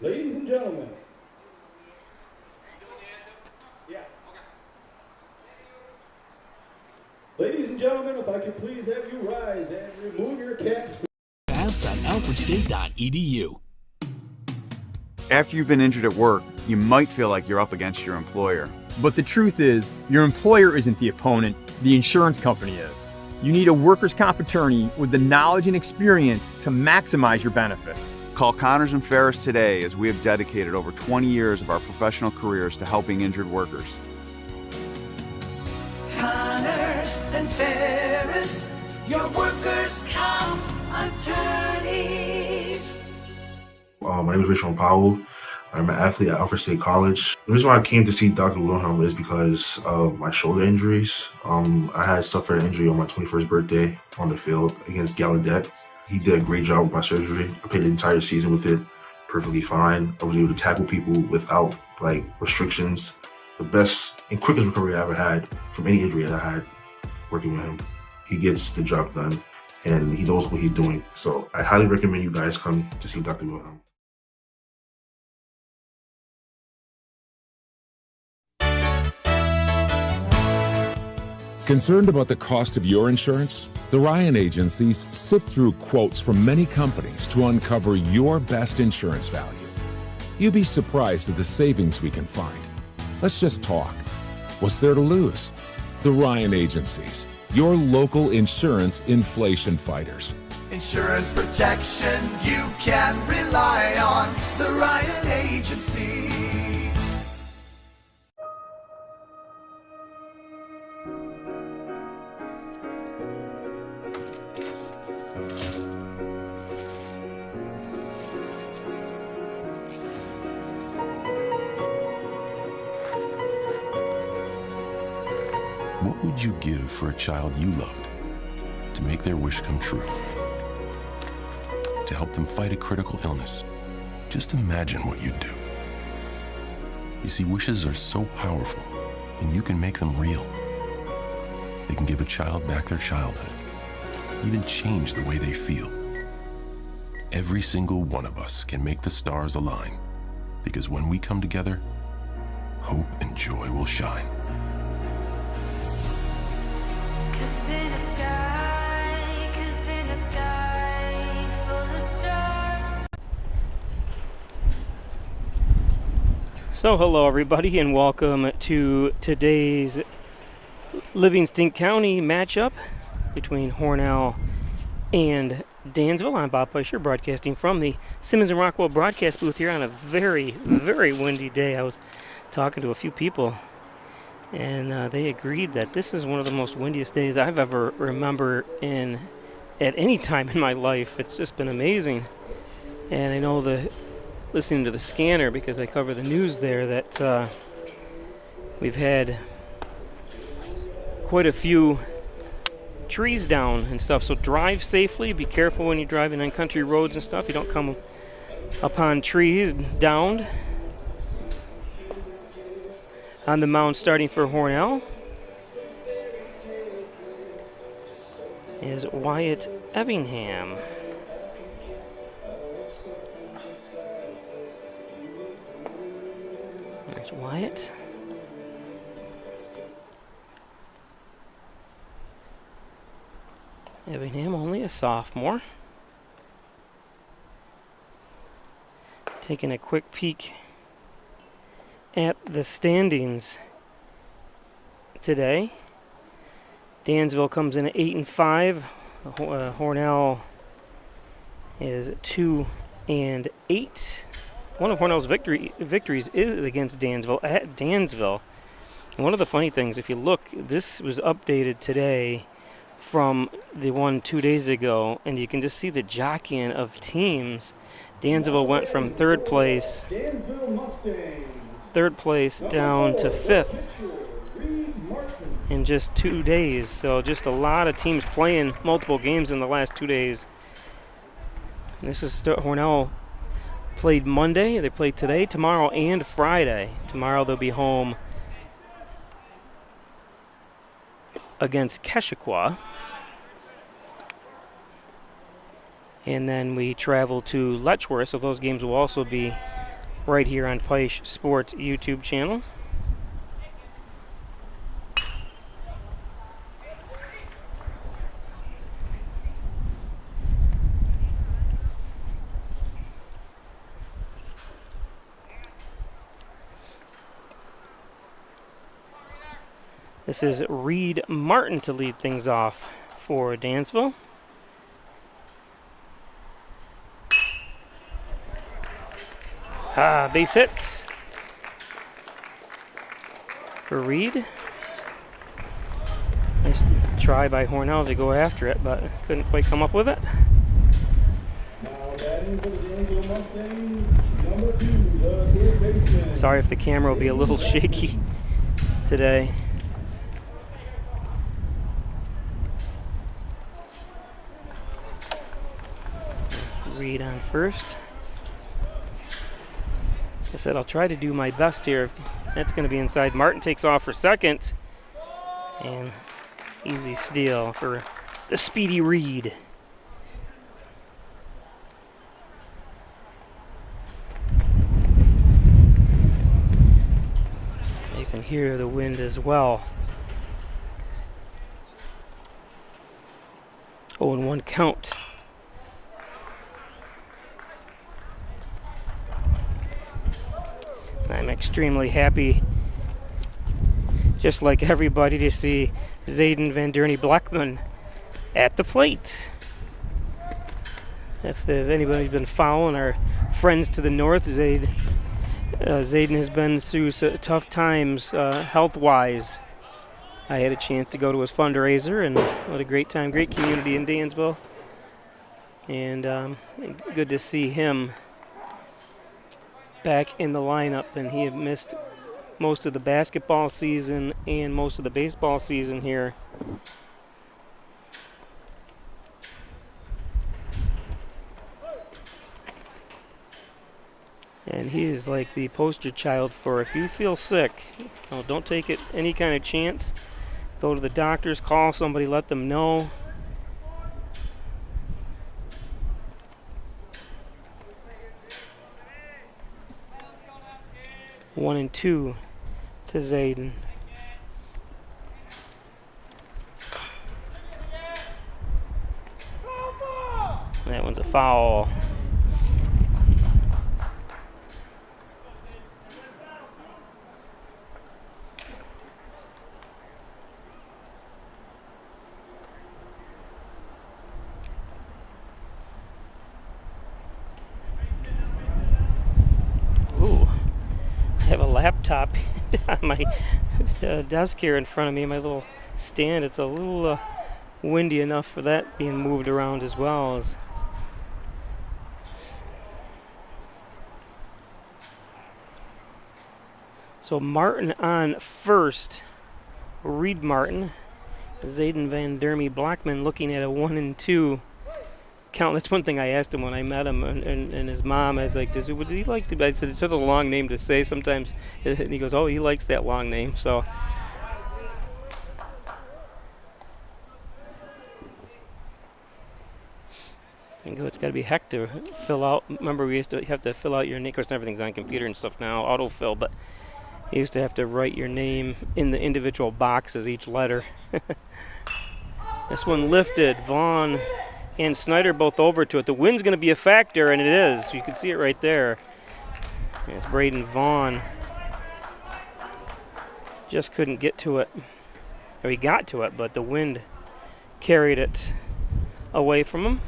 Ladies and gentlemen. Yeah. Ladies and gentlemen, if I could please have you rise and remove your caps. Paths at alfredstate.edu. After you've been injured at work, you might feel like you're up against your employer. But the truth is, your employer isn't the opponent, the insurance company is. You need a workers' comp attorney with the knowledge and experience to maximize your benefits. Call Connors and Ferris today, as we have dedicated over 20 years of our professional careers to helping injured workers. Connors and Ferris, your workers' comp attorneys. My name is Richard Powell. I'm an athlete at Alfred State College. The reason why I came to see Dr. Wilhelm is because of my shoulder injuries. I had suffered an injury on my 21st birthday on the field against Gallaudet. He did a great job with my surgery. I played the entire season with it perfectly fine. I was able to tackle people without restrictions. The best and quickest recovery I ever had from any injury that I had working with him. He gets the job done and he knows what he's doing. So I highly recommend you guys come to see Dr. Wilhelm. Concerned about the cost of your insurance? The Ryan agencies sift through quotes from many companies to uncover your best insurance value. You'd be surprised at the savings we can find. Let's just talk. What's there to lose? The Ryan agencies, your local insurance inflation fighters. Insurance protection you can rely on. The Ryan Agency. What would you give for a child you loved to make their wish come true? To help them fight a critical illness? Just imagine what you'd do. You see, wishes are so powerful, and you can make them real. They can give a child back their childhood, even change the way they feel. Every single one of us can make the stars align, because when we come together, hope and joy will shine. So hello everybody and welcome to today's Livingston County matchup between Hornell and Dansville. I'm Bob Peischer, broadcasting from the Simmons and Rockwell broadcast booth here on a very, very windy day. I was talking to a few people and they agreed that this is one of the most windiest days I've ever remember at any time in my life. It's just been amazing. And I know listening to the scanner, because I cover the news there, that we've had quite a few trees down and stuff. So drive safely. Be careful when you're driving on country roads and stuff. You don't come upon trees downed. On the mound starting for Hornell is Wyatt Evingham. There's Wyatt. Evingham, only a sophomore. Taking a quick peek at the standings today. Dansville comes in at 8-5. Hornell is 2-8. One of Hornell's victories is against Dansville at Dansville. And one of the funny things, if you look, this was updated today from the one 2 days ago, and you can just see the jockeying of teams. Dansville went from third place down to fifth in just 2 days. So just a lot of teams playing multiple games in the last 2 days. And this is Hornell played Monday, they played today, tomorrow, and Friday. Tomorrow they'll be home against Keshequa. And then we travel to Letchworth, so those games will also be right here on Peisch Sports YouTube channel. This is Reed Martin to lead things off for Dansville. Base hit for Reed. Nice try by Hornell to go after it, but couldn't quite come up with it. Now batting for the Dansville Mustangs, number 2, the third baseman. Sorry if the camera will be a little shaky today. Reed on first. Like I said, I'll try to do my best here. That's going to be inside. Martin takes off for second. And easy steal for the speedy Reed. You can hear the wind as well. 0-1 count. I'm extremely happy, just like everybody, to see Zayden Van Durney Blackman at the plate. If anybody's been following our friends to the north, Zayden has been through tough times health-wise. I had a chance to go to his fundraiser, and what a great time, great community in Dansville. And good to see him back in the lineup, and he had missed most of the basketball season and most of the baseball season here. And he is like the poster child for, if you feel sick, don't take it any kind of chance. Go to the doctors, call somebody, let them know. One and two to Zayden. That one's a foul. I have a laptop on my desk here in front of me, my little stand. It's a little windy enough for that being moved around as well. So Martin on first. Reed Martin. Zayden Van Durney Blackman looking at a 1-2 count. That's one thing I asked him when I met him, and his mom. I was like, would he like to? I said, it's such a long name to say sometimes. And he goes, oh, he likes that long name. So. And it's got to be heck to fill out. Remember, we used to have to fill out your name. Of course, everything's on computer and stuff now, autofill, but you used to have to write your name in the individual boxes, each letter. This one lifted. Vaughn and Snyder both over to it. The wind's going to be a factor, and it is. You can see it right there. It's Braden Vaughn. Just couldn't get to it. Or he got to it, but the wind carried it away from him.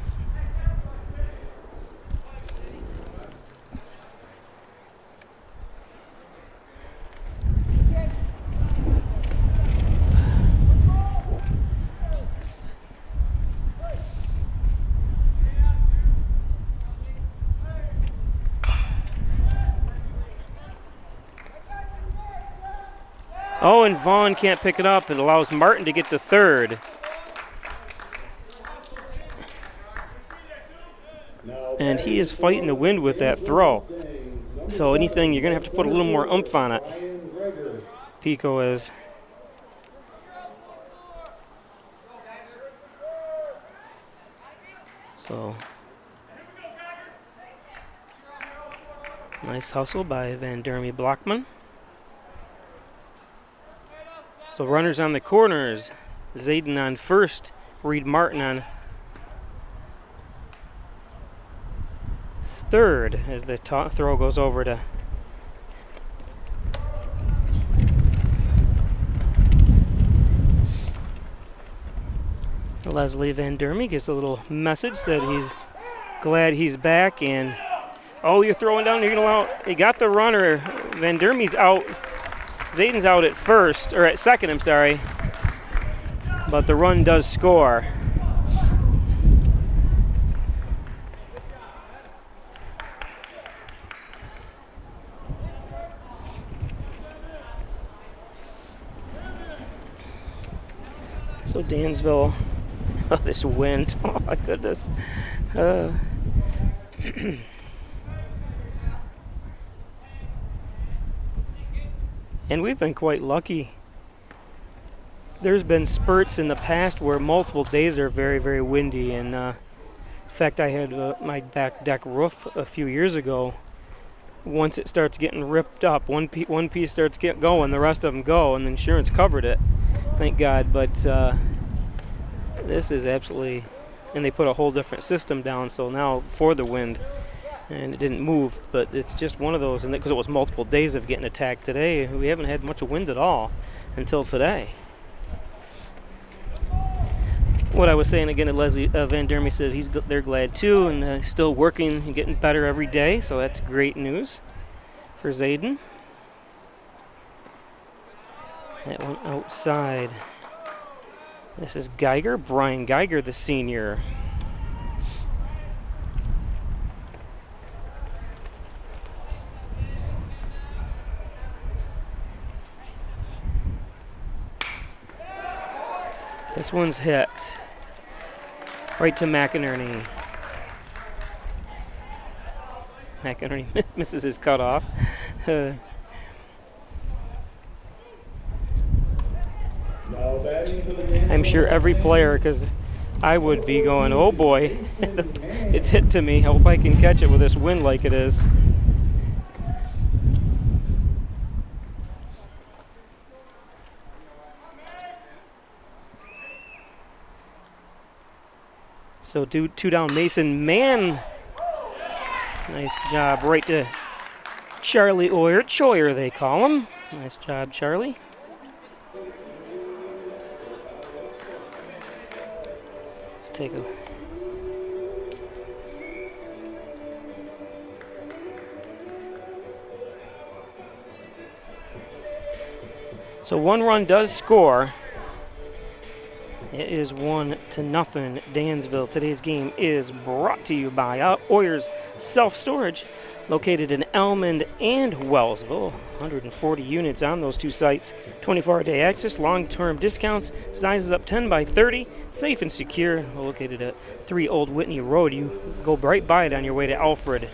Oh, and Vaughn can't pick it up. It allows Martin to get to third. And he is fighting the wind with that throw. So anything, you're going to have to put a little more oomph on it. Pico is. So Nice hustle by Van Dermy Blockman. So runners on the corners. Zayden on first. Reed Martin on third as the throw goes over to Leslie Van Dermy. Gives a little message that he's glad he's back. And oh, you're throwing down, you're gonna allow, he got the runner. Van Dermy's out. Zayden's out at first, or at second, I'm sorry. But the run does score. So Dansville, oh, this wind, oh my goodness. And we've been quite lucky. There's been spurts in the past where multiple days are very, very windy. And in fact, I had my back deck roof a few years ago. Once it starts getting ripped up, one piece starts getting going, the rest of them go, and the insurance covered it. Thank God. But this is absolutely, and they put a whole different system down. So now for the wind, and it didn't move, but it's just one of those. And because it was multiple days of getting attacked today, we haven't had much wind at all until today. What I was saying again, Leslie Van Dermy says they're glad too, and still working and getting better every day. So that's great news for Zayden. That one outside. This is Geiger, Brian Geiger, the senior. This one's hit right to McInerney. McInerney misses his cutoff. I'm sure every player, because I would be going, oh boy, it's hit to me. I hope I can catch it with this wind like it is. So two down, Mason Mann. Nice job right to Charlie Choyer they call him. Nice job, Charlie. Let's take a... So one run does score. It is 1-0, Dansville. Today's game is brought to you by Oyers Self-Storage, located in Elmond and Wellsville. 140 units on those two sites. 24-hour-day access, long-term discounts, sizes up 10 by 30, safe and secure. Located at 3 Old Whitney Road. You go right by it on your way to Alfred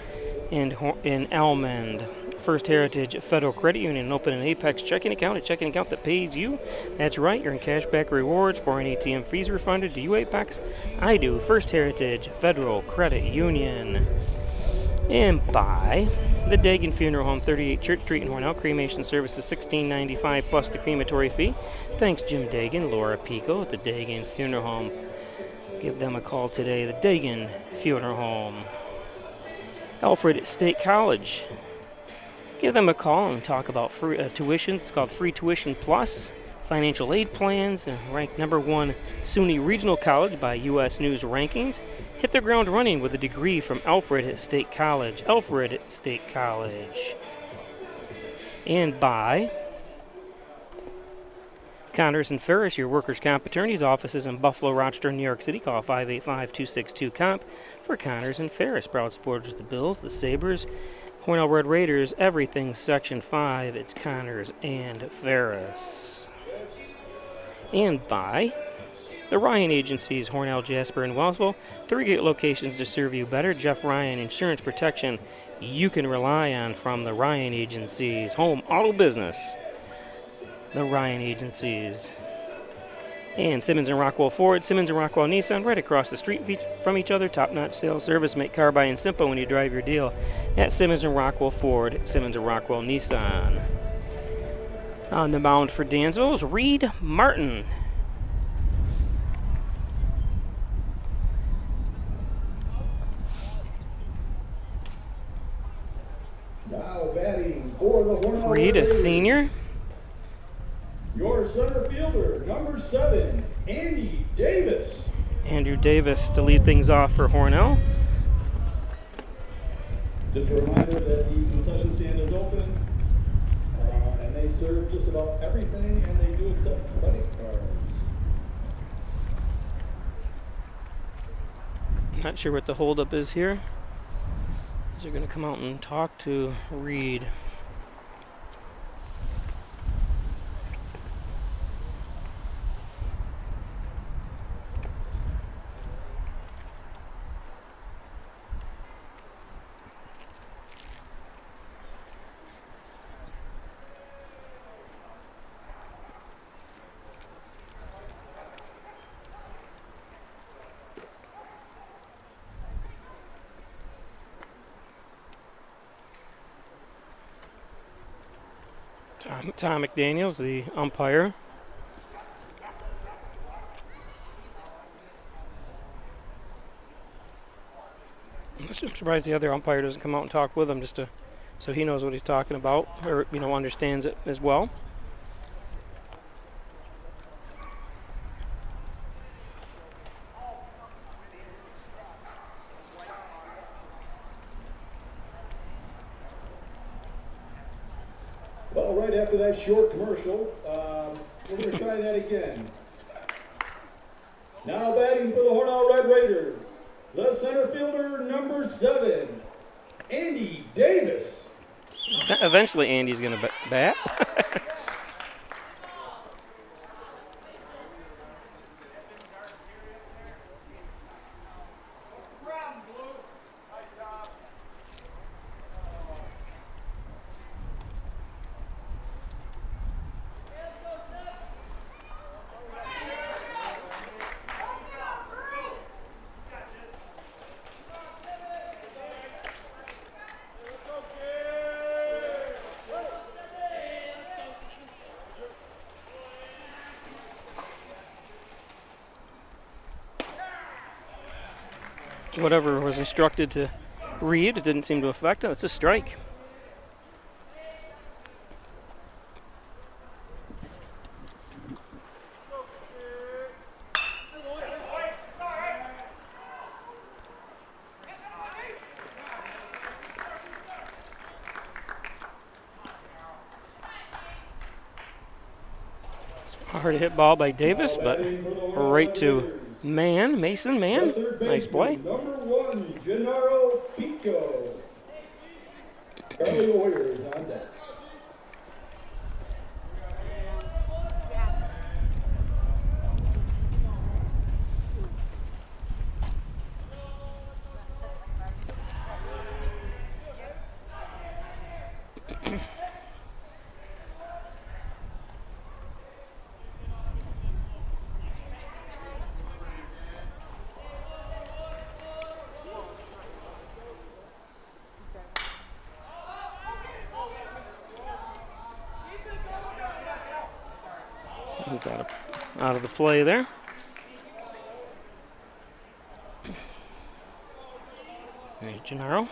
in Elmond. First Heritage Federal Credit Union. Open an Apex checking account, a checking account that pays you. That's right, you're in cashback rewards, foreign ATM fees refunded. Do you Apex? I do. First Heritage Federal Credit Union. And by the Dagan Funeral Home, 38 Church Street in Hornell. Cremation services $16.95 plus the crematory fee. Thanks, Jim Dagan, Laura Pico at the Dagan Funeral Home. Give them a call today, the Dagan Funeral Home. Alfred State College. Give them a call and talk about free tuition. It's called Free Tuition Plus. Financial aid plans. They're ranked #1 SUNY Regional College by U.S. News rankings. Hit the ground running with a degree from Alfred State College. Alfred State College. And by Connors and Ferris, your workers' comp attorneys. Offices in Buffalo, Rochester, New York City. Call 585-262-COMP for Connors and Ferris. Proud supporters of the Bills, the Sabres, Hornell Red Raiders, everything Section 5. It's Connors and Ferris. And by the Ryan Agencies, Hornell, Jasper, and Wellsville. 3 great locations to serve you better. Jeff Ryan, insurance protection you can rely on from the Ryan Agencies. Home auto business, the Ryan Agencies. And Simmons and Rockwell Ford, Simmons and Rockwell Nissan, right across the street from each other. Top-notch sales service. Make car buying simple when you drive your deal at Simmons and Rockwell Ford, Simmons and Rockwell Nissan. On the mound for Dansville is Reed Martin. Now batting for the Hornell Reed, a Raiders, senior. your center fielder, number 7, Andy Davis. Andrew Davis to lead things off for Hornell. Just a reminder that the concession stand is open, and they serve just about everything, and they do accept credit cards. Not sure what the holdup is here. They're going to come out and talk to Reed. Tom McDaniels, the umpire. I'm surprised the other umpire doesn't come out and talk with him so he knows what he's talking about, or understands it as well. Well, right after that short commercial, we're going to try that again. Now batting for the Hornell Red Raiders, the center fielder, number 7, Andy Davis. Eventually Andy's going to bat. Whatever was instructed to Reed, it didn't seem to affect it. It's a strike. Hard hit ball by Davis, but right to Mason Mann. Nice play. Number 1, Gennaro Pico. Charlie Warriors on deck. He's out of the play there. Hey, Gennaro.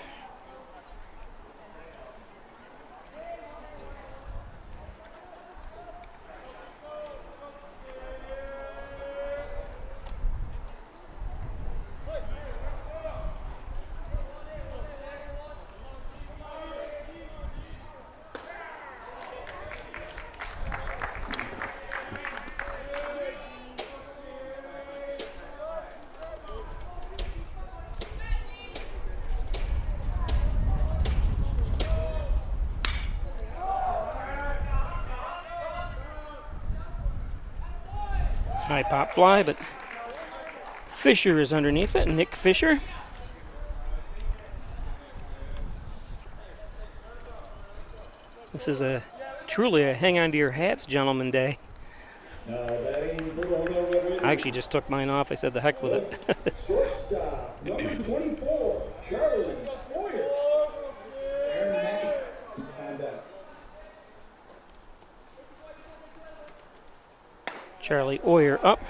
High pop fly, but Fisher is underneath it. Nick Fisher. This is truly a hang on to your hats, gentlemen, day. Now batting for the Hornell Red I actually just took mine off. I said the heck with it. Shortstop, number 24, Charlie Boyer. Aaron Mackey on deck. Charlie Oyer up.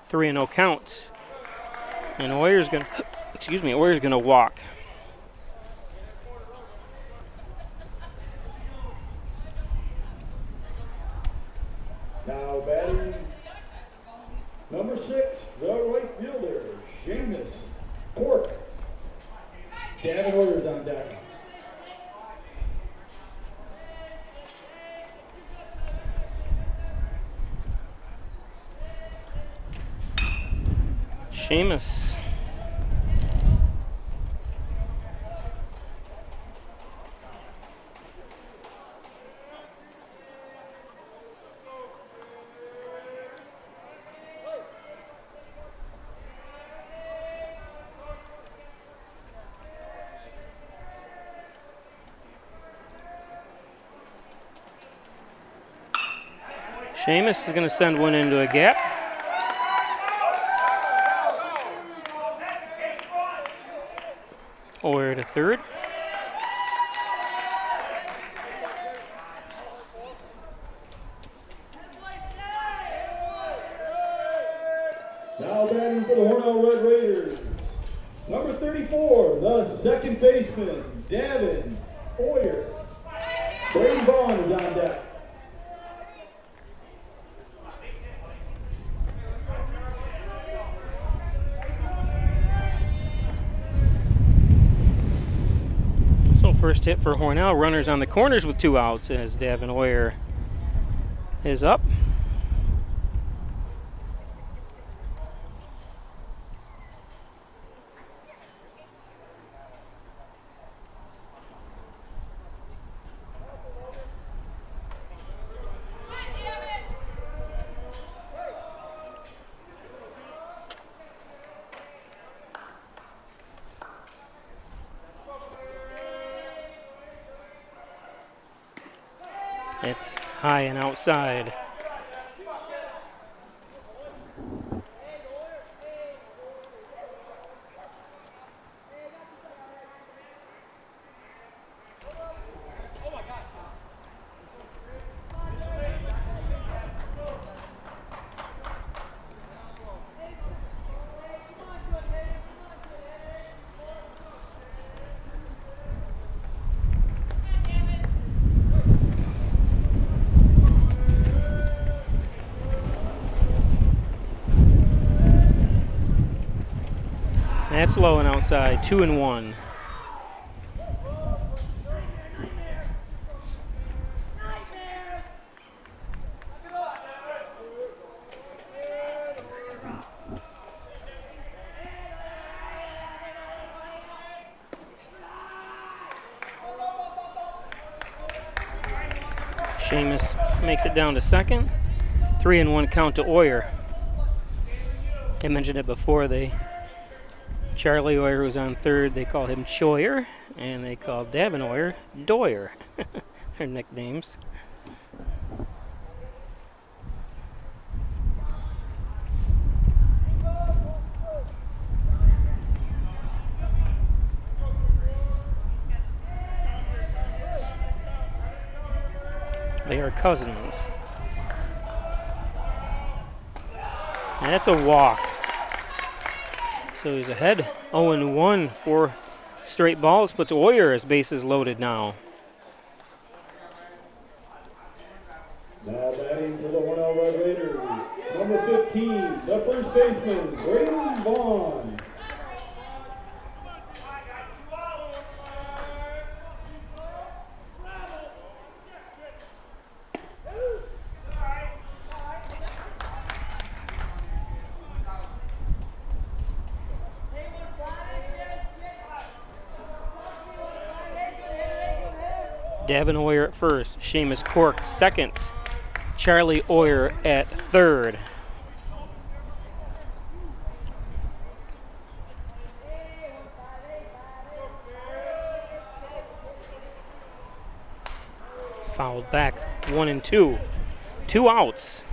Three and no count. And Oyer's gonna, Oyer's gonna walk. Now batting number 6, the right fielder, Seamus Cork. Davin Oyer's on deck. Seamus. Seamus is going to send one into a gap. Oyer to third. Now batting for the Hornell Red Raiders, number 34, the second baseman, Davin Oyer. Braden Vaughn is on deck. First hit for Hornell. Runners on the corners with 2 outs as Davin Oyer is up. It's high and outside. That's low and outside, 2-1. Seamus makes it down to second. 3-1 count to Oyer. I mentioned it before, Charlie Oyer was on third. They call him Choyer, and they call Davin Oyer Doyer. Their nicknames. They are cousins. And that's a walk. So he's ahead, 0-1, 4 straight balls, puts Oyer as bases loaded now. Now batting for the Hornell Red Raiders, number 15, the first baseman, Braden Vaughn. Davin Oyer at first, Seamus Cork second, Charlie Oyer at third. Fouled back, 1 and 2. 2 outs.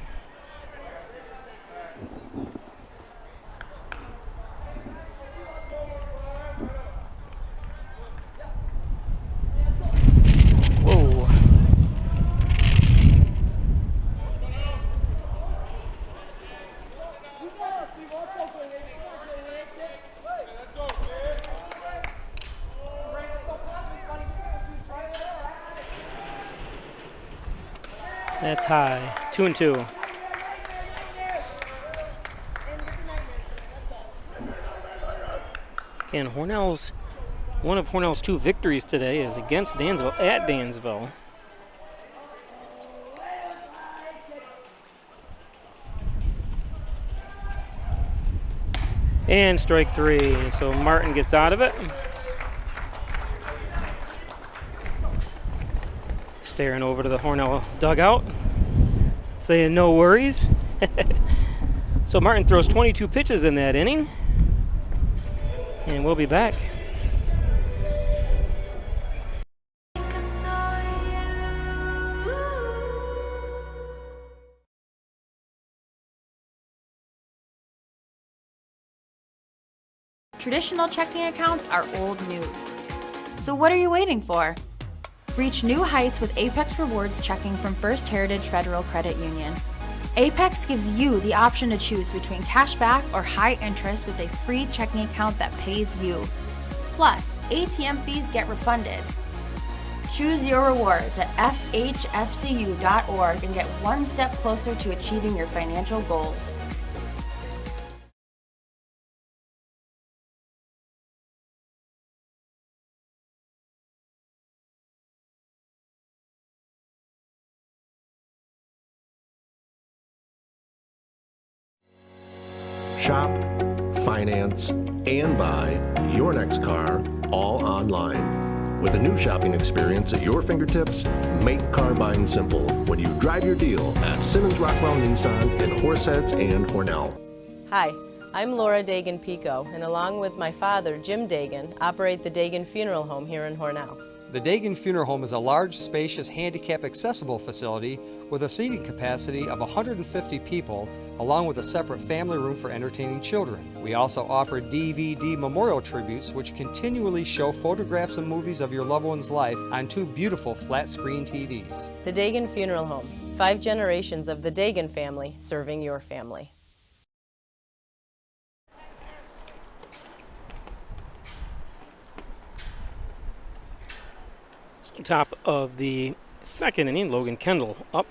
Whoa. That's high. 2 and 2. Again, one of Hornell's 2 victories today is against Dansville at Dansville. And strike 3. So Martin gets out of it. Staring over to the Hornell dugout, saying no worries. So Martin throws 22 pitches in that inning, and we'll be back. Traditional checking accounts are old news. So what are you waiting for? Reach new heights with Apex Rewards checking from First Heritage Federal Credit Union. Apex gives you the option to choose between cash back or high interest with a free checking account that pays you. Plus, ATM fees get refunded. Choose your rewards at fhfcu.org and get one step closer to achieving your financial goals. Shop, finance, and buy your next car all online. With a new shopping experience at your fingertips, make car buying simple when you drive your deal at Simmons Rockwell Nissan in Horseheads and Hornell. Hi, I'm Laura Dagan-Pico, and along with my father, Jim Dagan, operate the Dagan Funeral Home here in Hornell. The Dagan Funeral Home is a large, spacious, handicap-accessible facility with a seating capacity of 150 people, along with a separate family room for entertaining children. We also offer DVD memorial tributes, which continually show photographs and movies of your loved one's life on 2 beautiful flat-screen TVs. The Dagan Funeral Home, 5 generations of the Dagan family serving your family. Top of the second inning, Logan Kendall up.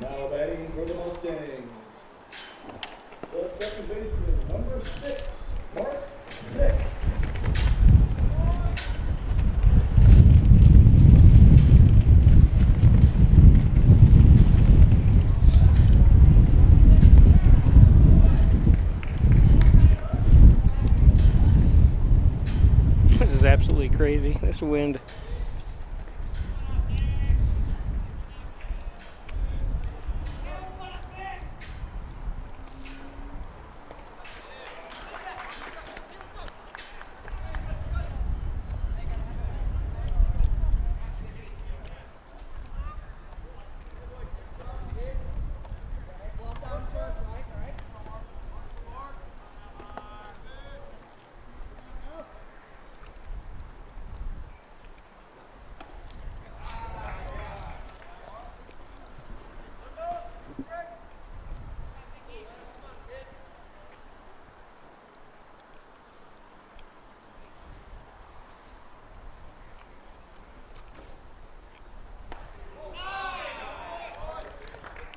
Now batting for the Mustangs, the second baseman, number 6, Mark Sick. This is absolutely crazy, this wind.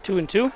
2-2.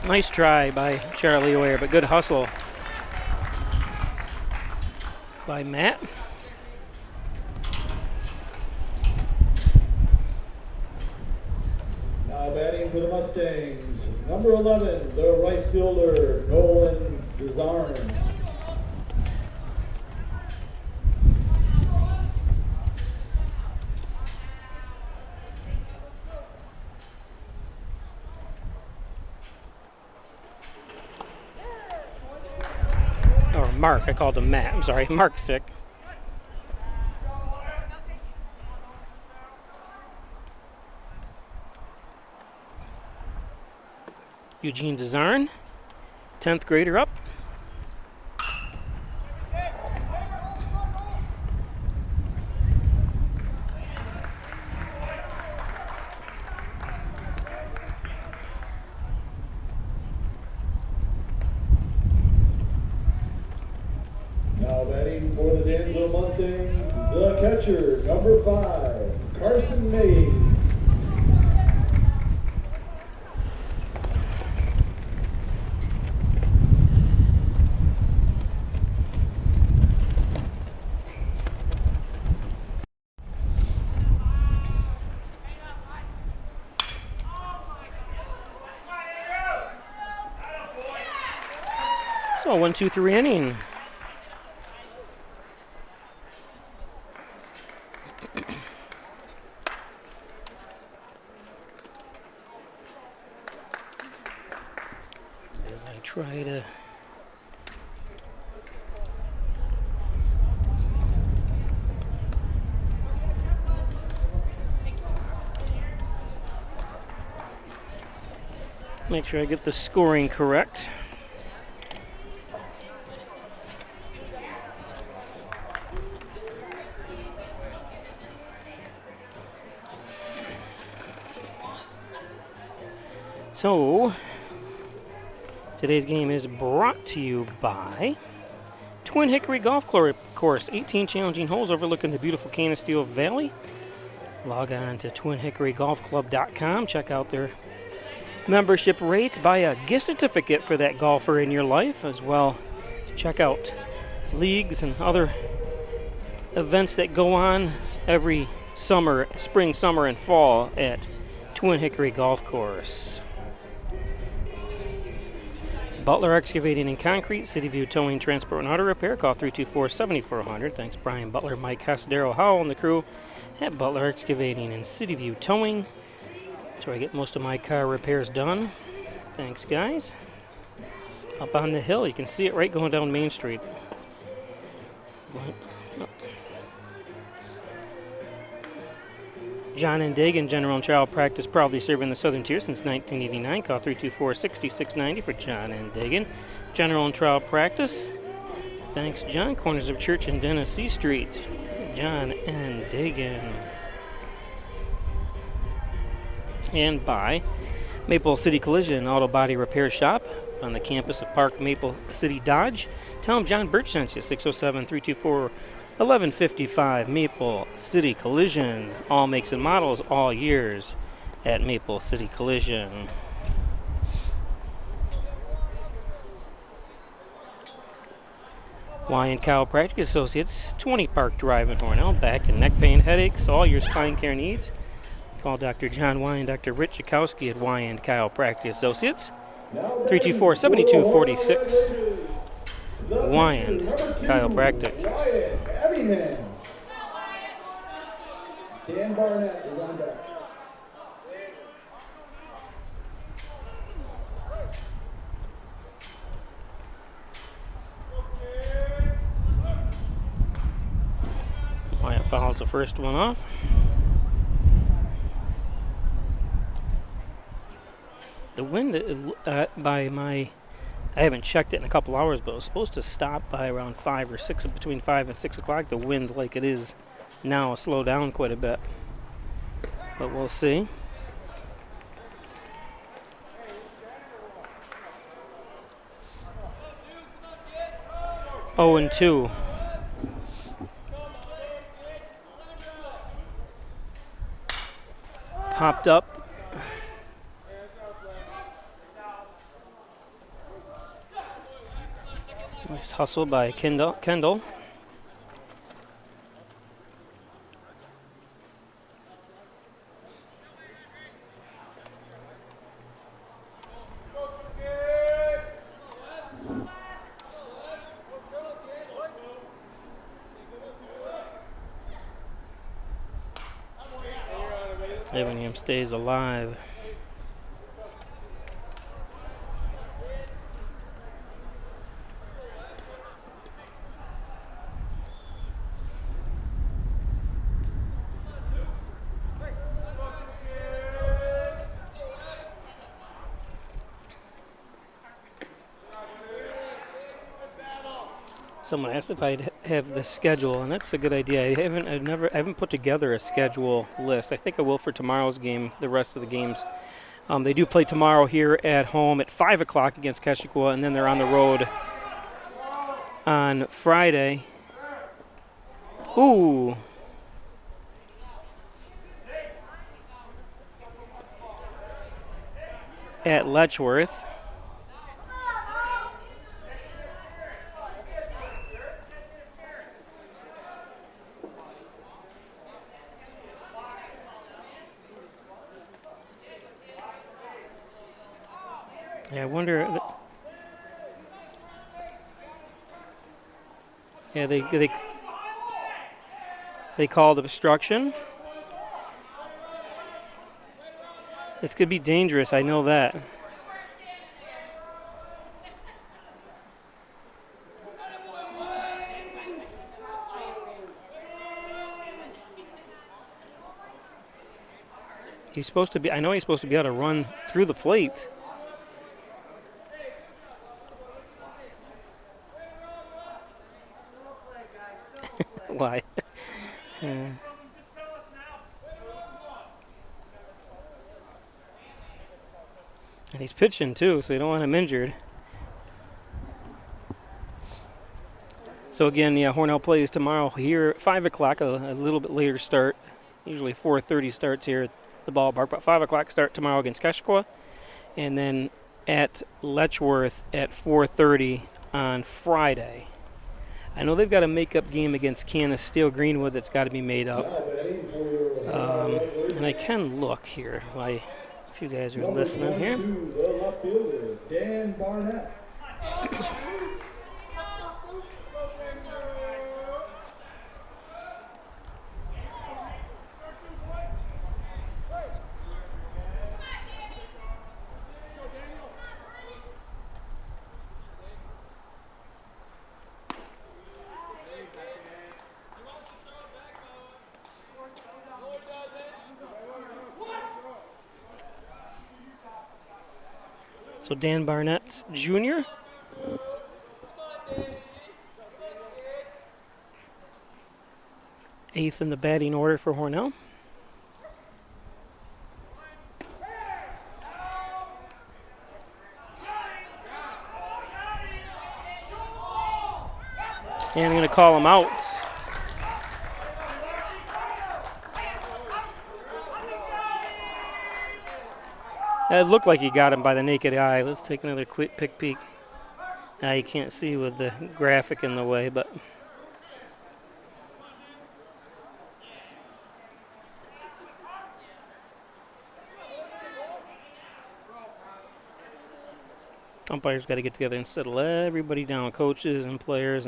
Nice try by Charlie Oyer, but good hustle by Matt. Now batting for the Mustangs, number 11, the right fielder, Nolan Desarn. Mark, I called him Matt. I'm sorry, Mark's sick. Eugene Desarn, 10th grader up. Now batting for the Dansville Mustangs, the catcher, number 5, Carson Mays. So 1-2-3 inning. As I try to make sure I get the scoring correct. So, today's game is brought to you by Twin Hickory Golf Course, 18 challenging holes overlooking the beautiful Canisteo Valley. Log on to twinhickorygolfclub.com, check out their membership rates, buy a gift certificate for that golfer in your life, as well check out leagues and other events that go on every summer, spring, summer, and fall at Twin Hickory Golf Course. Butler Excavating and Concrete, City View Towing, Transport, and Auto Repair. Call 324-7400. Thanks, Brian Butler, Mike Hess, Darryl Howell, and the crew at Butler Excavating and City View Towing. That's where I get most of my car repairs done. Thanks, guys. Up on the hill, you can see it right going down Main Street. John and Dagan, General and Child Practice, proudly serving the Southern Tier since 1989. Call 324-6690 for John and Dagan, General and Child Practice. Thanks, John. Corners of Church and Tennessee Street. John and Dagan. And by Maple City Collision Auto Body Repair Shop on the campus of Park Maple City Dodge. Tell them John Birch sent you. 607-324-1155. Maple City Collision. All makes and models, all years at Maple City Collision. Wyan Chiropractic Associates, 20 Park Drive in Hornell. Back and neck pain, headaches, all your spine care needs. Call Dr. John Wyan, Dr. Rich Chakowski at Wyan Chiropractic Associates. 324-7246. Wyan Chiropractic. Dan Barnett is on deck. Fouls the first one off. The wind, I haven't checked it in a couple hours, but it was supposed to stop by around 5 or 6, between 5 and 6 o'clock. The wind, like it is now, slowed down quite a bit. But we'll see. Oh, and 2. Popped up. Nice hustle by Kendall. Everingham stays alive. Someone asked if I'd have the schedule, and that's a good idea. I haven't put together a schedule list. I think I will for tomorrow's game, the rest of the games. They do play tomorrow here at home at 5 o'clock against Keshequa, and then they're on the road on Friday. Ooh. At Letchworth. Yeah, I wonder. Yeah, they called obstruction. This could be dangerous. I know that. He's supposed to be. I know he's supposed to be able to run through the plate. Why? And he's pitching too, so you don't want him injured. So again, yeah, Hornell plays tomorrow here at 5 o'clock, a little bit later start. Usually 4:30 starts here at the ballpark, but 5 o'clock start tomorrow against Keshequa. And then at Letchworth at 4:30 on Friday. I know they've got a make-up game against Canis Steel Greenwood that's got to be made up. And I can look here if you guys are listening here. The left fielder, Dan Barnett. So Dan Barnett Jr. Eighth in the batting order for Hornell. And I'm going to call him out. It looked like he got him by the naked eye. Let's take another quick peek. Now you can't see with the graphic in the way, but umpires got to get together and settle everybody down, coaches and players,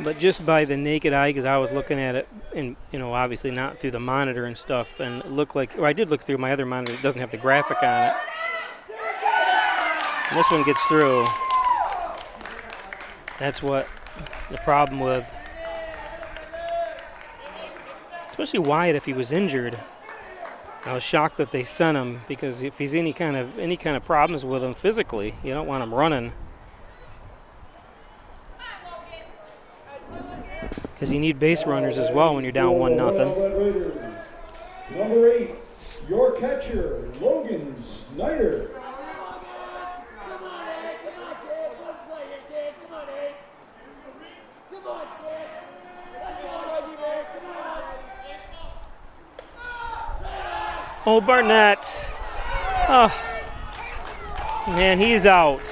but just by the naked eye, because I was looking at it, and obviously not through the monitor and stuff, and it looked like, I did look through my other monitor. It doesn't have the graphic on it. And this one gets through. That's what the problem with especially Wyatt if he was injured. I was shocked that they sent him, because if he's any kind of problems with him physically, you don't want him running. Because you need base runners as well when you're down 1-0. Number 8, your catcher, Logan Snyder. Oh, Barnett. Oh, man, he's out.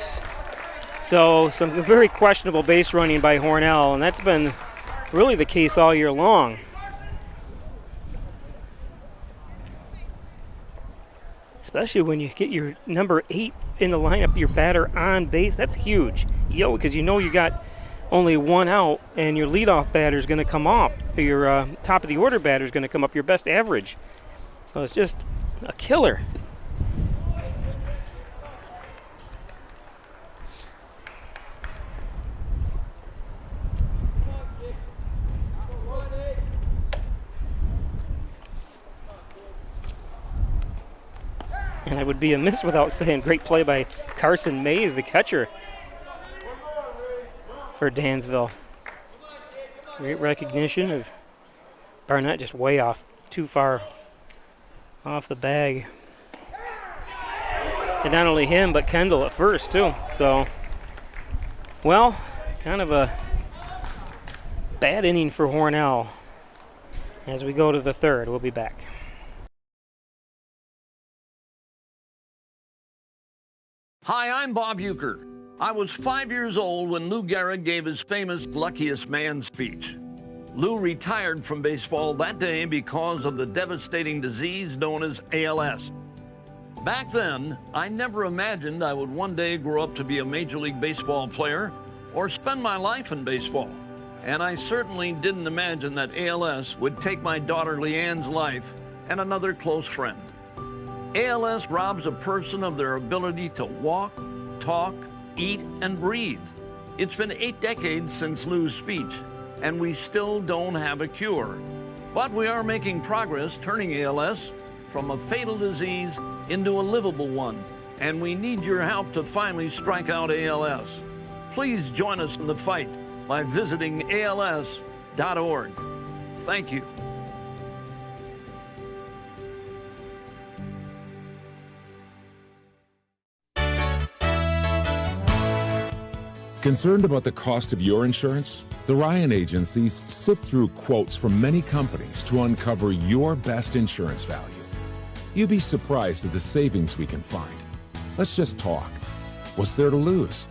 So some very questionable base running by Hornell, and that's been really the case all year long. Especially when you get your number 8 in the lineup, your batter on base. That's huge. Because you know you got only 1 out, and your leadoff batter is going to come up. Your top of the order batter is going to come up, your best average. So it's just a killer. And I would be amiss without saying great play by Carson Mays, the catcher for Dansville. Great recognition of Barnett, just way off, too far off the bag. And not only him, but Kendall at first, too. So, well, kind of a bad inning for Hornell. As we go to the third, we'll be back. Hi, I'm Bob Euchre. I was 5 years old when Lou Gehrig gave his famous luckiest man speech. Lou retired from baseball that day because of the devastating disease known as ALS. Back then, I never imagined I would one day grow up to be a Major League Baseball player or spend my life in baseball. And I certainly didn't imagine that ALS would take my daughter Leanne's life and another close friend. ALS robs a person of their ability to walk, talk, eat, and breathe. It's been 8 decades since Lou's speech, and we still don't have a cure. But we are making progress turning ALS from a fatal disease into a livable one, and we need your help to finally strike out ALS. Please join us in the fight by visiting ALS.org. Thank you. Concerned about the cost of your insurance? The Ryan agencies sift through quotes from many companies to uncover your best insurance value. You'd be surprised at the savings we can find. Let's just talk. What's there to lose?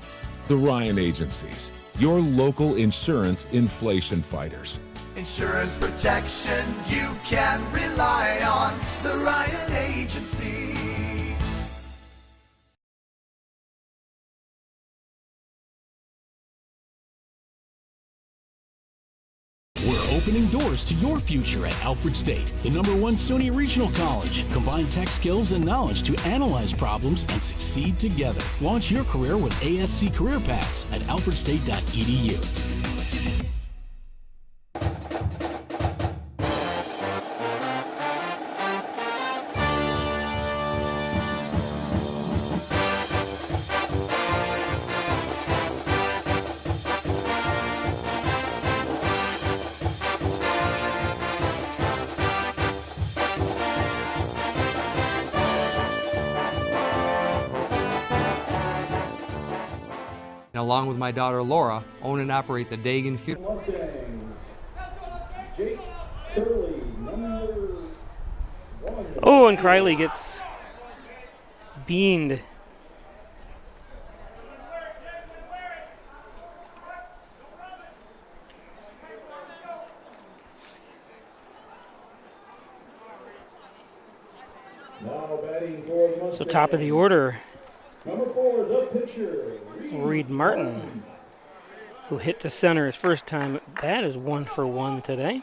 The Ryan agencies, your local insurance inflation fighters. Insurance protection you can rely on. The Ryan Agency. We're opening doors to your future at Alfred State, the #1 SUNY Regional College. Combine tech skills and knowledge to analyze problems and succeed together. Launch your career with ASC Career Paths at alfredstate.edu. And along with my daughter Laura, own and operate the Dagan Funeral. Mustangs. Jake Curley, number 1. Oh, and Criley gets beamed. Now batting for the Mustangs. So top of the order, Number 4, the pitcher, Reed Martin, who hit to center his first time at bat, is 1 for 1 today.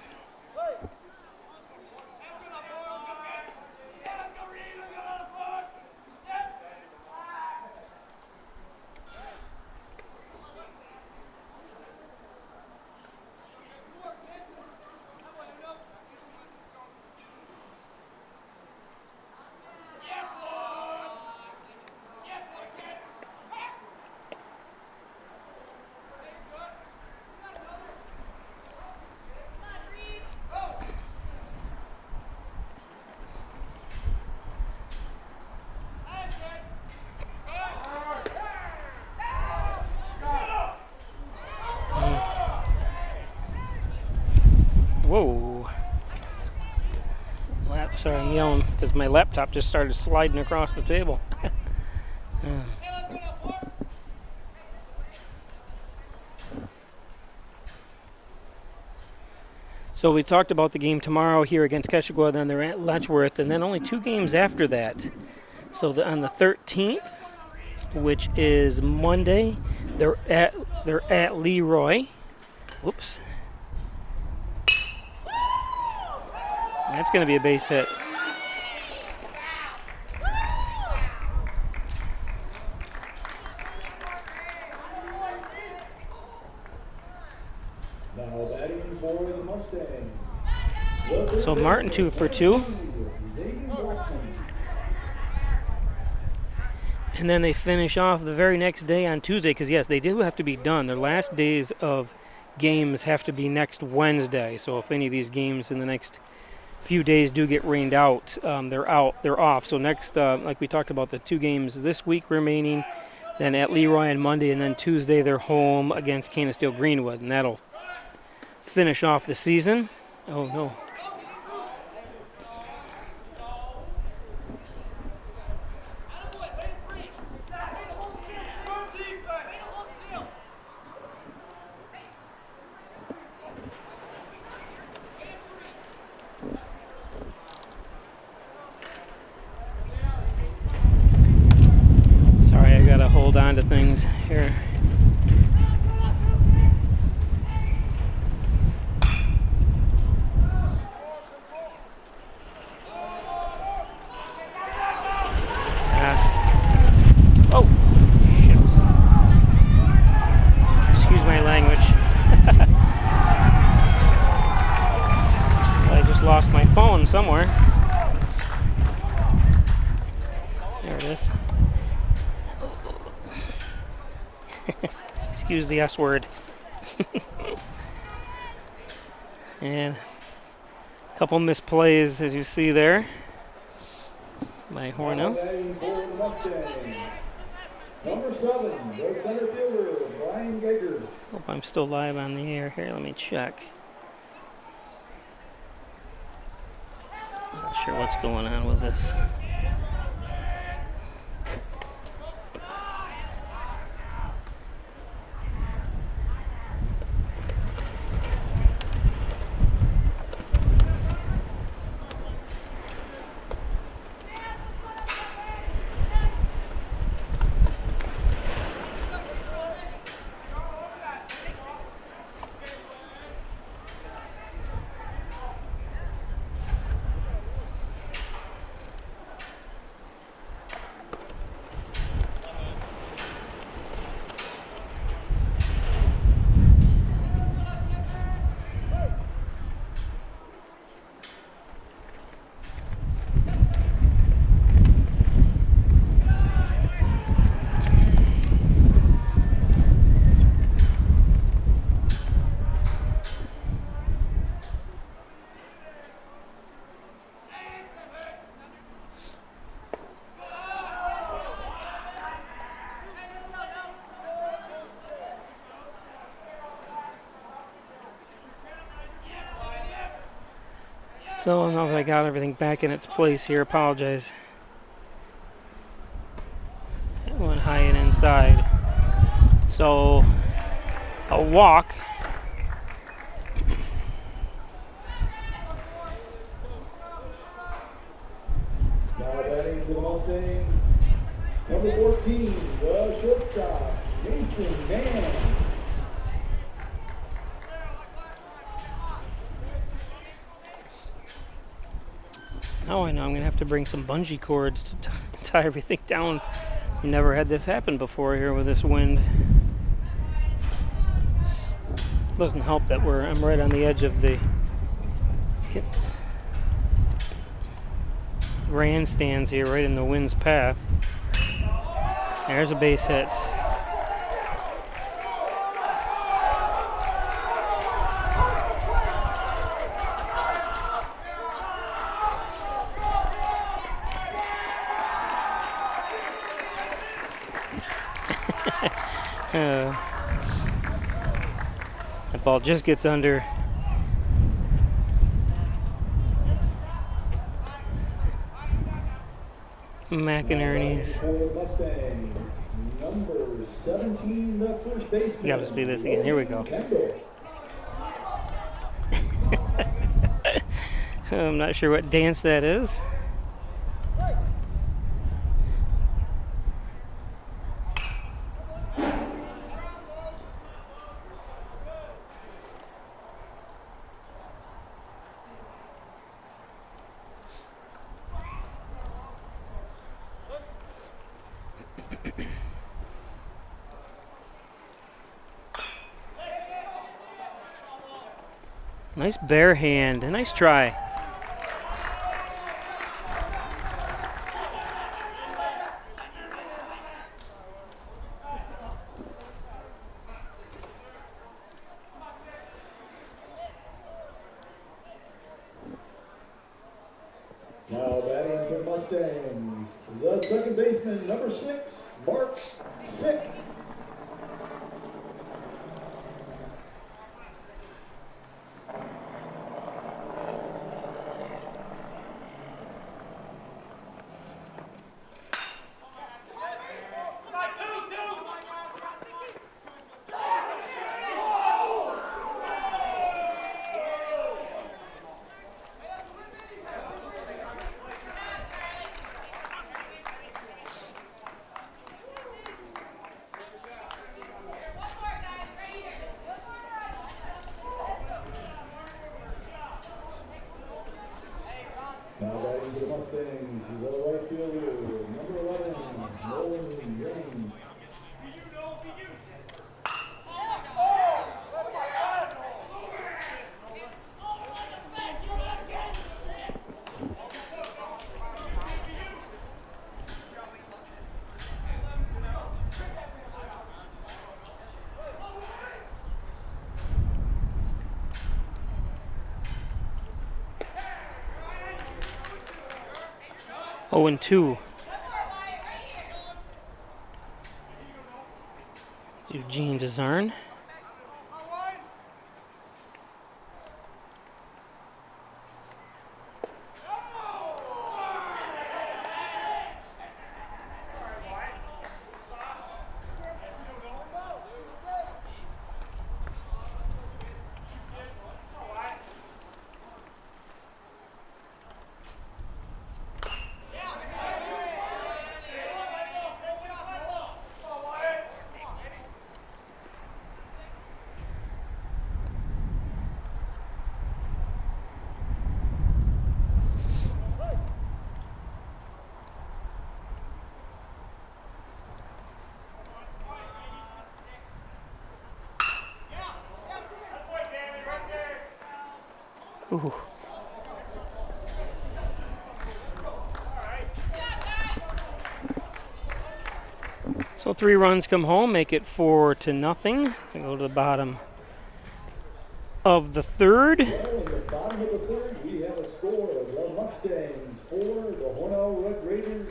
Whoa. Sorry, I'm yelling because my laptop just started sliding across the table. So we talked about the game tomorrow here against Keshequa, then they're at Letchworth, and then only 2 games after that. So on the 13th, which is Monday, they're at Leroy. Whoops. That's going to be a base hit. Now batting for the Mustangs. So Martin 2 for 2. And then they finish off the very next day on Tuesday, because yes, they do have to be done. Their last days of games have to be next Wednesday. So if any of these games in the next few days do get rained out, they're off. So next, like we talked about, the 2 games this week remaining, then at Leroy on Monday, and then Tuesday they're home against Canisteel Greenwood, and that'll finish off the season. Oh no. Sorry, I gotta hold on to things here. Oh, shit. Excuse my language. I just lost my phone somewhere. There it is. Excuse the S word. And a couple misplays, as you see there, by Hornell. Number 7, the center fielder, Brian Geiger. Hope I'm still live on the air here. Let me check. Not sure what's going on with this. So now that I got everything back in its place here, apologize. It went high and inside. So a walk. Now batting for the Mustangs, number 14, the shortstop, Mason Mann. Now I know I'm going to have to bring some bungee cords to tie everything down. I've never had this happen before here with this wind. Doesn't help that I'm right on the edge of the grandstands here, right in the wind's path. There's a base hit. That ball just gets under McInerney's. Mustangs, number 17, the first baseman. You got to see this again. Here we go. I'm not sure what dance that is. Nice bare hand, a nice try. Now batting for Mustangs, the second baseman, number 6, Mark Sick. Now batting for the Mustangs, the right fielder, number 11, Nolan Yang. Oh, and 2. Eugene Desarn. Ooh. So 3 runs come home, make it 4-0. We go to the bottom of the third. Well, in the bottom of the third, we have a score of the Mustangs 4, the Hornell Red Raiders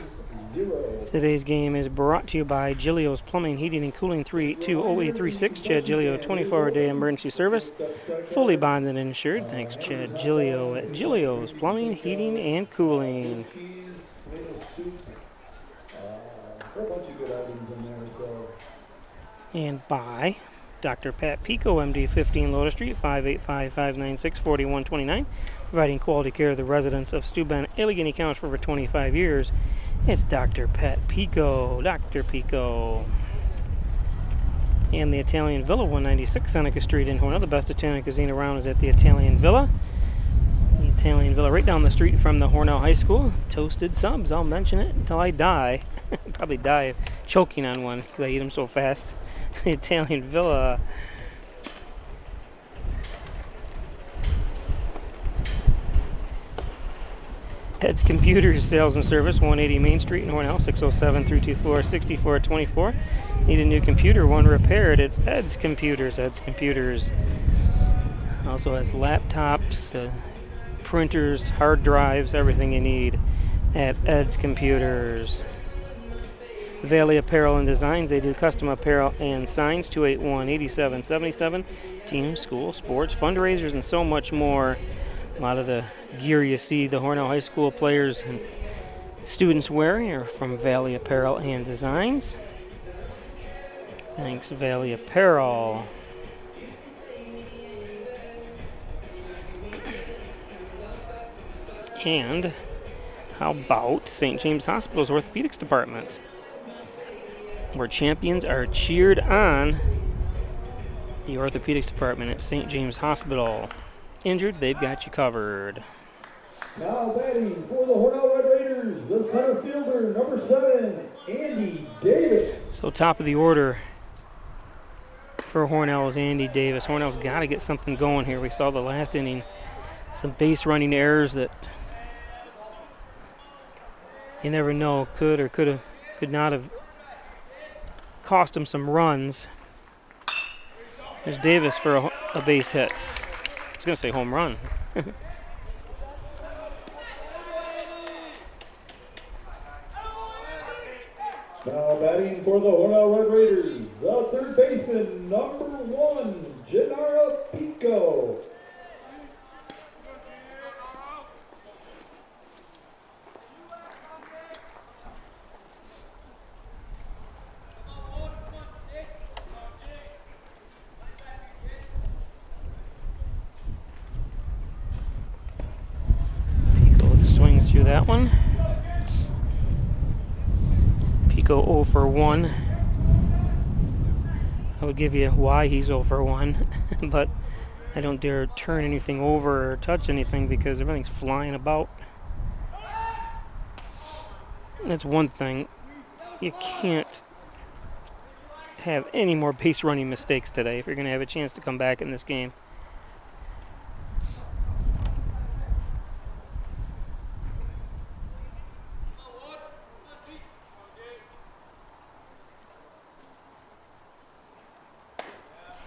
0. Today's game is brought to you by Gilio's Plumbing, Heating, and Cooling, 382-0836. Chad Gilio, 24-hour-day emergency service. Fully bonded and insured. Thanks, Chad Gilio at Gilio's Plumbing, Heating, and Cooling. A bunch of good items in there, so. And by Dr. Pat Pico, MD, 15 Lotus Street, 585-596-4129. Providing quality care to the residents of Steuben, Allegheny County for over 25 years. It's Dr. Pat Pico, Dr. Pico. And the Italian Villa, 196 Seneca Street in Hornell. The best Italian cuisine around is at the Italian Villa. The Italian Villa right down the street from the Hornell High School. Toasted subs, I'll mention it until I die. Probably die of choking on one because I eat them so fast. The Italian Villa. Heads Computers Sales and Service, 180 Main Street in Hornell, 607-324-6424. Need a new computer, one repaired? It's Ed's Computers. Ed's Computers also has laptops, printers, hard drives, everything you need at Ed's Computers. Valley Apparel and Designs, they do custom apparel and signs, 281-8777. Team, school, sports, fundraisers, and so much more. A lot of the gear you see the Hornell High School players students wearing are from Valley Apparel and Designs. Thanks, Valley Apparel. And how about St. James Hospital's Orthopedics Department, where champions are cheered on. The Orthopedics Department at St. James Hospital. Injured, they've got you covered. Now batting for the Hornell Red Raiders, the center fielder, number 7, Andy Davis. So top of the order for Hornell is Andy Davis. Hornell's got to get something going here. We saw the last inning, some base running errors that you never know could not have cost him some runs. There's Davis for a base hit. I was going to say home run. Now batting for the Hornell Red Raiders, the third baseman, number 1, Gennaro Pico. Swings through that one. Pico 0 for 1. I would give you why he's 0 for 1, but I don't dare turn anything over or touch anything because everything's flying about. That's one thing. You can't have any more base running mistakes today if you're going to have a chance to come back in this game.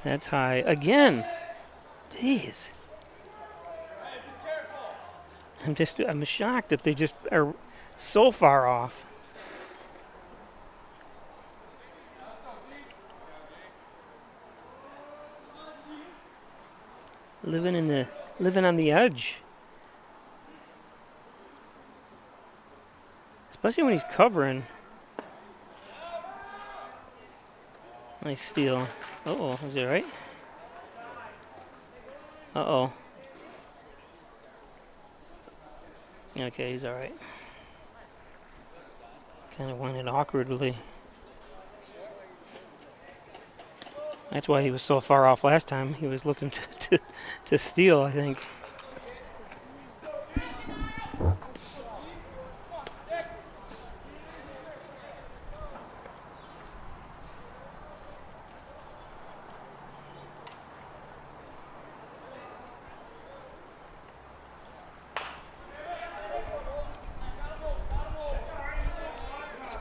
That's high again. Jeez. I'm shocked that they just are so far off. Living on the edge. Especially when he's covering. Nice steal. Uh-oh, is it right? Uh-oh. Okay, he's all right. Kind of went in awkwardly. That's why he was so far off last time. He was looking to steal, I think.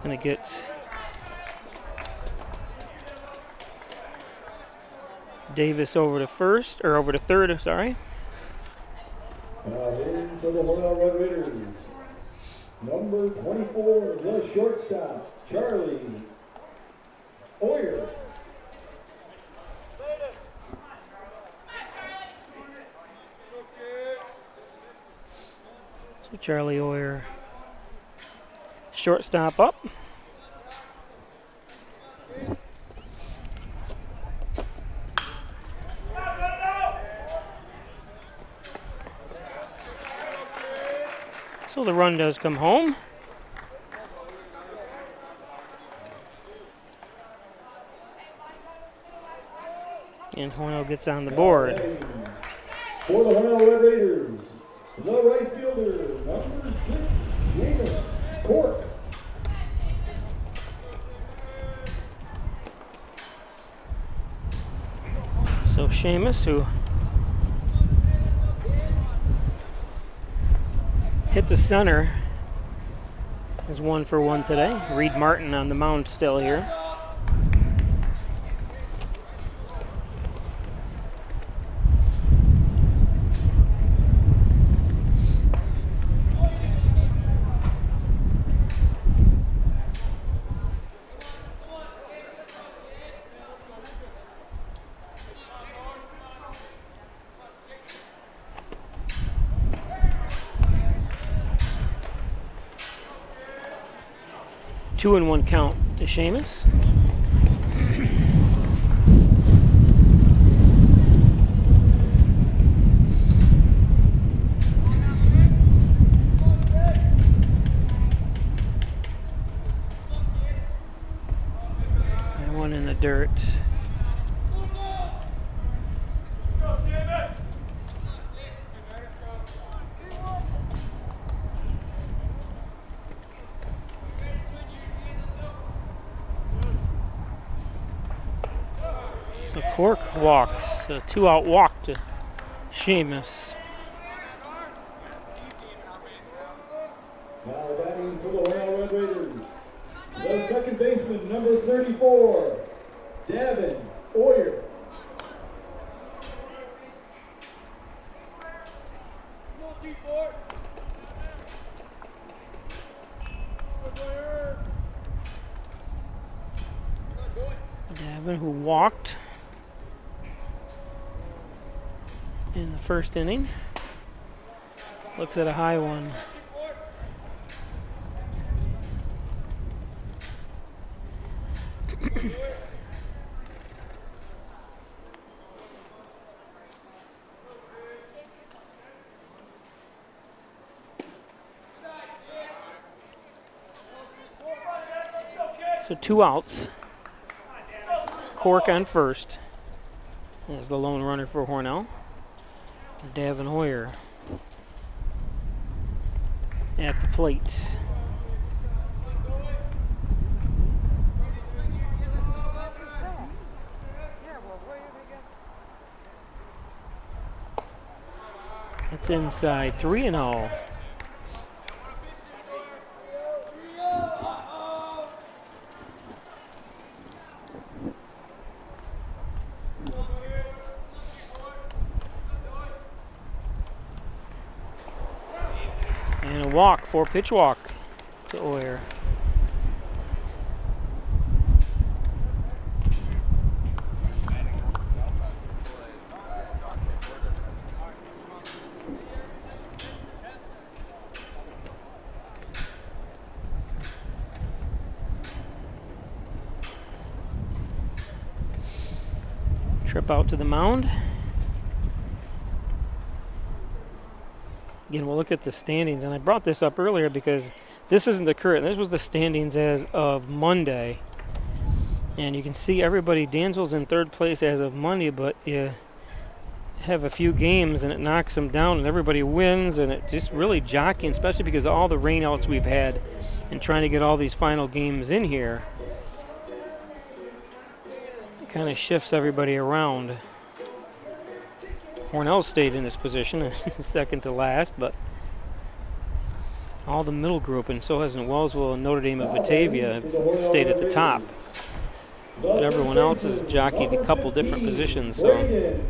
Going to get Davis over to third, sorry. Now in for the Hornell Red Raiders, number 24, the shortstop, Charlie Oyer. So Charlie Oyer, shortstop up. So the run does come home. And Hornell gets on the board. For the Hornell Red Raiders, the right fielder, number 6, James Cork. So Seamus, who hit the center, is 1 for 1 today. Reed Martin on the mound still here. 2-1 count to Seamus. And one in the dirt. So Cork walks, a 2-out walk to Seamus. Now batting for the Hornell Red Raiders, the second baseman, number 34, Davin Oyer. Davin, who walked in the first inning, looks at a high one. So 2 outs. Cork on first as the lone runner for Hornell. Davin Hoyer at the plate. It's inside, 3-0. And a walk, 4-pitch walk to Oyer. Trip out to the mound. Again, we'll look at the standings, and I brought this up earlier because this isn't the current. This was the standings as of Monday, and you can see everybody. Dansville's in third place as of Monday, but you have a few games and it knocks them down, and everybody wins, and it just really jockeying, especially because of all the rainouts we've had and trying to get all these final games in here. Kind of shifts everybody around. Hornell stayed in this position, second to last, but all the middle group, and so hasn't Wellsville and Notre Dame and Batavia, stayed at the top. But everyone else has jockeyed a couple different positions. So.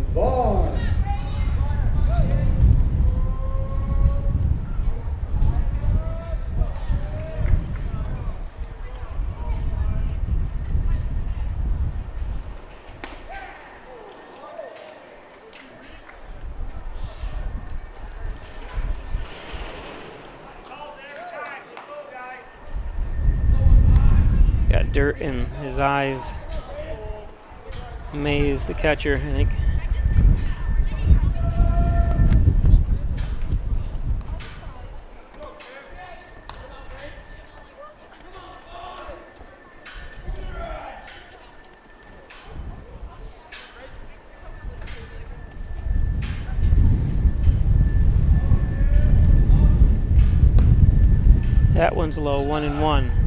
Got dirt in his eyes. Mays, the catcher, I think. That one's low, 1-1.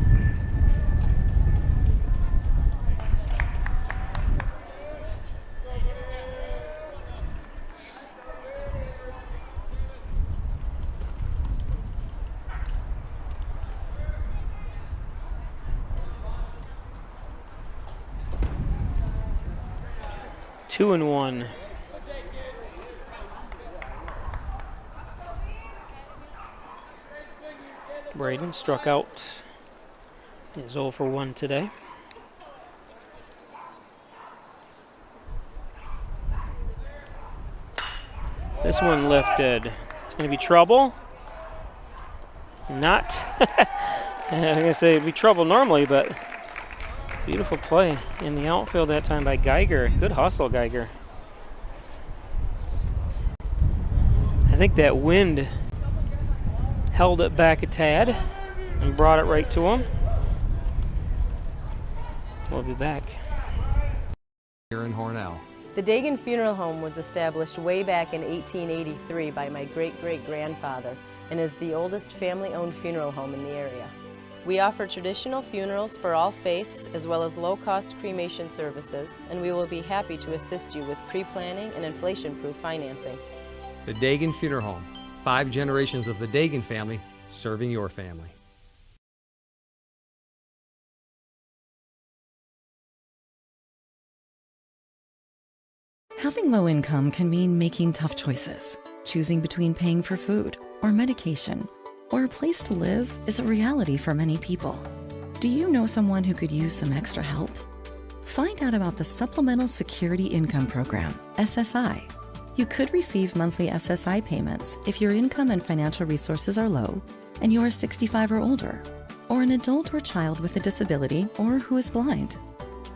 Two and one. Braden struck out. He's 0 for 1 today. This one lifted. It's going to be trouble. Not. I'm going to say it'd be trouble normally, but beautiful play in the outfield that time by Geiger. Good hustle, Geiger. I think that wind held it back a tad and brought it right to him. We'll be back. Here in Hornell. The Dagan Funeral Home was established way back in 1883 by my great-great-grandfather and is the oldest family-owned funeral home in the area. We offer traditional funerals for all faiths as well as low-cost cremation services, and we will be happy to assist you with pre-planning and inflation-proof financing. The Dagan Funeral Home. 5 generations of the Dagan family serving your family. Having low income can mean making tough choices. Choosing between paying for food or medication or a place to live is a reality for many people. Do you know someone who could use some extra help? Find out about the Supplemental Security Income Program, SSI. You could receive monthly SSI payments if your income and financial resources are low and you are 65 or older, or an adult or child with a disability or who is blind.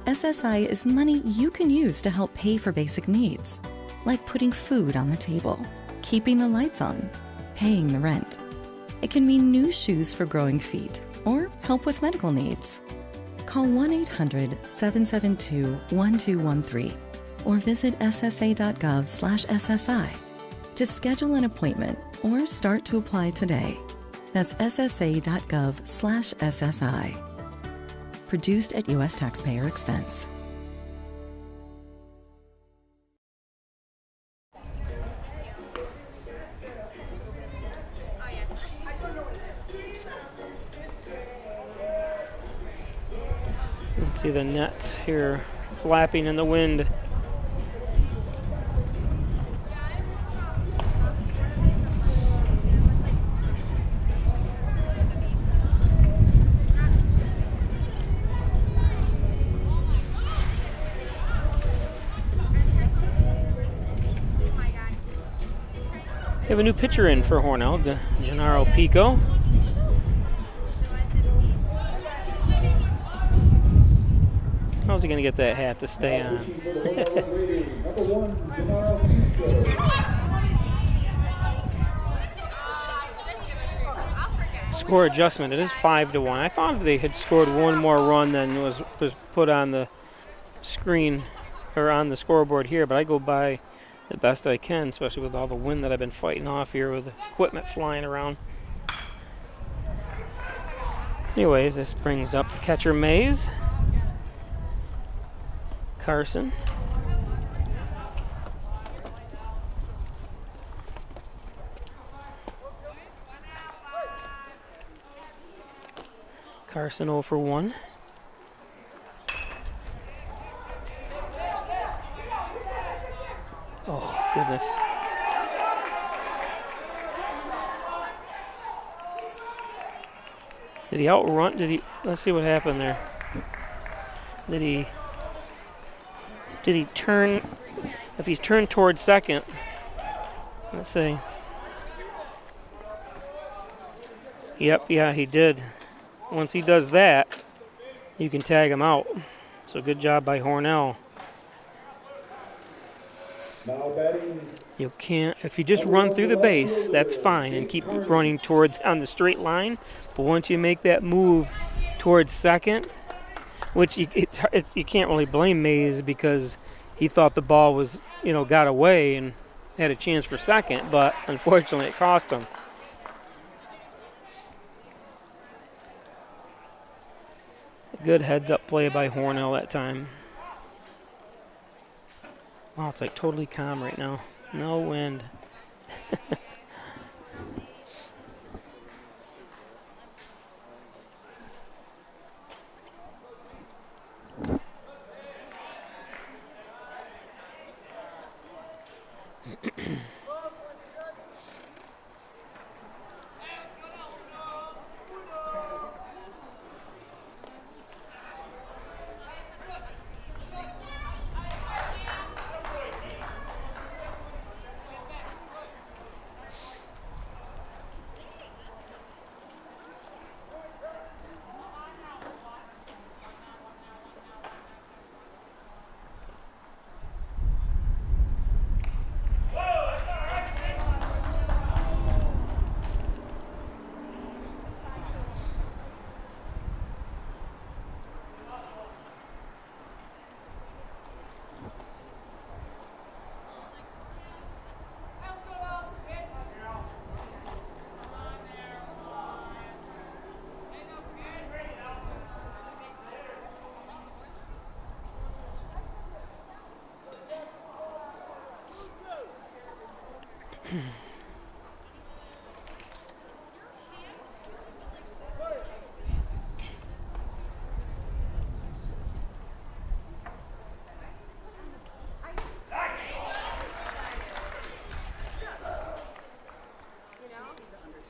SSI is money you can use to help pay for basic needs, like putting food on the table, keeping the lights on, paying the rent. It can mean new shoes for growing feet or help with medical needs. Call 1-800-772-1213 or visit ssa.gov/SSI to schedule an appointment or start to apply today. That's ssa.gov/SSI. Produced at U.S. taxpayer expense. You can see the net here flapping in the wind. We have a new pitcher in for Hornell, Gennaro Pico. How's he going to get that hat to stay on? Score adjustment. It is 5-1. I thought they had scored one more run than was put on the screen or on the scoreboard here, but I go by the best I can, especially with all the wind that I've been fighting off here with the equipment flying around. Anyways, this brings up catcher Mays. Carson. Carson 0 for 1. Oh, goodness. Did he outrun? Let's see what happened there. Did he turn? If he's turned towards second, let's see. Yep, yeah, he did. Once he does that, you can tag him out. So good job by Hornell. You can't, if you just run through the base, that's fine, and keep running towards on the straight line. But once you make that move towards second, which you can't really blame Mays because he thought the ball was, got away and had a chance for second, but unfortunately it cost him. Good heads-up play by Hornell that time. Wow, it's like totally calm right now. No wind.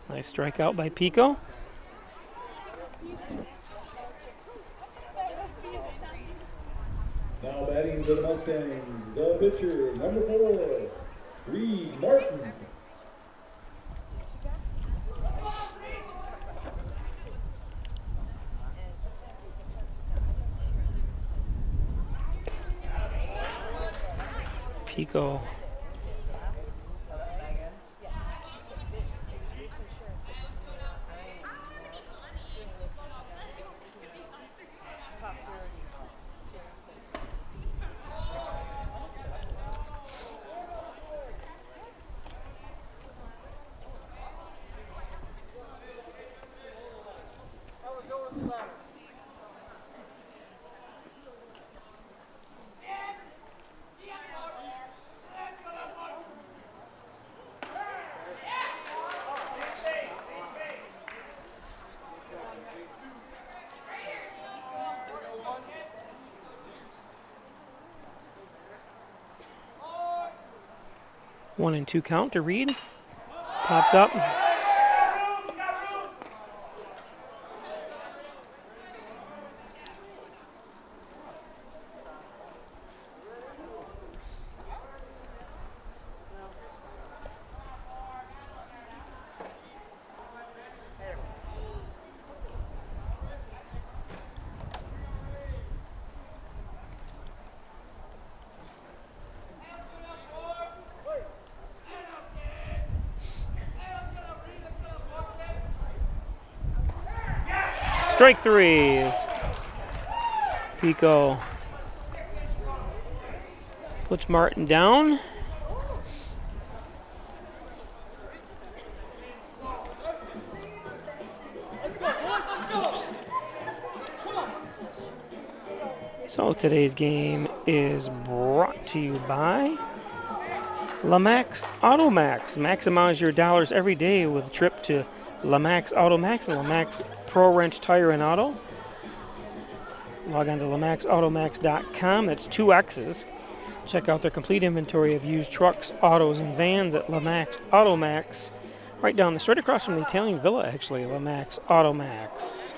Nice strikeout by Pico. Now batting for the Mustangs, the pitcher, number 4, Reed Martin. Pico. One and two count to Reed. Popped up. Strike threes. Pico puts Martin down. So today's game is brought to you by LaMax AutoMax. Maximize your dollars every day with a trip to LaMax AutoMax and LaMax Pro Wrench Tire and Auto. Log on to LaMaxAutoMax.com. That's 2 X's. Check out their complete inventory of used trucks, autos, and vans at LaMax AutoMax. Right down the street across from the Italian Villa, actually, LaMax AutoMax.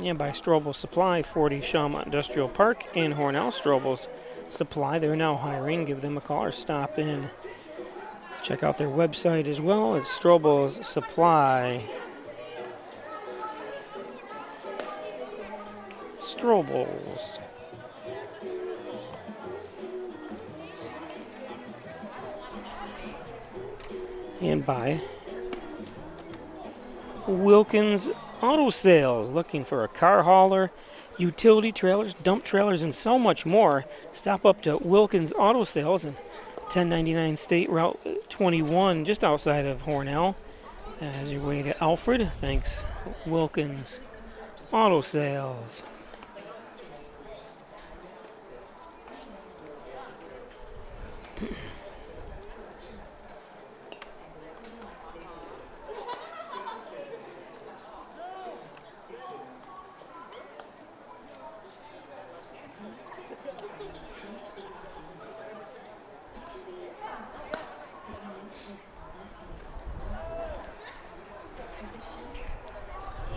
And by Strobel Supply, 40 Shawmut Industrial Park in Hornell. Strobel's Supply, they're now hiring. Give them a call or stop in. Check out their website as well. It's Strobel's Supply. Strobel's. And by Wilkins Auto Sales. Looking for a car hauler, utility trailers, dump trailers, and so much more. Stop up to Wilkins Auto Sales and 1099 State Route 21, just outside of Hornell. As your way to Alfred, thanks Wilkins Auto Sales.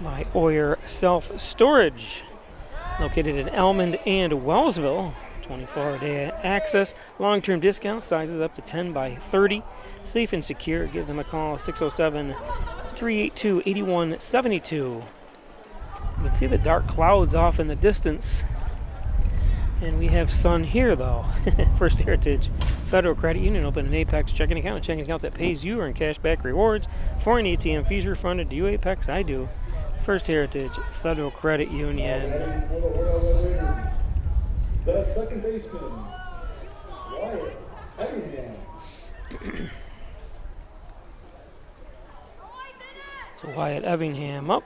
By Oyer Self-Storage, located in Elmond and Wellsville. 24-day access, long-term discount, sizes up to 10 by 30. Safe and secure. Give them a call, 607-382-8172. You can see the dark clouds off in the distance. And we have sun here, though. First Heritage Federal Credit Union open an Apex checking account, a checking account that pays you, earn cash back rewards. Foreign ATM fees refunded. Do you Apex? I do. First Heritage Federal Credit Union. The second baseman, Wyatt Everingham. So Wyatt Everingham up.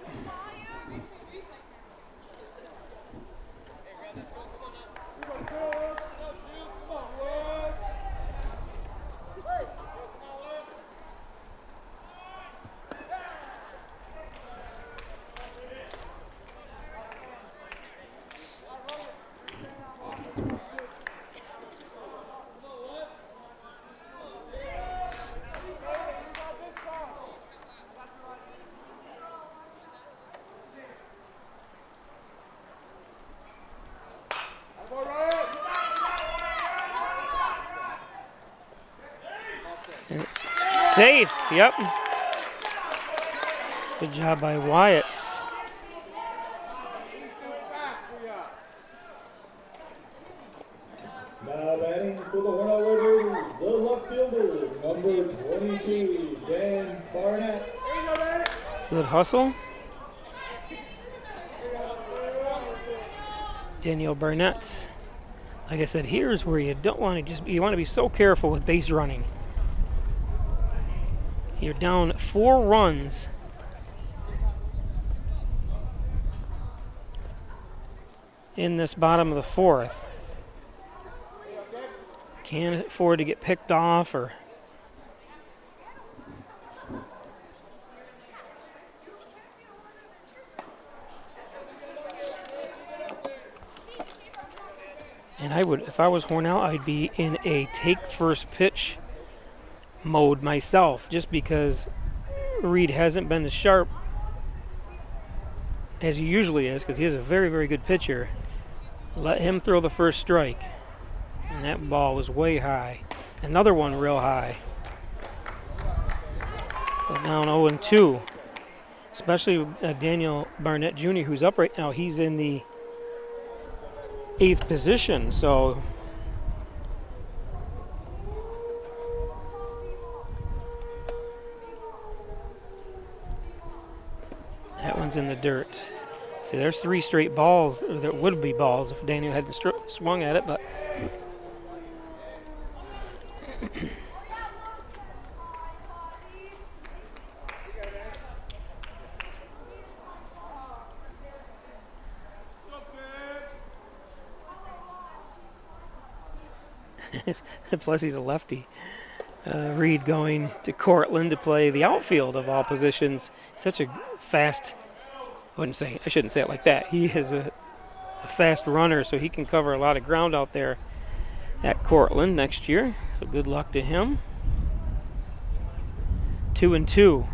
safe. Yep. Good job by Wyatt. Now batting for the Hornell Red Raiders, the left fielder, number 22, Dan Barnett. Good hustle. Daniel Barnett. Like I said, here's where you don't want to you want to be so careful with base running. You're down 4 runs. In this bottom of the 4th. Can't afford to get picked off or and I would, if I was Hornell, I'd be in a take first pitch mode myself, just because Reed hasn't been as sharp as he usually is, because he is a very, very good pitcher. Let him throw the first strike. And that ball was way high. Another one real high. So down 0-2. Especially Daniel Barnett Jr., who's up right now. He's in the 8th position, so that one's in the dirt. See, there's 3 straight balls, or there would be balls if Daniel hadn't swung at it, but plus he's a lefty. Reed going to Cortland to play the outfield of all positions. Such a fast, I shouldn't say it like that. He is a fast runner, so he can cover a lot of ground out there at Cortland next year. So good luck to him. 2-2.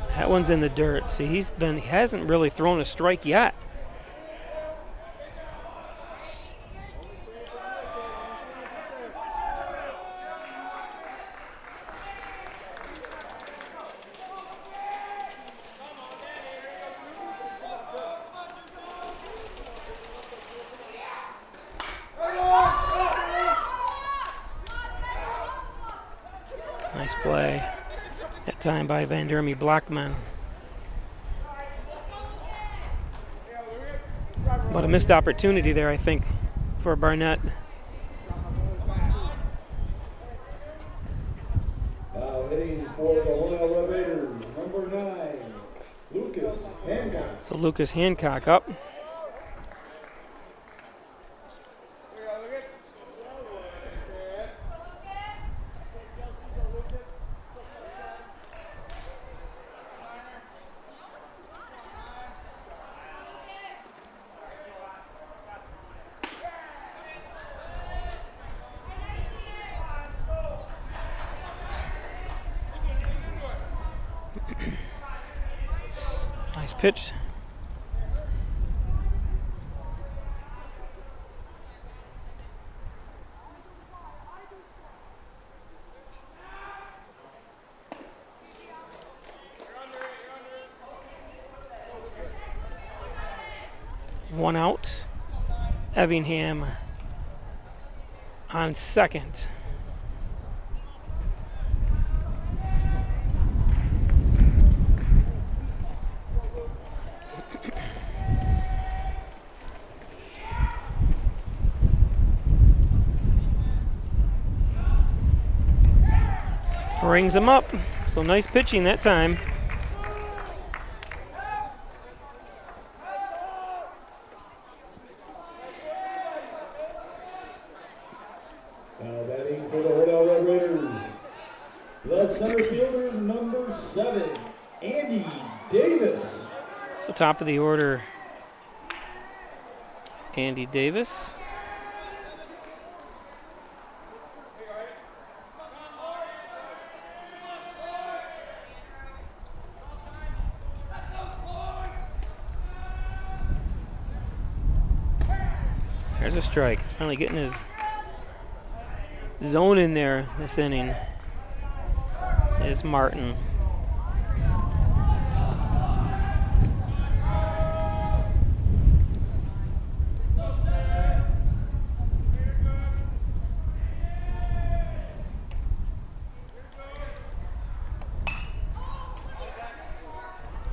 That one's in the dirt. See, he hasn't really thrown a strike yet. Nice play. That time by Van Dermy Blackman. But a missed opportunity there, I think, for Barnett. Now hitting for the Hornell Red Raiders, number 9, Lucas Hancock. So Lucas Hancock up. Nice pitch. One out. Evingham on second. Rings him up. So nice pitching that time. Now batting for the Hornell Red Raiders, the center fielder, number 7, Andy Davis. So top of the order, Andy Davis. There's a strike. Finally getting his zone in there this inning is Martin.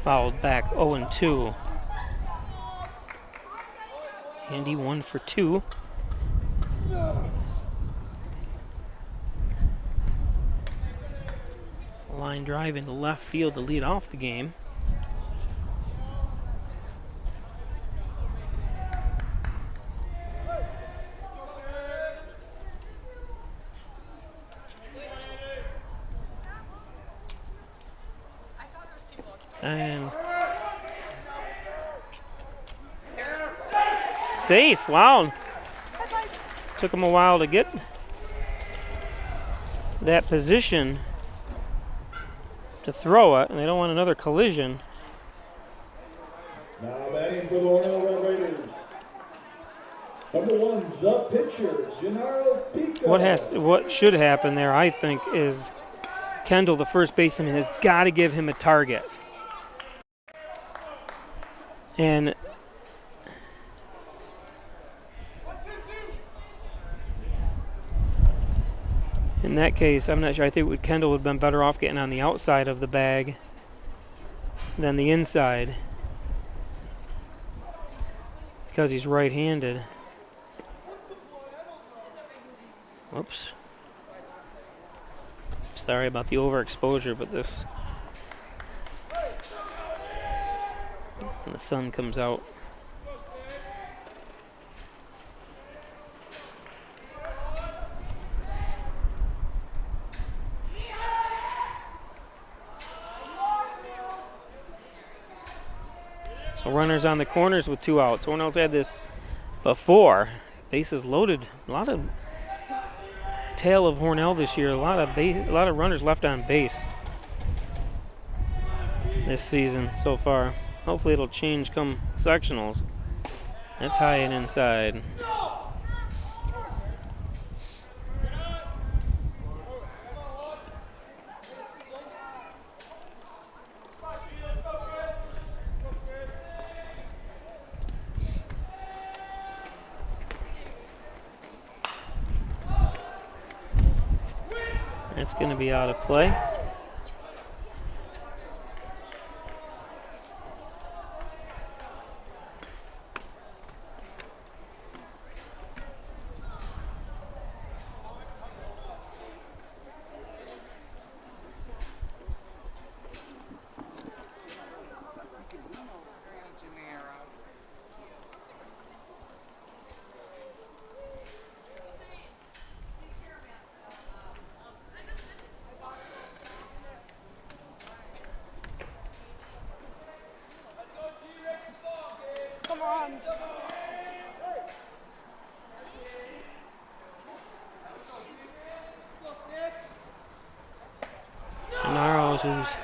Fouled back 0-2. Andy 1 for 2. Line drive into left field to lead off the game. And safe. Wow. Took him a while to get that position to throw it, and they don't want another collision. Now batting for the Hornell Red Raiders. Number 1, the pitcher, Gennaro Pico. What should happen there, I think, is Kendall, the first baseman, has got to give him a target. And in that case, I'm not sure. I think Kendall would have been better off getting on the outside of the bag than the inside because he's right-handed. Whoops. Sorry about the overexposure, but this... And the sun comes out. So runners on the corners with 2 outs. Hornell's had this before. Bases loaded. A lot of tail of Hornell this year. A lot of runners left on base this season so far. Hopefully it'll change come sectionals. That's high and inside. That's going to be out of play. Who's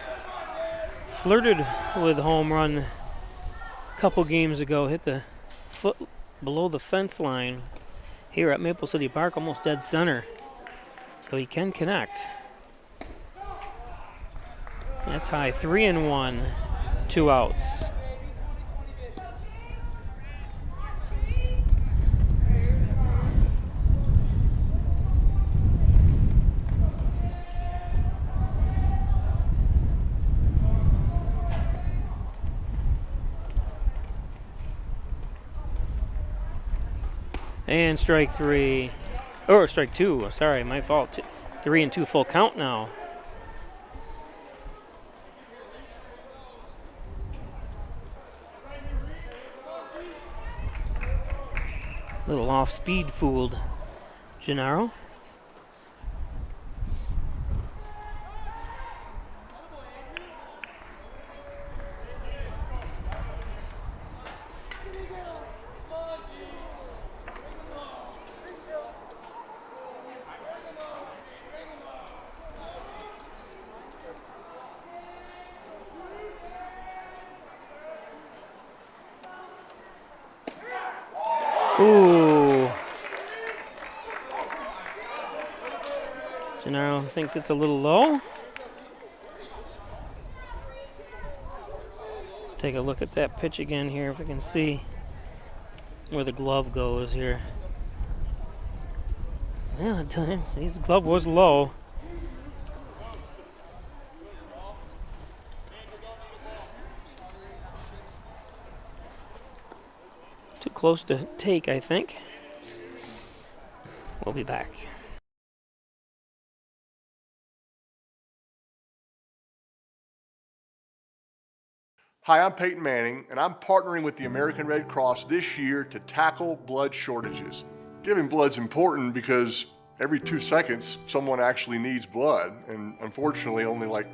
flirted with a home run a couple games ago, hit the foot below the fence line here at Maple City Park, almost dead center. So he can connect. That's high, 3-1, 2 outs. And strike 3, or strike 2, sorry, my fault. 3-2 full count now. Little off speed fooled Gennaro. Ooh. Gennaro thinks it's a little low. Let's take a look at that pitch again here if we can see where the glove goes here. Yeah, his glove was low. Too close to take, I think. We'll be back. Hi, I'm Peyton Manning, and I'm partnering with the American Red Cross this year to tackle blood shortages. Giving blood's important because every 2 seconds, someone actually needs blood, and unfortunately, only like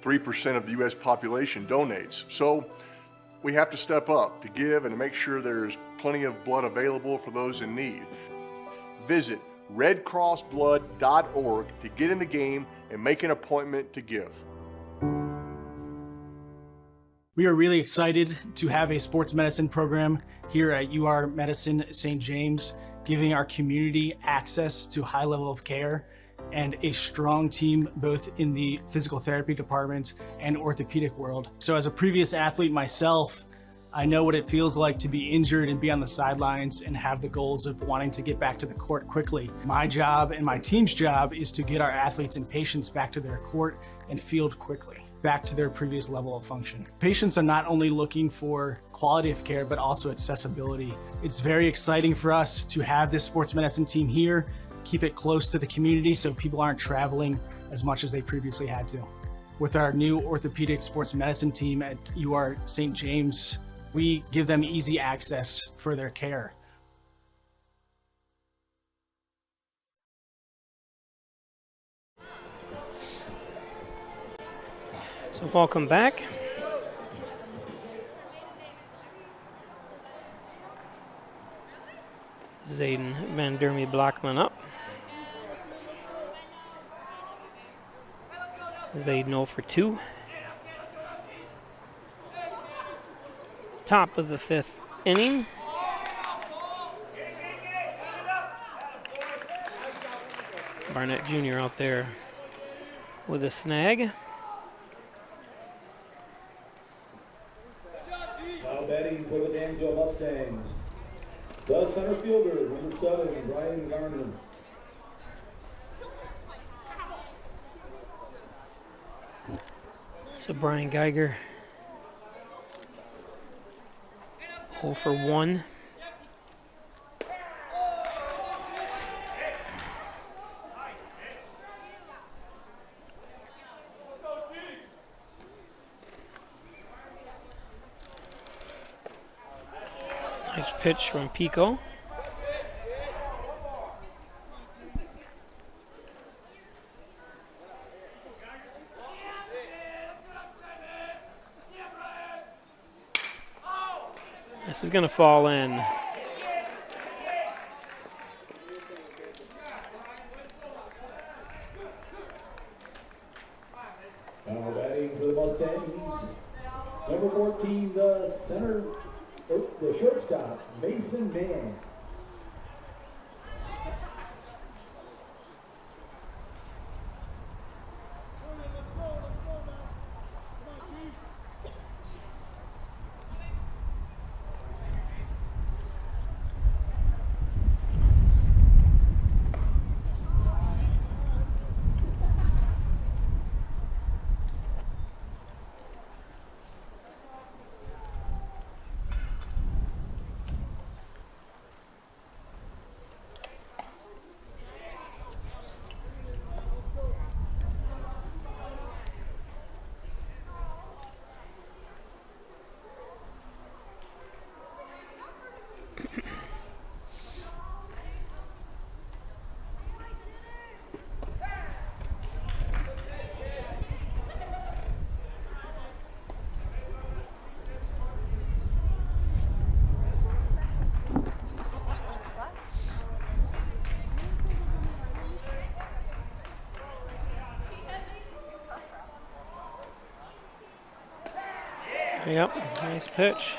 3% of the U.S. population donates. So we have to step up to give and to make sure there's plenty of blood available for those in need. Visit redcrossblood.org to get in the game and make an appointment to give. We are really excited to have a sports medicine program here at UR Medicine St. James, giving our community access to a high level of care and a strong team both in the physical therapy department and orthopedic world. So as a previous athlete myself, I know what it feels like to be injured and be on the sidelines and have the goals of wanting to get back to the court quickly. My job and my team's job is to get our athletes and patients back to their court and field quickly, back to their previous level of function. Patients are not only looking for quality of care, but also accessibility. It's very exciting for us to have this sports medicine team here, keep it close to the community so people aren't traveling as much as they previously had to. With our new orthopedic sports medicine team at UR St. James, we give them easy access for their care. So welcome back. Zayden Van Dermy Blackman up. Zayden 0 for 2. Top of the 5th inning. Barnett Jr. out there with a snag. Now batting for the Dansville Mustangs, the center fielder, number 7, Brian Garner. So Brian Geiger 0 for 1. Nice pitch from Pico. This is going to fall in. Now batting for the Mustangs, number 14, the shortstop, Mason Mann. Yep, nice pitch.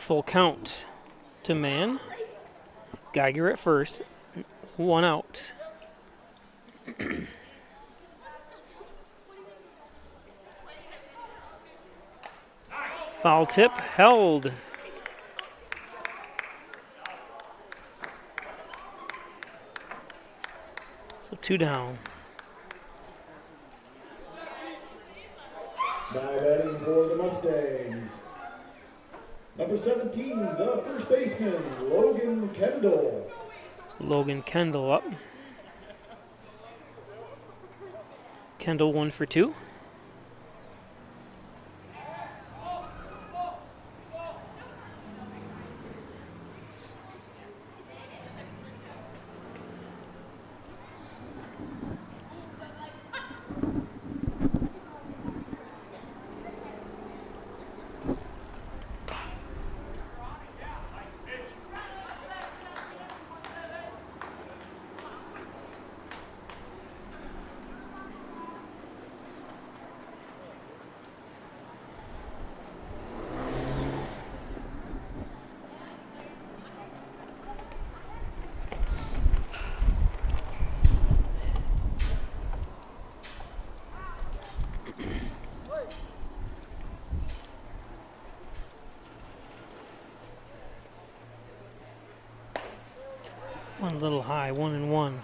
Full count to man. Geiger at first. 1 out. Foul tip held. So 2 down. Now batting for the Mustangs. Number 17, the first baseman, Logan Kendall. So Logan Kendall up. Kendall 1 for 2. One a little high, 1-1.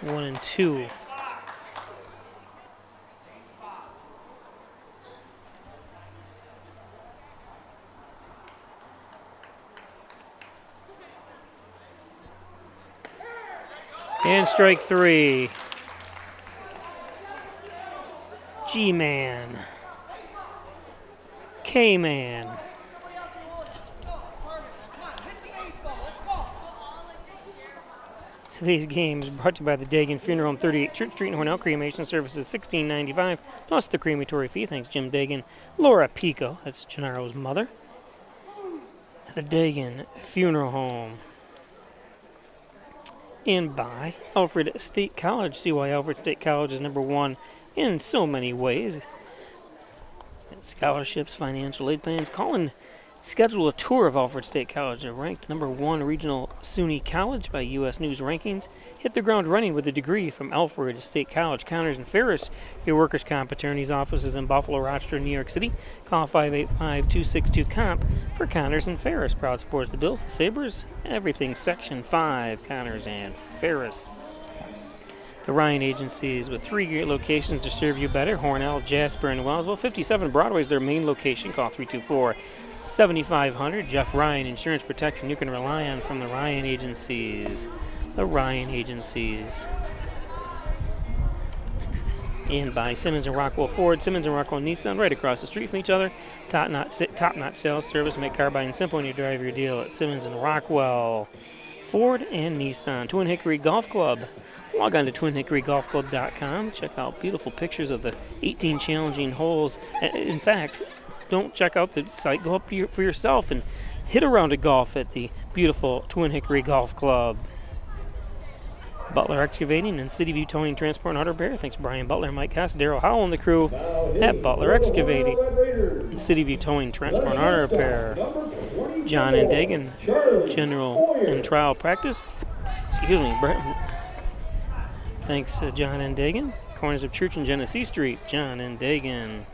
One and 2. And strike 3. G-Man. K-Man. Today's game is brought to you by the Dagan Funeral Home, 38 Church Street in Hornell. Cremation services $16.95 plus the crematory fee. Thanks, Jim Dagan. Laura Pico, that's Gennaro's mother. The Dagan Funeral Home. And by Alfred State College. See why Alfred State College is #1 in so many ways. Scholarships, financial aid plans. Call and schedule a tour of Alfred State College. They're ranked #1 regional SUNY college by U.S. News rankings. Hit the ground running with a degree from Alfred State College. Connors and Ferris, your workers' comp attorneys' offices in Buffalo, Rochester, New York City. Call 585-262-COMP for Connors and Ferris. Proud supporters the Bills, the Sabres, everything Section 5, Connors and Ferris. The Ryan Agencies with 3 great locations to serve you better. Hornell, Jasper, and Wellsville. 57 Broadway is their main location. Call 324-7500. Jeff Ryan, insurance protection you can rely on from the Ryan Agencies. The Ryan Agencies. And by Simmons and Rockwell Ford. Simmons and Rockwell Nissan right across the street from each other. Top-notch sales service. Make car buying simple when you drive your deal at Simmons and Rockwell Ford and Nissan. Twin Hickory Golf Club. Log on to twinhickorygolfclub.com. Check out beautiful pictures of the 18 challenging holes. In fact, don't check out the site. Go up for yourself and hit a round of golf at the beautiful Twin Hickory Golf Club. Butler Excavating and City View Towing, Transport, and Auto Repair. Thanks Brian Butler, Mike Hess, Daryl Howell, and the crew at Butler Excavating and City View Towing, Transport, and Auto Repair. John and Dagan, General and Trial Practice. Excuse me, thanks, John and Dagan. Corners of Church and Genesee Street, John and Dagan.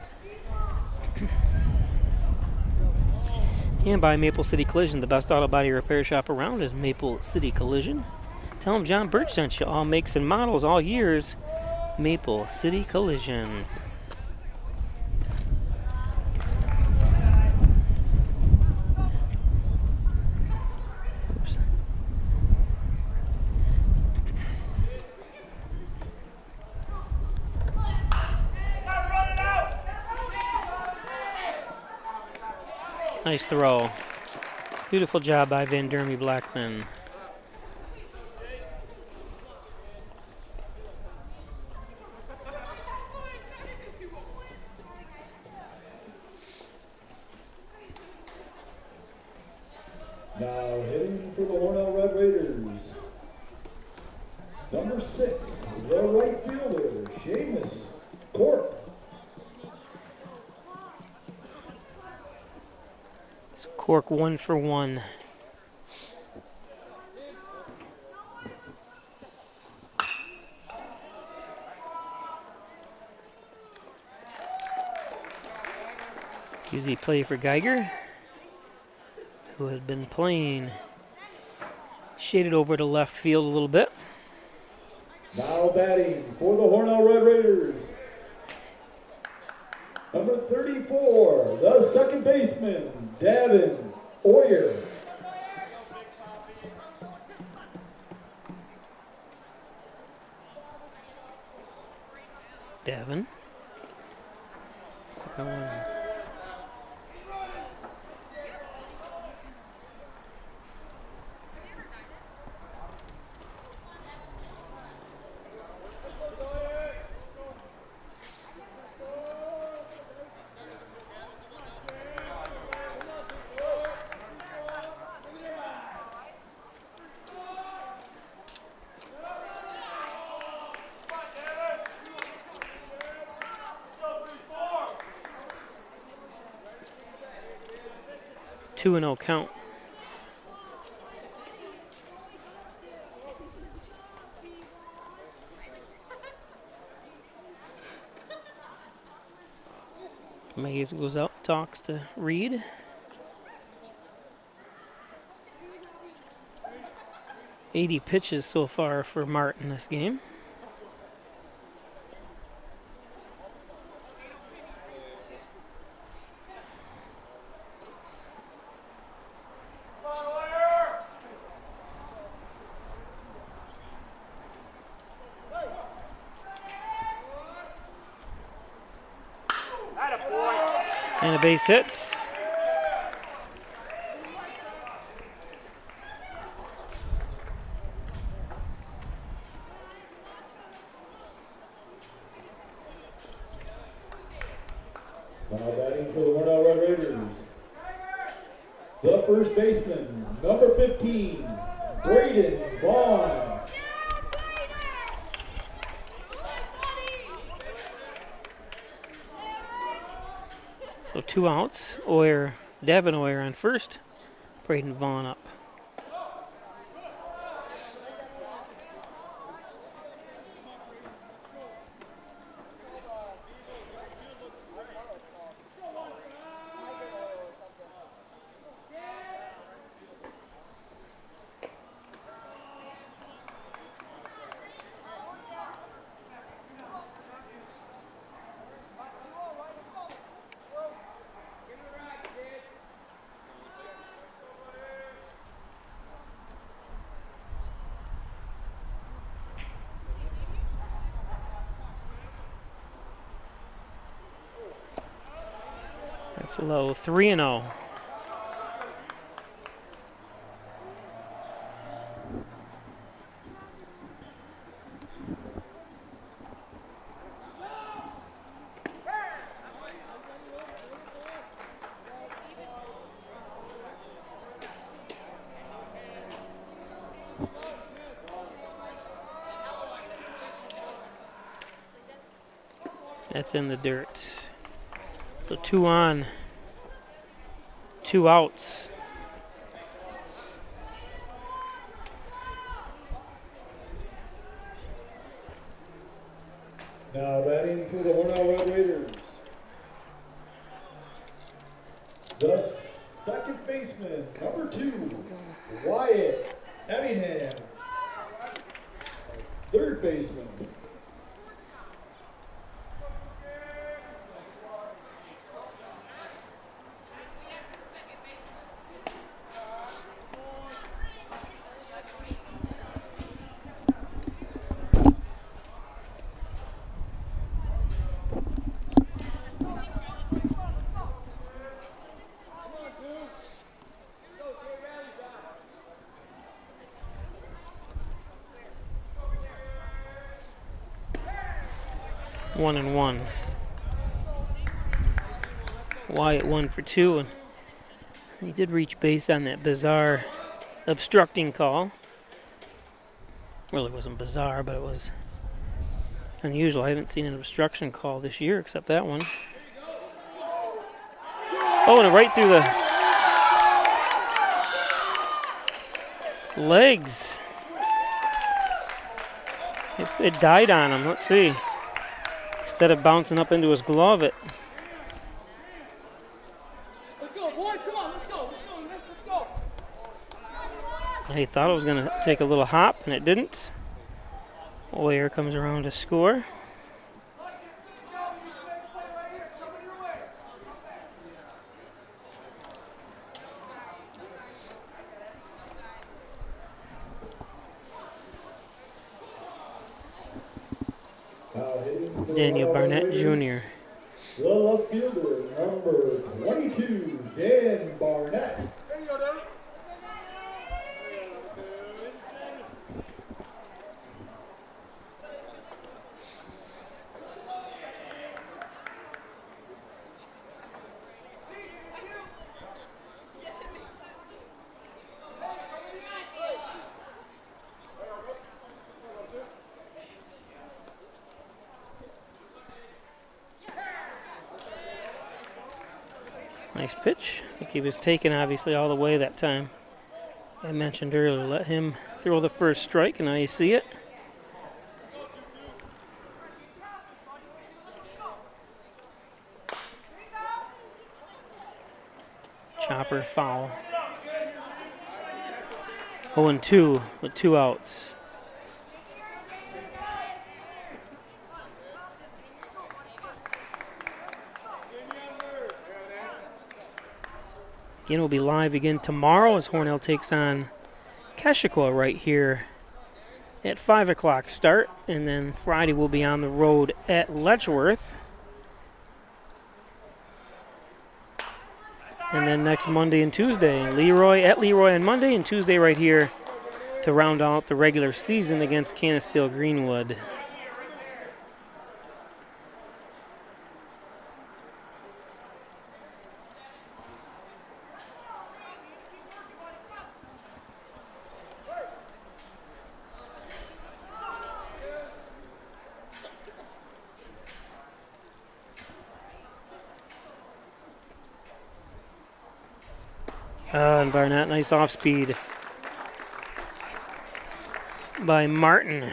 And by Maple City Collision, the best auto body repair shop around is Maple City Collision. Tell them John Birch sent you. All makes and models, all years. Maple City Collision. Nice throw. Beautiful job by Van Dermy Blackman. Now hitting for the Hornell Red Raiders, Cork 1 for 1. Easy play for Geiger, who had been playing shaded over to left field a little bit. Now batting for the Hornell Red Raiders, number 34, the second baseman, Davin Oyer. Davin. 2-0 count. Mays goes out, talks to Reed. $80 pitches so far for Martin this game. And a base hit. Now batting for the Hornell Red Raiders, the first baseman, number 15, Braden Vaughn. So 2 outs. Davin Oyer on first. Braden Vaughn up. That's low. 3-0. That's in the dirt. So 2 on, 2 outs. Now batting for the Hornell Red Raiders, the second baseman, number 2, Wyatt Emingham. Third baseman. One and one. Wyatt 1 for 2, and he did reach base on that bizarre obstructing call. Well, it wasn't bizarre, but it was unusual. I haven't seen an obstruction call this year except that one. Oh, and right through the Legs. It died on him. Let's see. Instead of bouncing up into his glove, it. Let's go, boys. Come on, let's go. Let's go. He thought it was going to take a little hop, and it didn't. Warrior comes around to score. Daniel Barnett Jr. The left fielder, number 22, Dan Barnett. There you go, Danny. Nice pitch. I think he was taken obviously all the way that time. I mentioned earlier, let him throw the first strike, and now you see it. Chopper foul. 0-2 with 2 outs. Again, we'll be live again tomorrow as Hornell takes on Keshequa right here at 5 o'clock start. And then Friday we'll be on the road at Letchworth. And then next Monday and Tuesday, Leroy on Monday, and Tuesday right here to round out the regular season against Canisteel Greenwood. And Barnett, nice off speed by Martin.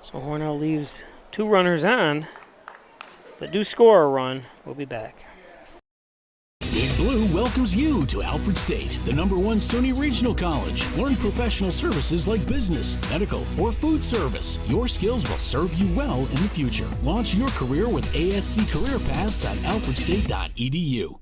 So Hornell leaves 2 runners on, but do score a run. We'll be back. Big Blue welcomes you to Alfred State, the #1 SUNY Regional College. Learn professional services like business, medical, or food service. Your skills will serve you well in the future. Launch your career with ASC Career Paths at alfredstate.edu.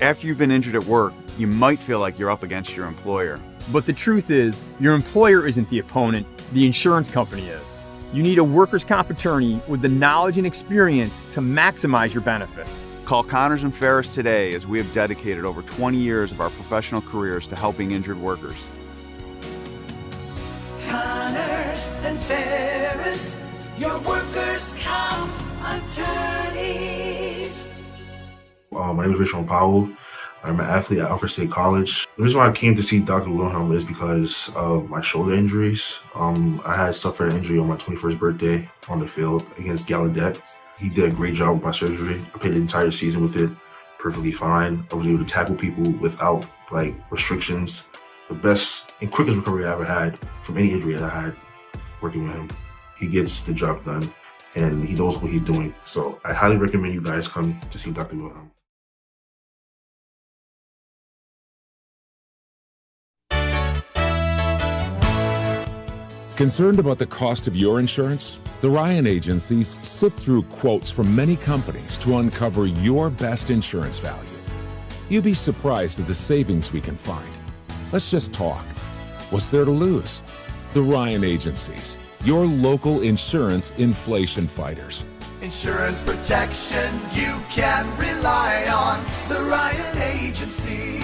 After you've been injured at work, you might feel like you're up against your employer. But the truth is, your employer isn't the opponent, the insurance company is. You need a workers' comp attorney with the knowledge and experience to maximize your benefits. Call Connors and Ferris today as we have dedicated over 20 years of our professional careers to helping injured workers. Connors and Ferris, your workers' comp attorneys. My name is Richard Powell. I'm an athlete at Alfred State College. The reason why I came to see Dr. Wilhelm is because of my shoulder injuries. I had suffered an injury on my 21st birthday on the field against Gallaudet. He did a great job with my surgery. I played the entire season with it perfectly fine. I was able to tackle people without restrictions. The best and quickest recovery I ever had from any injury that I had working with him. He gets the job done and he knows what he's doing. So I highly recommend you guys come to see Dr. Wilhelm. Concerned about the cost of your insurance? The Ryan agencies sift through quotes from many companies to uncover your best insurance value. You'd be surprised at the savings we can find. Let's just talk. What's there to lose? The Ryan agencies, your local insurance inflation fighters. Insurance protection you can rely on. The Ryan Agency.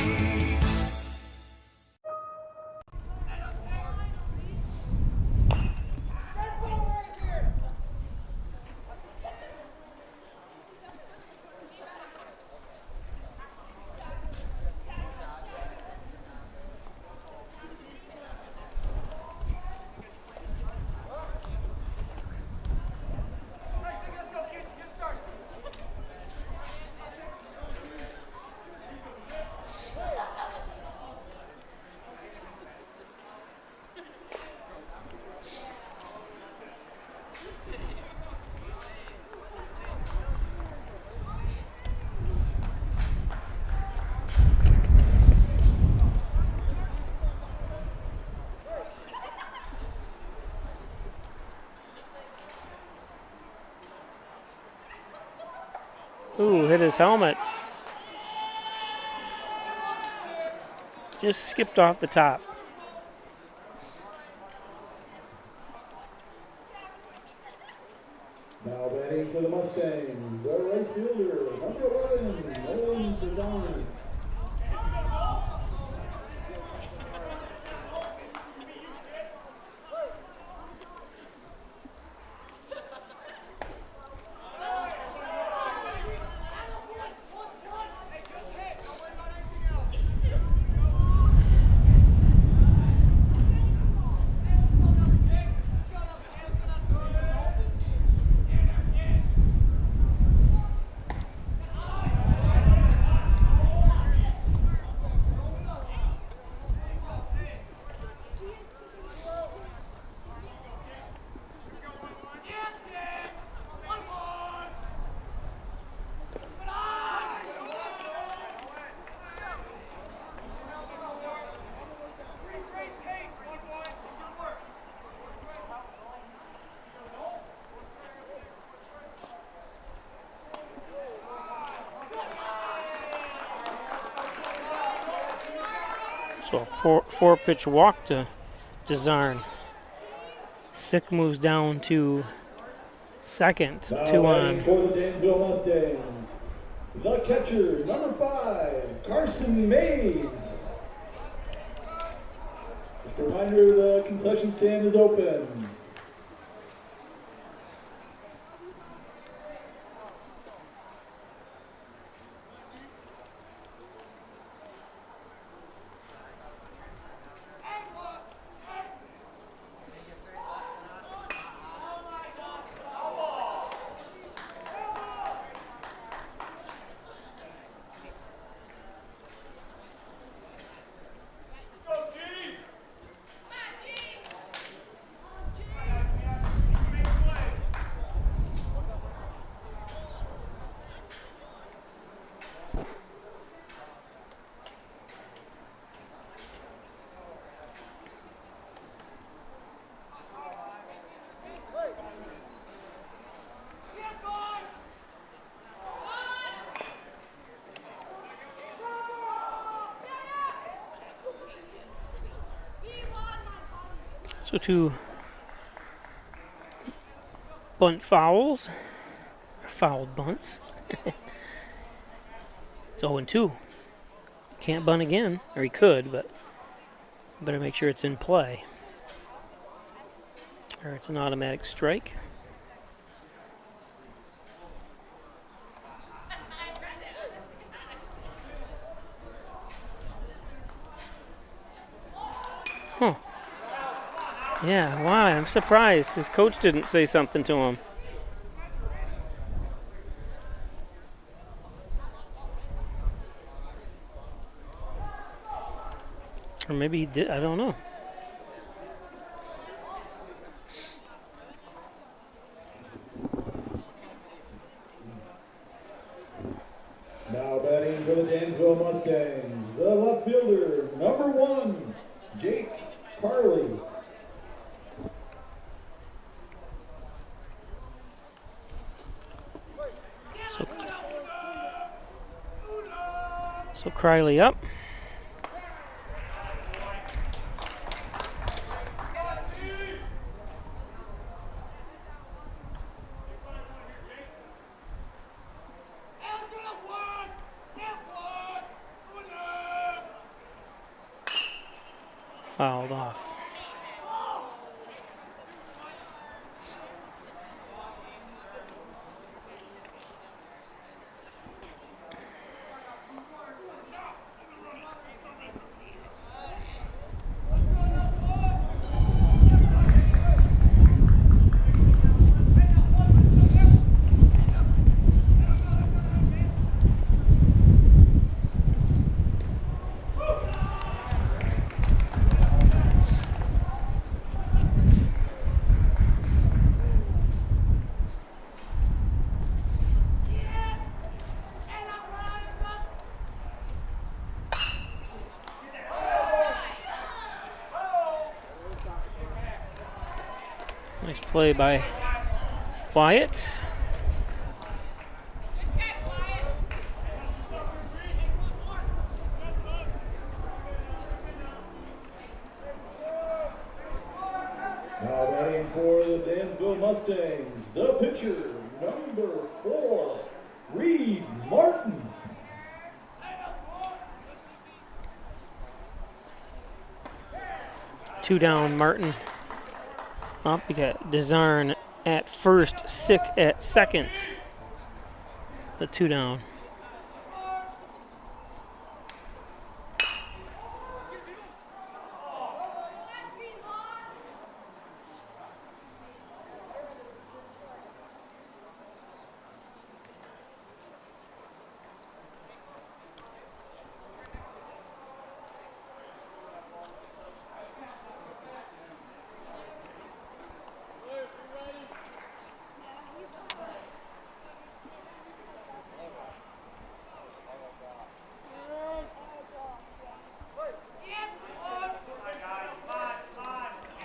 Ooh, hit his helmet. Just skipped off the top. Now batting for the Mustangs, the right fielder, number 11, Design. So a four-pitch walk to Zarn. Sick moves down to second. Now 2 batting on. for the Dansville Mustangs, the catcher, number 5, Carson Mays. Just a reminder, the concession stand is open. So 2 bunt fouls, fouled bunts. It's 0-2. Can't bunt again, or he could, but better make sure it's in play, or it's an automatic strike. Huh. Yeah, why? I'm surprised his coach didn't say something to him. Or maybe he did, I don't know. Now batting for the Dansville Mustangs, the left fielder, number 1, Jake Carley. So Criley up. Fouled off. Nice play by Wyatt. Dansville Mustangs, the pitcher, number 4, Reed Martin. Two down, Martin. Up, we got Desarn at first, Sick at second. The two down.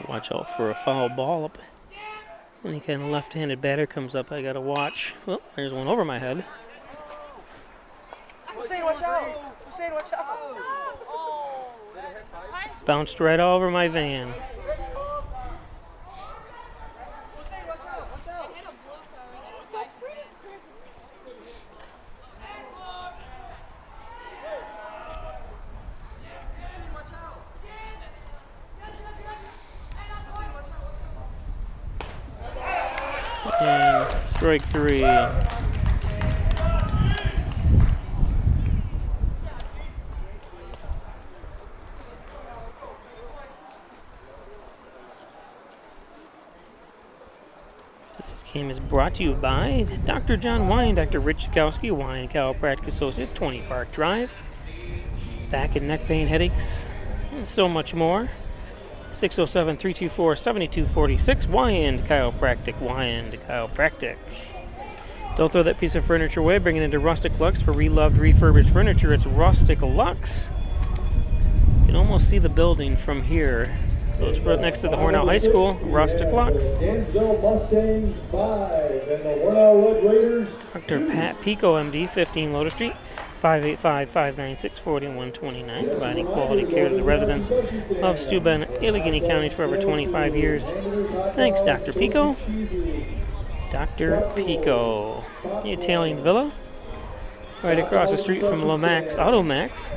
Watch out for a foul ball up. Any kind of left-handed batter comes up, I gotta watch. Oh, there's one over my head. Hussein, watch out! Hussein, watch out! Bounced right all over my van. Hussein, watch out! Watch out! And strike three. This game is brought to you by Dr. John Wine, Dr. Rich Zukowski, Wine Chiropractic Associates, 20 Park Drive. Back and neck pain, headaches, and so much more. 607-324-7246. Wyand Chiropractic. Wyand Chiropractic. Don't throw that piece of furniture away. Bring it into Rustic Lux for reloved, refurbished furniture. It's Rustic Lux. You can almost see the building from here. So it's right next to the Hornell High School. Rustic Lux. Dansville Mustangs 5 and the Hornell Red Raiders. Dr. Pat Pico, MD, 15 Lotus Street. 585-596-4129, providing quality care to the residents of Steuben, Allegheny counties for over 25 years. Thanks, Dr. Pico. Dr. Pico. The Italian Villa, right across the street from Lomax Automax.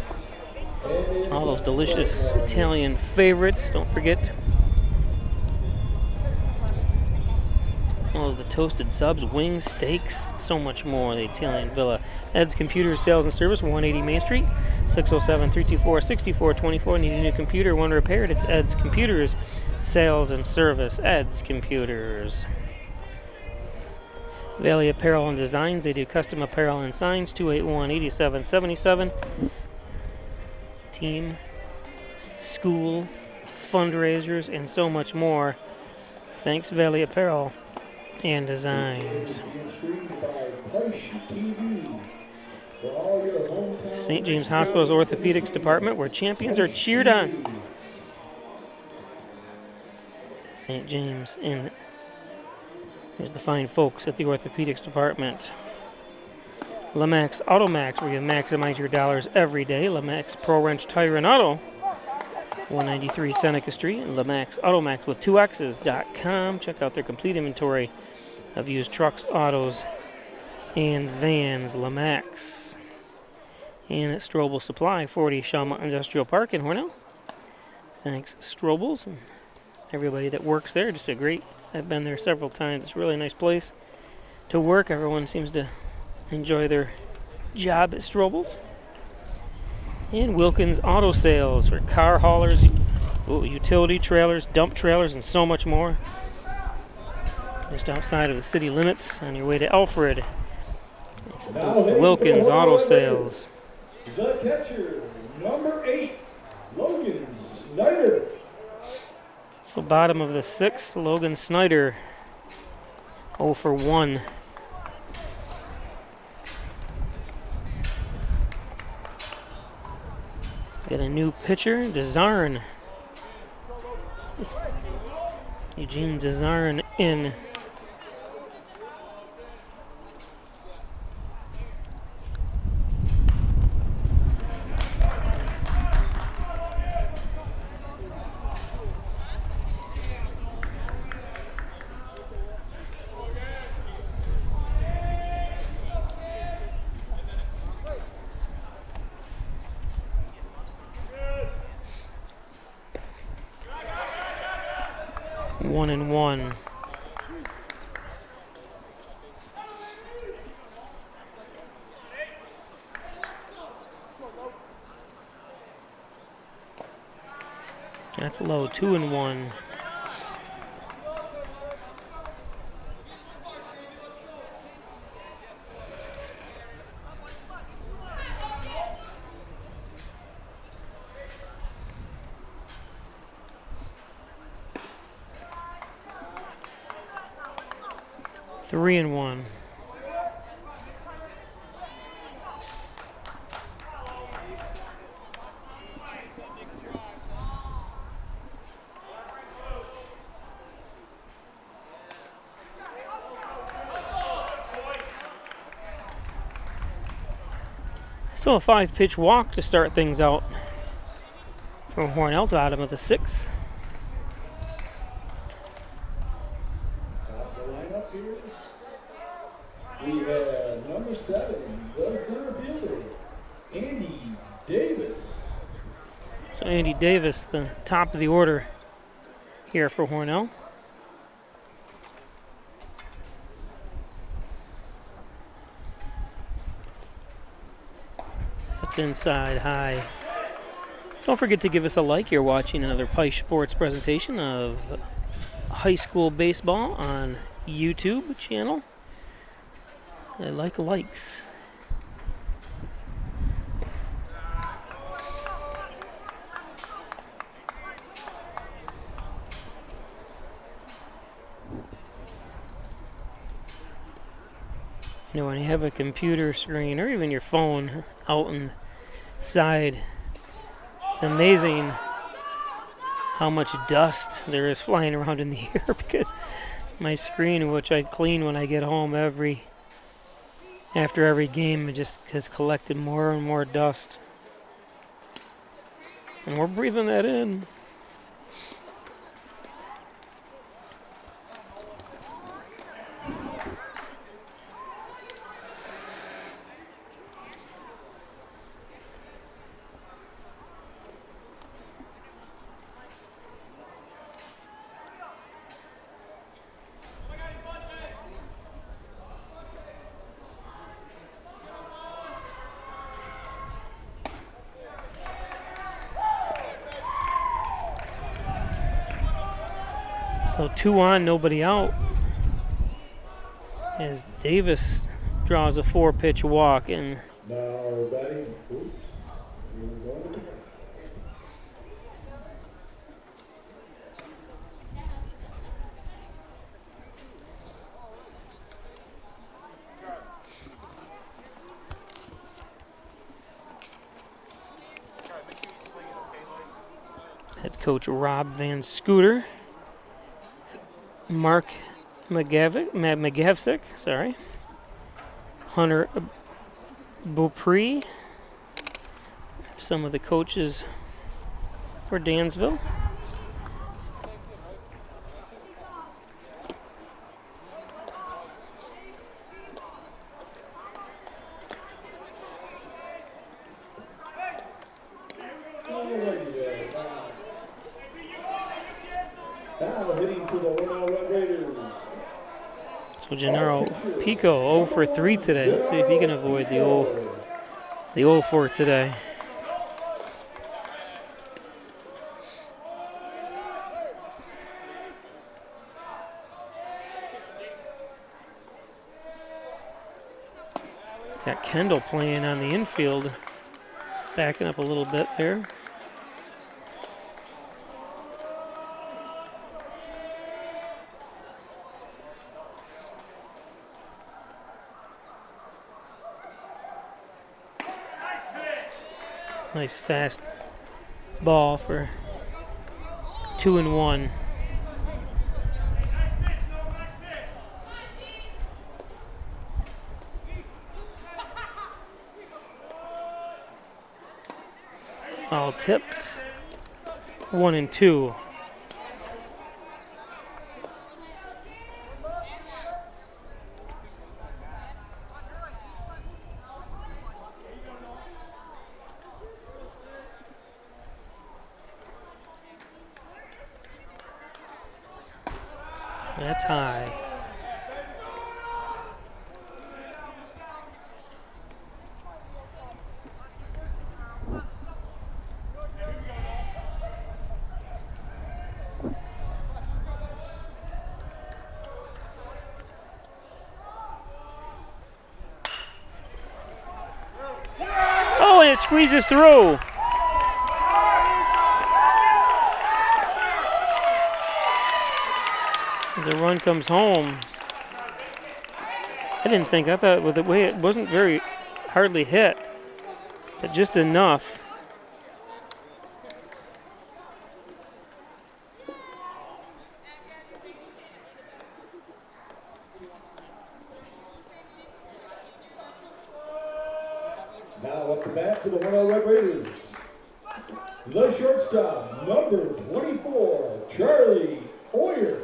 All those delicious Italian favorites, don't forget. As the toasted subs, wings, steaks, so much more. The Italian Villa. Ed's Computer Sales and Service, 180 Main Street, 607-324-6424. Need a new computer, want to repair it? It's Ed's Computers Sales and Service. Ed's Computers. Valley Apparel and Designs. They do custom apparel and signs. 281-8777. Team, school, fundraisers, and so much more. Thanks, Valley Apparel and Designs. St. James Hospital's Orthopedics Department, where champions are cheered on. St. James, and here's the fine folks at the Orthopedics Department. Lomax Automax, where you maximize your dollars every day. Lomax Pro Wrench Tire and Auto, 193 Seneca Street, and Lomax Automax with 2X's.com. Check out their complete inventory of used trucks, autos, and vans. Lomax. And at Strobel Supply, 40 Shawmut Industrial Park in Hornell. Thanks, Strobels, and everybody that works there. Just a great, I've been there several times. It's a really nice place to work. Everyone seems to enjoy their job at Strobel's. And Wilkins Auto Sales for car haulers, utility trailers, dump trailers, and so much more. Just outside of the city limits on your way to Alfred. It's Wilkins Auto Sales. The catcher, number 8, Logan Snyder. So bottom of the 6th, Logan Snyder, 0 for 1. Got a new pitcher, Desarn. Eugene Desarn in. 1-1. That's low, 2-1. Three and one. So a 5-pitch walk to start things out from Hornell, bottom of the 6th. Top the lineup here. We have number 7, the center fielder, Andy Davis. So Andy Davis, the top of the order here for Hornell. That's inside high. Don't forget to give us a like. You're watching another Peisch Sports presentation of high school baseball on YouTube channel. I like likes. You know, when you have a computer screen or even your phone out inside, it's amazing how much dust there is flying around in the air because my screen, which I clean when I get home after every game, it just has collected more and more dust. And we're breathing that in. So 2 on, nobody out, as Davis draws a 4-pitch walk. And Now batting, oops, we're going to head coach Rob Van Scooter. Mark McGavsick, sorry. Hunter Beaupre. Some of the coaches for Dansville. now hitting for the Hornell Red Raiders. So Gennaro Pico 0 for 3 today. Let's see if he can avoid the 0 for today. Got Kendall playing on the infield, backing up a little bit there. Nice fast ball for 2-1. All tipped. 1-2. That's high. Oh, and it squeezes through. As a run comes home. I thought with the way it wasn't very hardly hit, but just enough. Now up the bat for the Hornell Red Raiders. The shortstop, number 24, Charlie Hoyer.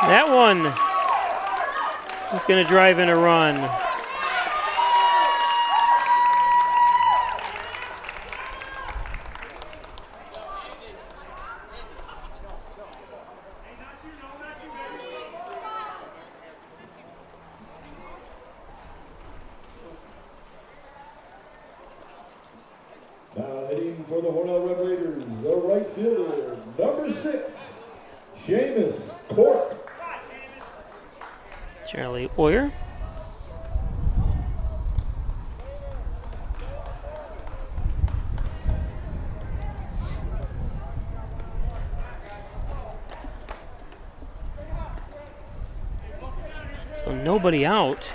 That one is going to drive in a run. Now hitting for the Hornell Red Raiders, the right fielder, number 6, Seamus Cork. Charlie Hoyer. So nobody out.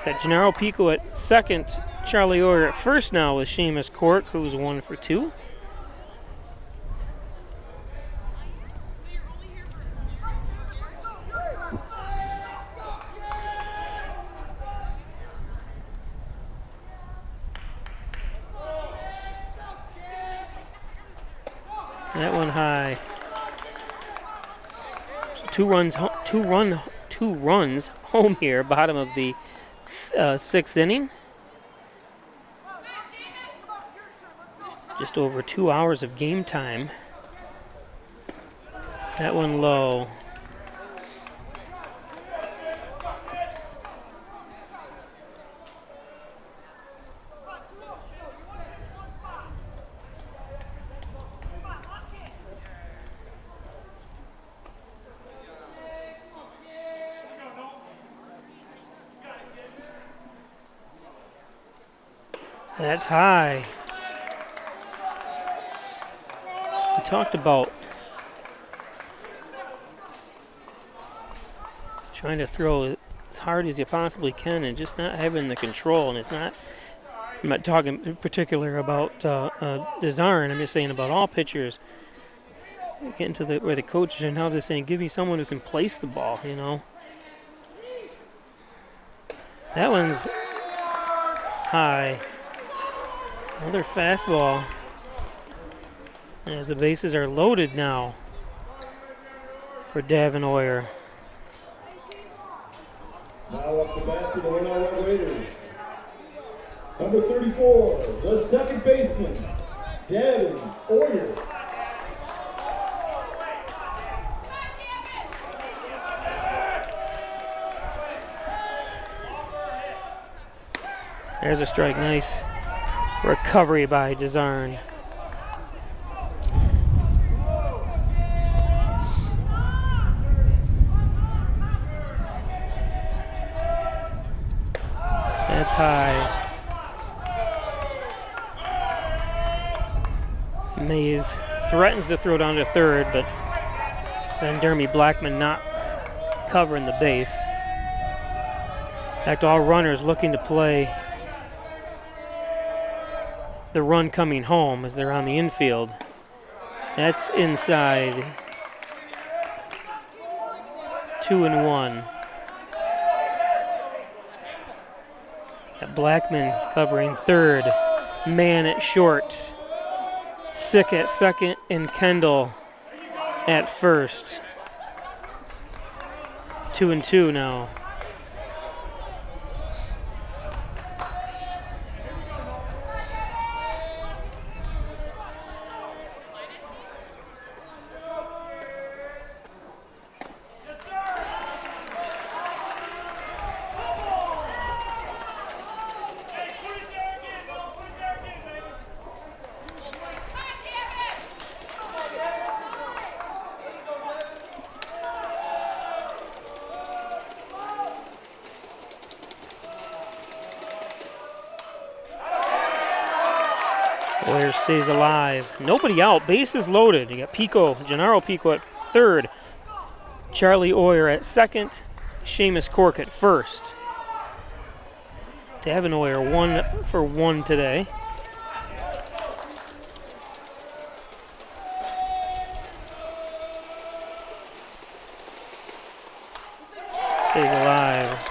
Got Gennaro Pico at second, Charlie Hoyer at first now with Seamus Cork, who's 1 for 2. That one high. So two runs home here, bottom of the 6th inning. Just over 2 hours of game time. That one low. That's high. We talked about trying to throw as hard as you possibly can and just not having the control. And it's not, I'm not talking in particular about Desarn, I'm just saying about all pitchers. Getting to where the coaches are now just saying, give me someone who can place the ball, you know. That one's high. Another fastball. As the bases are loaded now for Davin Hoyer. Now up the bat to the Hornell Red Raiders. Number 34, the second baseman, Davin Hoyer. There's a strike. Nice recovery by Desarn. That's That's high. Mays threatens to throw down to third, but then Jeremy Blackman not covering the base. In fact, all runners looking to play the run coming home as they're on the infield. That's inside. 2-1. Got Blackman covering third. Mann at short. Sick at second, and Kendall at first. 2-2 now. Boyer stays alive. Nobody out. Base is loaded. You got Pico, Gennaro Pico at third. Charlie Oyer at second. Seamus Cork at first. Davin Oyer 1 for 1 today. Stays alive.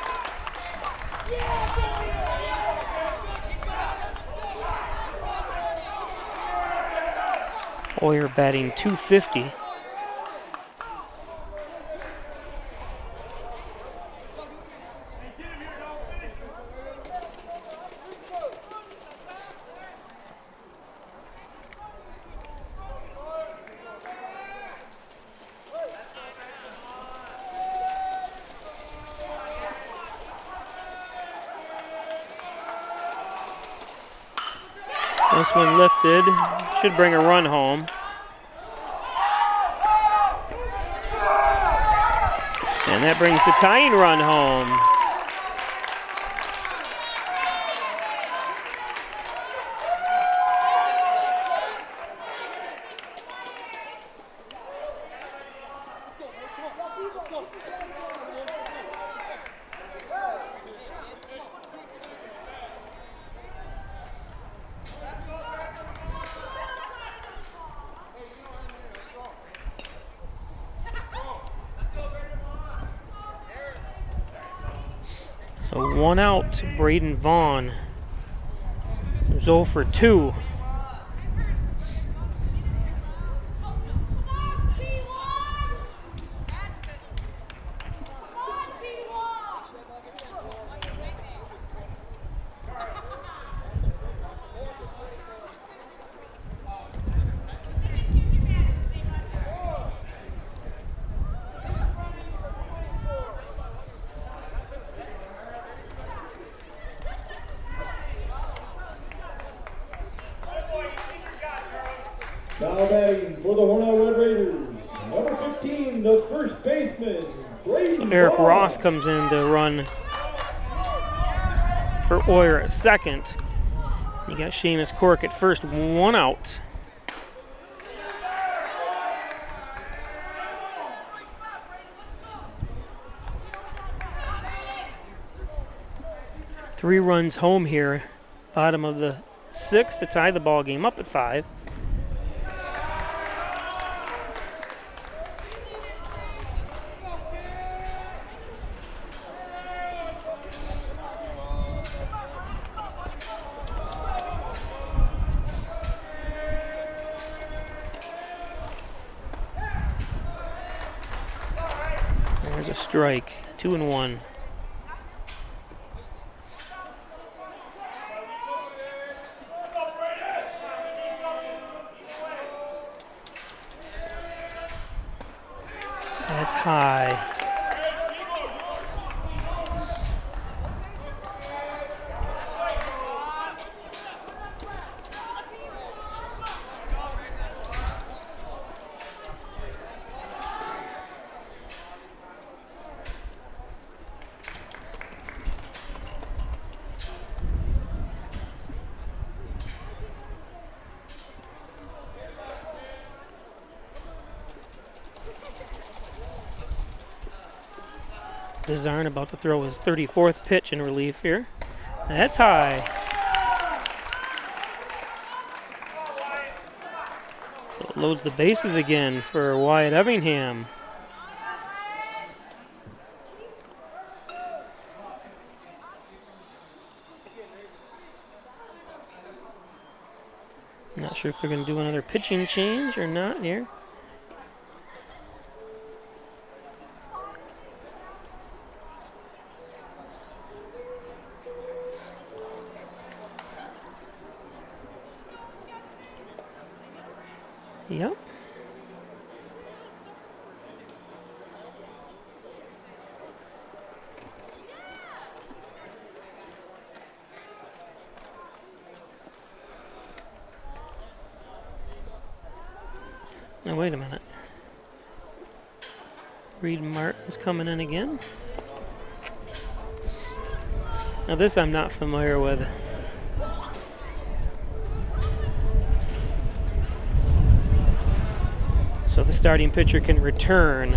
Oyer batting .250. This one lifted, should bring a run home. And that brings the tying run home. So 1 out, Braden Vaughn. Who's 0 for 2. Now batting for the Hornell Red Raiders, number 15, the first baseman, Braden So Eric Vaughn. Ross comes in to run for Oyer at second. You got Seamus Cork at first, 1 out. Three runs home here, bottom of the 6th to tie the ball game up at 5. There's a strike, 2-1. That's high. Desarn about to throw his 34th pitch in relief here. That's high. So it loads the bases again for Wyatt Evingham. Not sure if they're going to do another pitching change or not here. Yep. Now wait a minute. Reed Martin's coming in again. Now this I'm not familiar with. So the starting pitcher can return.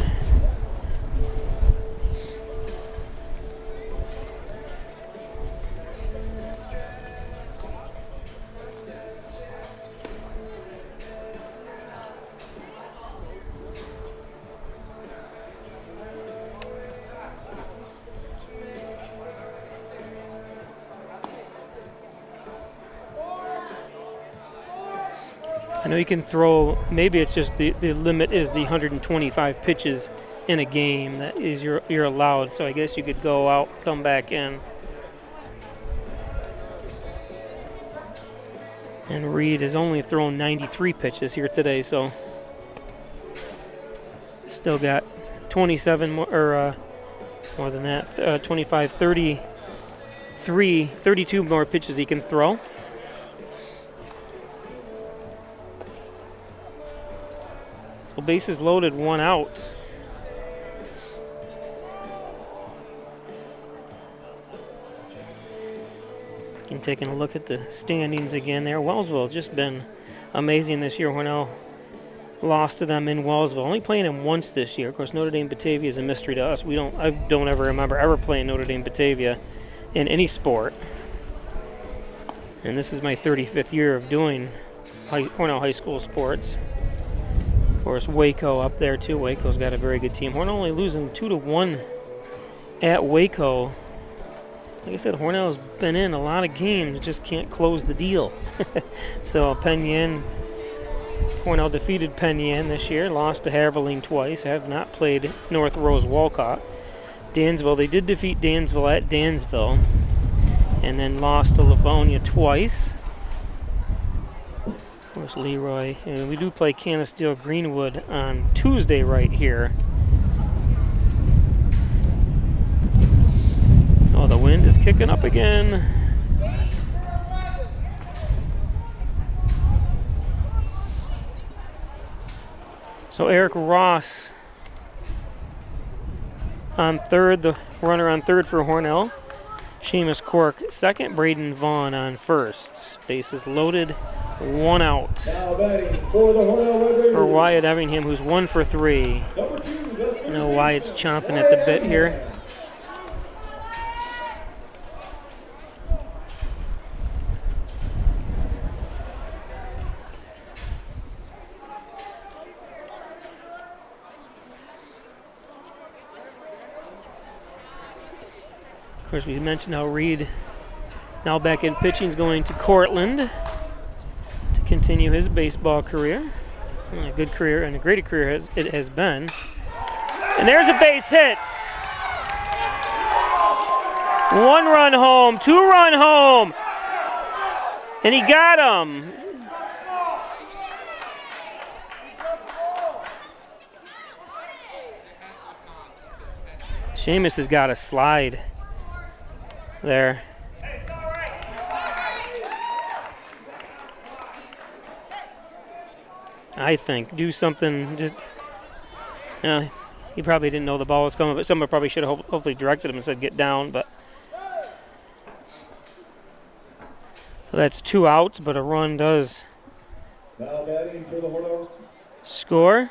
I know you can throw, maybe it's just the limit is the 125 pitches in a game that is you're allowed, so I guess you could go out, come back in. And Reed has only thrown 93 pitches here today, so still got 27 more, or more than that, 25, 33, 32 more pitches he can throw. So bases loaded, 1 out. And taking a look at the standings again there. Wellsville just been amazing this year. Hornell lost to them in Wellsville. Only playing them once this year. Of course, Notre Dame Batavia is a mystery to us. I don't ever remember ever playing Notre Dame Batavia in any sport. And this is my 35th year of doing Hornell High School sports. Of course, Waco up there too. Waco's got a very good team. Hornell only losing 2-1 at Waco. Like I said, Hornell's been in a lot of games, just can't close the deal. So Penn Yan, Hornell defeated Penn Yan this year, lost to Haverling twice, have not played North Rose Walcott. Dansville, they did defeat Dansville at Dansville, and then lost to Livonia twice. Of course, Leroy. And we do play Canisteel Greenwood on Tuesday right here. Oh, the wind is kicking up again. So Eric Ross on third, the runner on third for Hornell. Seamus Cork second, Braden Vaughn on first. Bases loaded, 1 out. For Wyatt Evingham, who's 1 for 3. I know Wyatt's chomping at the bit here. Of course, we mentioned how Reed, now back in pitching, is going to Cortland to continue his baseball career. A good career and a great career it has been. And there's a base hit. 1 run home, 2 run home. And he got him. Seamus has got a slide there. I think do something. Just he probably didn't know the ball was coming, but someone probably should have hopefully directed him and said get down. But so that's 2 outs, but a run does score.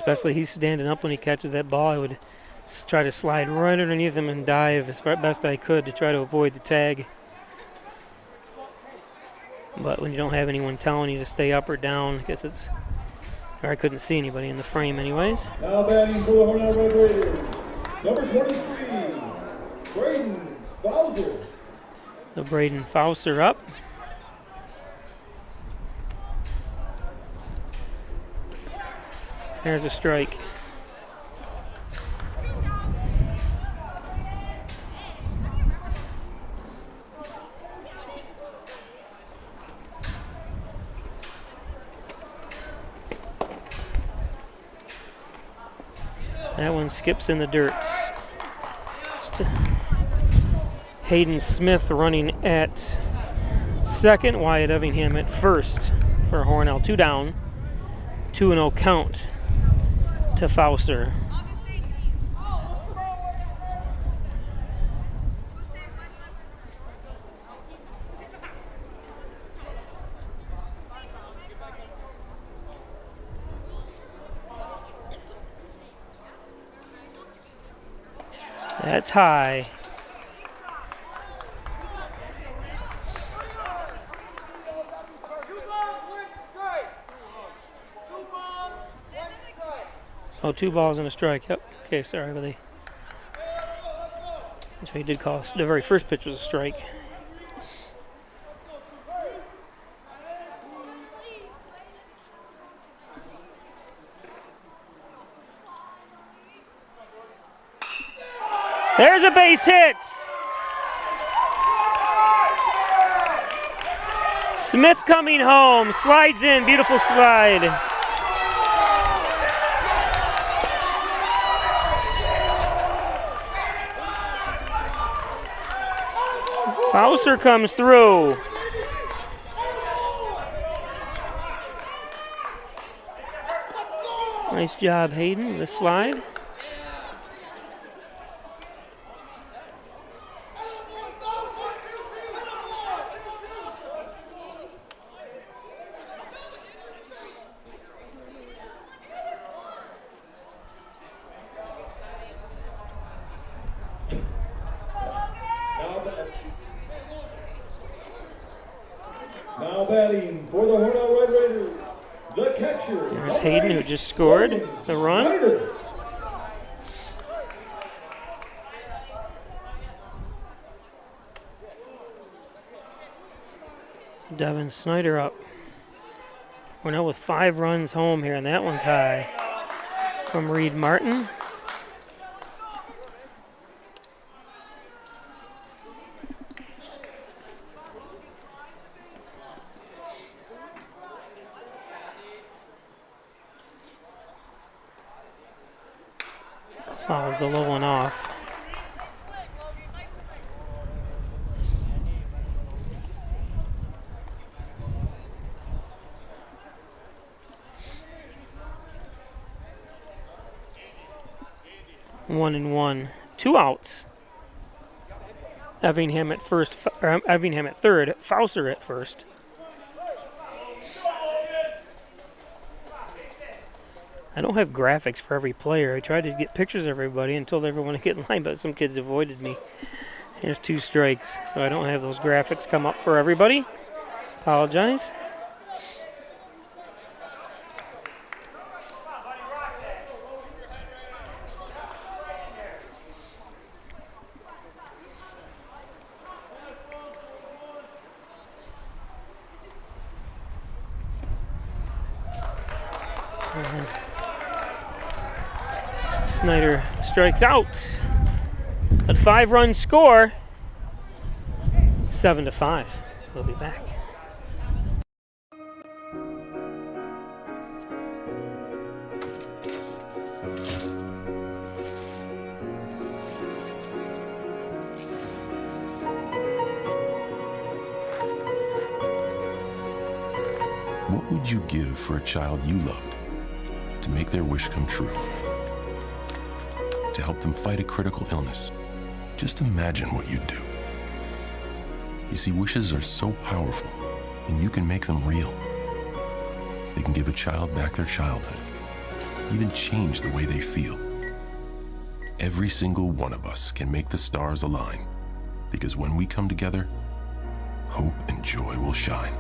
especially he's standing up when he catches that ball. I would try to slide right underneath him and dive as best I could to try to avoid the tag. But when you don't have anyone telling you to stay up or down, I guess it's, or I couldn't see anybody in the frame anyways. Now batting for the Hornell Red Raiders, number 23, Braden Bowser. So Braden Fauser up. There's a strike. That one skips in the dirt. Hayden Smith running at second. Wyatt Evingham at first for Hornell. 2 down. 2-0 count to Fauser. That's high. Oh, 2 balls and a strike. Yep. Okay, sorry, buddy. So he did call us. The very first pitch was a strike. There's a base hit. Smith coming home, slides in, beautiful slide. Fauser comes through. Nice job, Hayden, with the slide. Now batting for the Hornell Red Raiders, the catcher. There's Hayden, who just scored the run. Devin Snyder up. Hornell with 5 runs home here, and that one's high from Reed Martin. Fouls the low one off. One and one. 2 outs. Evingham at first, or Evingham at third, Fauser at first. I don't have graphics for every player. I tried to get pictures of everybody and told everyone to get in line, but some kids avoided me. Here's 2 strikes, so I don't have those graphics come up for everybody. Apologize. Snyder strikes out. A 5-run score. 7-5. We'll be back. What would you give for a child you loved to make their wish come true? To help them fight a critical illness? Just imagine what you'd do. You see, wishes are so powerful, and you can make them real. They can give a child back their childhood, even change the way they feel. Every single one of us can make the stars align, because when we come together, hope and joy will shine.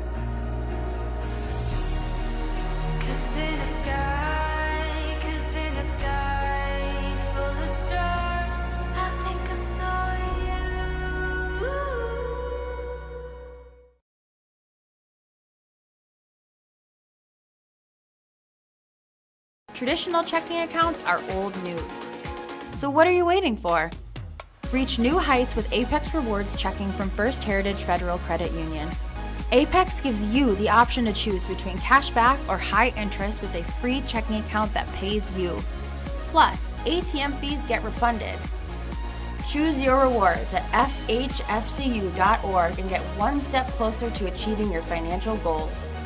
Traditional checking accounts are old news. So what are you waiting for? Reach new heights with Apex Rewards checking from First Heritage Federal Credit Union. Apex gives you the option to choose between cash back or high interest with a free checking account that pays you. Plus, ATM fees get refunded. Choose your rewards at fhfcu.org and get one step closer to achieving your financial goals.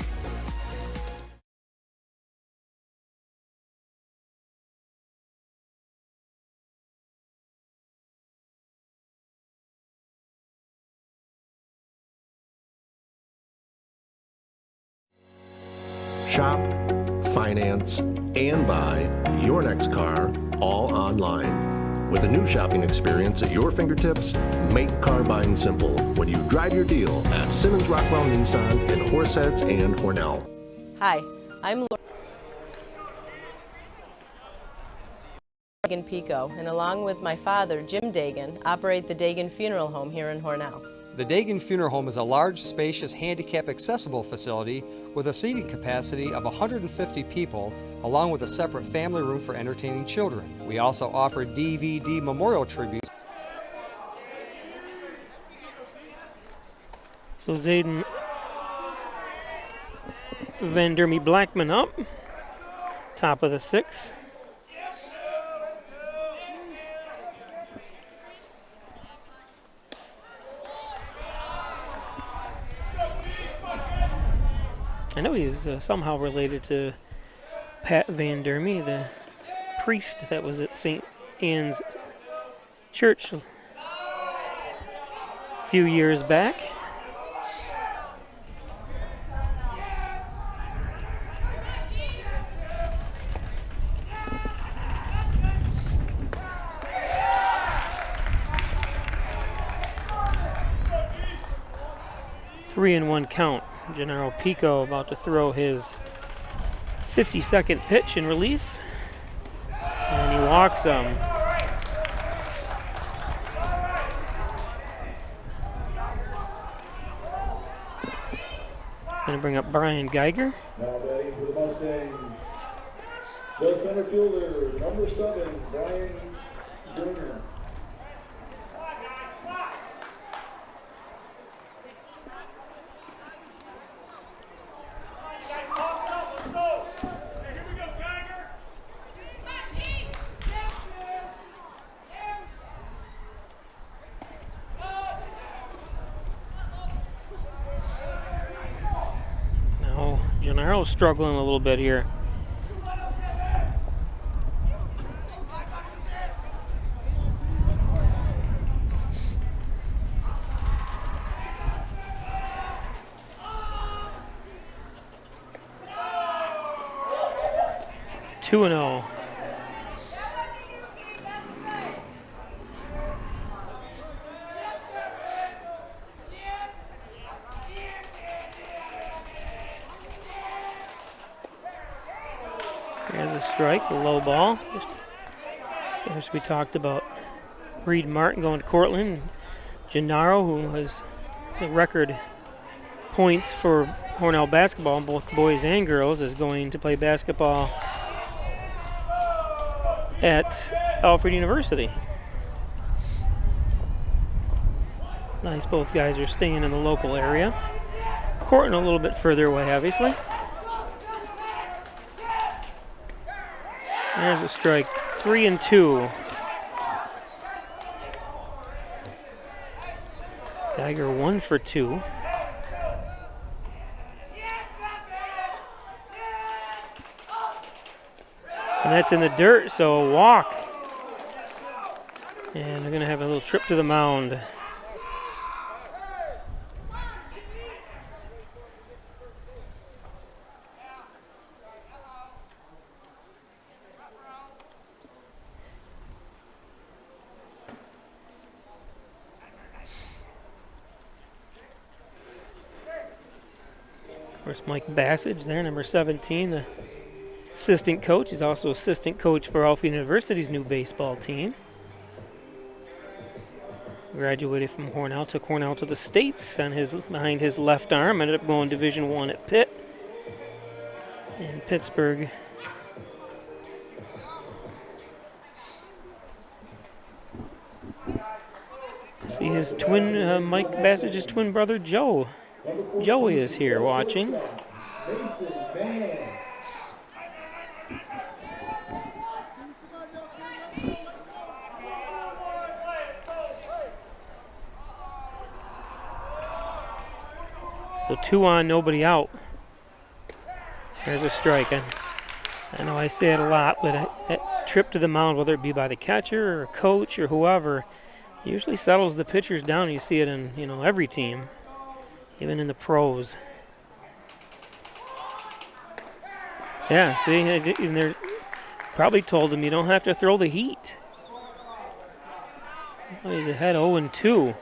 Shop, finance, and buy your next car all online. With a new shopping experience at your fingertips, make car buying simple when you drive your deal at Simmons Rockwell Nissan in Horseheads and Hornell. Hi, I'm Dagan Pico, and along with my father, Jim Dagan, operate the Dagan Funeral Home here in Hornell. The Dagan Funeral Home is a large, spacious, handicap-accessible facility with a seating capacity of 150 people, along with a separate family room for entertaining children. We also offer DVD memorial tributes. So Zayden Van Dermy Blackman up, top of the 6th. I know he's somehow related to Pat Van Dermy, the priest that was at St. Anne's Church a few years back. Three and one count. Gennaro Pico about to throw his 52nd pitch in relief. And he walks him. Going to bring up Brian Geiger. Now batting for the Mustangs, the center fielder, number 7, Brian Geiger. Gennaro's struggling a little bit here. Two and 0. There's a strike, a low ball. Just as we talked about Reed Martin going to Cortland. Gennaro, who has the record points for Hornell basketball, both boys and girls, is going to play basketball at Alfred University. Nice, both guys are staying in the local area. Cortland a little bit further away, obviously. There's a strike, 3 and 2. Geiger 1 for 2. And that's in the dirt, so a walk. And they're going to have a little trip to the mound. course, Mike Bassage there, number 17, the assistant coach. He's also assistant coach for Alpha University's new baseball team. Graduated from Hornell, took Hornell to the States on behind his left arm. Ended up going Division I at Pitt in Pittsburgh. See his twin, Mike Bassage's twin brother, Joe. Joey is here watching. So 2 on, nobody out. There's a strike. I know I say it a lot, but that trip to the mound, whether it be by the catcher or a coach or whoever, usually settles the pitchers down. You see it in every team, even in the pros. Yeah, see, and they probably told him you don't have to throw the heat. He's ahead 0-2.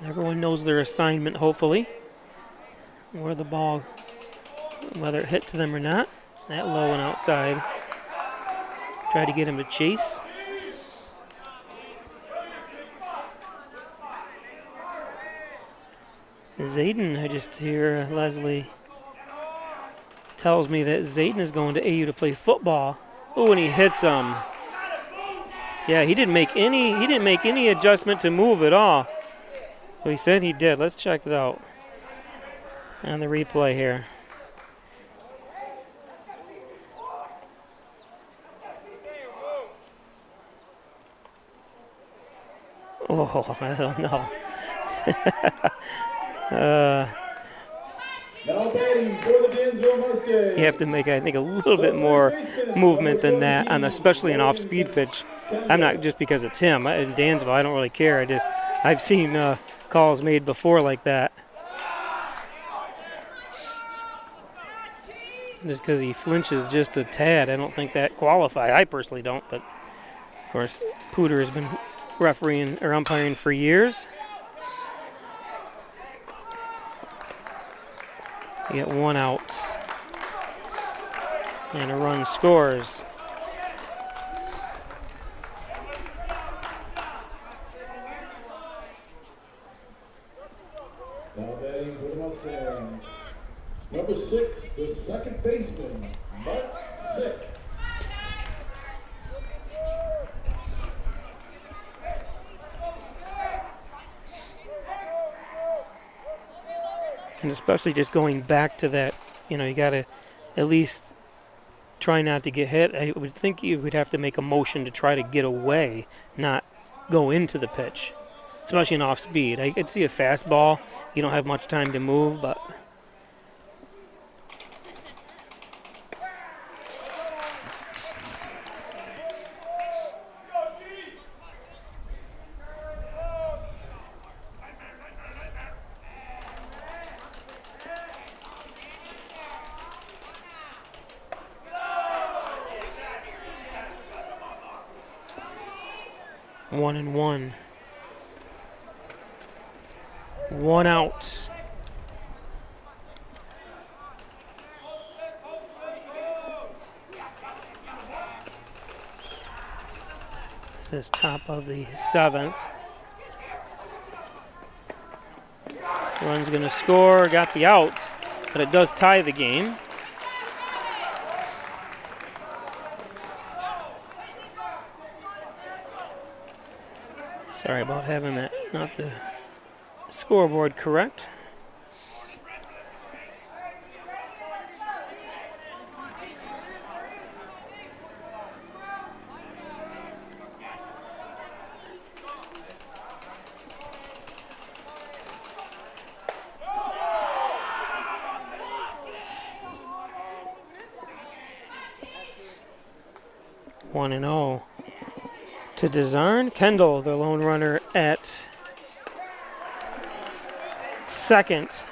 Everyone knows their assignment, hopefully, where the ball, whether it hit to them or not. That low and outside. Try to get him to chase. Zayden, I just hear Leslie tells me that Zayden is going to AU to play football. Oh, and he hits him. Yeah, he didn't make any adjustment to move at all. Well, he said he did. Let's check it out on the replay here. Oh, I don't know. Now batting for the Dansville Mustangs. You have to make, I think, a little bit more movement than that, especially an off-speed pitch. I'm not just because it's him. In Dansville, I don't really care. I've seen calls made before like that. Just because he flinches just a tad, I don't think that qualifies. I personally don't, but of course, Pooter has been refereeing or umpiring for years. You get 1 out. And a run scores. Now batting for the Mustangs. Number 6, the second baseman, Mark Sick. And especially just going back to that, you got to at least try not to get hit. I would think you would have to make a motion to try to get away, not go into the pitch, especially in off speed. I could see a fastball. You don't have much time to move, but... One and one. 1 out. This is top of the 7th. Run's going to score. Got the out, but it does tie the game. Sorry about having that, not the scoreboard correct. One and 0 to Desarn. Kendall, the lone runner at second.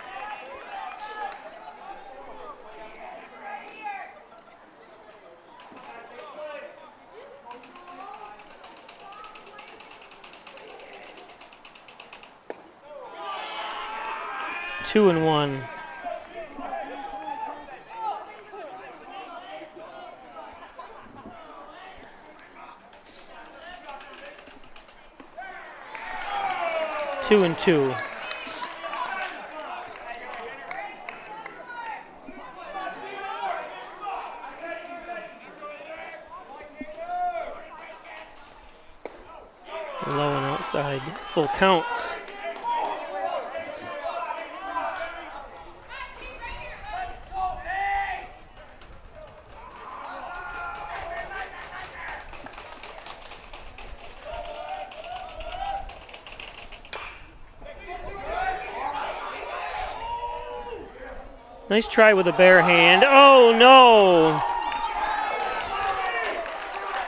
2-1. Two and two. Low and outside, full count. Nice try with a bare hand. Oh, no.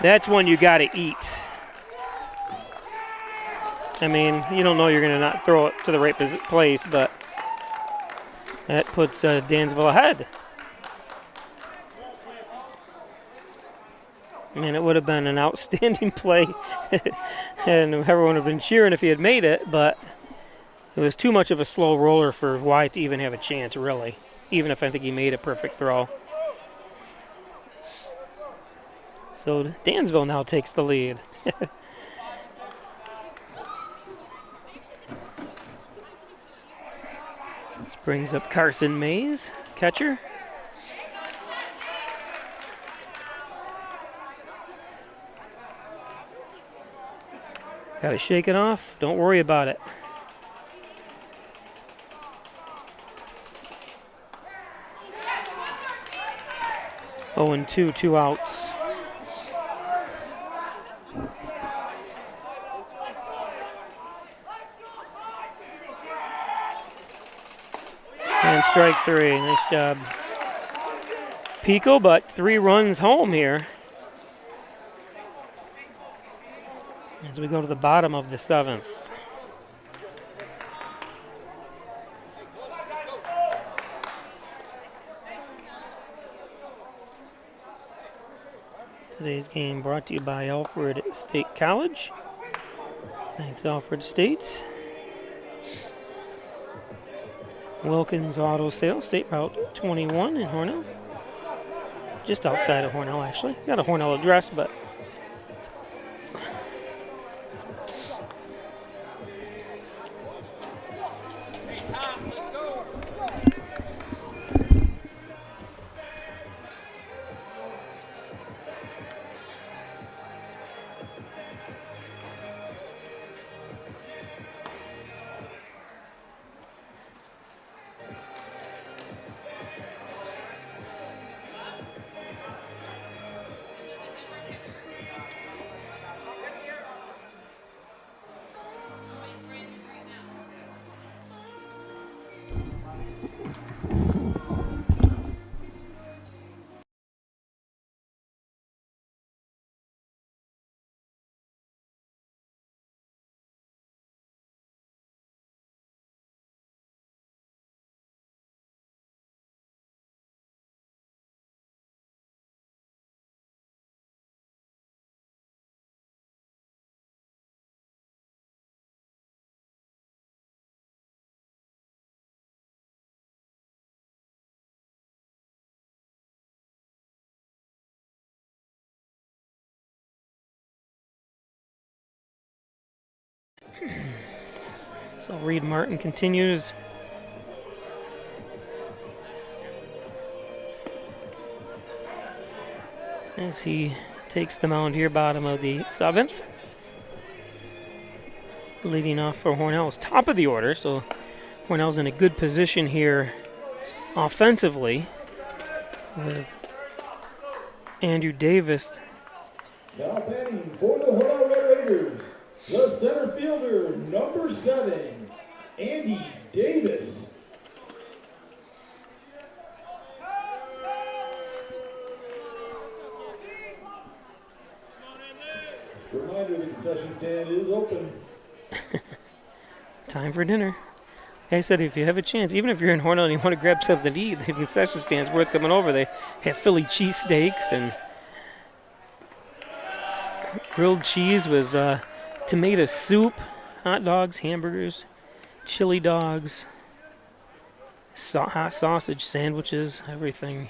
That's one you got to eat. I mean, you don't know you're going to not throw it to the right place, but that puts Dansville ahead. I mean, it would have been an outstanding play, and everyone would have been cheering if he had made it, but it was too much of a slow roller for Wyatt to even have a chance, really, even if I think he made a perfect throw. So Dansville now takes the lead. This brings up Carson Mays, catcher. Got to shake it off. Don't worry about it. Oh, and 2 outs. And strike 3. Nice job, Pico, but 3 runs home here as we go to the bottom of the 7th. Today's game brought to you by Alfred State College. Thanks, Alfred State. Wilkins Auto Sales, State Route 21 in Hornell. Just outside of Hornell, actually. Got a Hornell address, but so Reed Martin continues. As he takes the mound here, bottom of the 7th. Leading off for Hornell is top of the order, so Hornell's in a good position here offensively with Andrew Davis. Now batting for the Hornell Red Raiders, the center fielder, number 7, Andy Davis. Reminder, the concession stand is open. Time for dinner. Like I said, if you have a chance, even if you're in Hornell and you want to grab something to eat, the concession stand's worth coming over. They have Philly cheesesteaks and grilled cheese with tomato soup, hot dogs, hamburgers, chili dogs. hot sausage sandwiches, everything.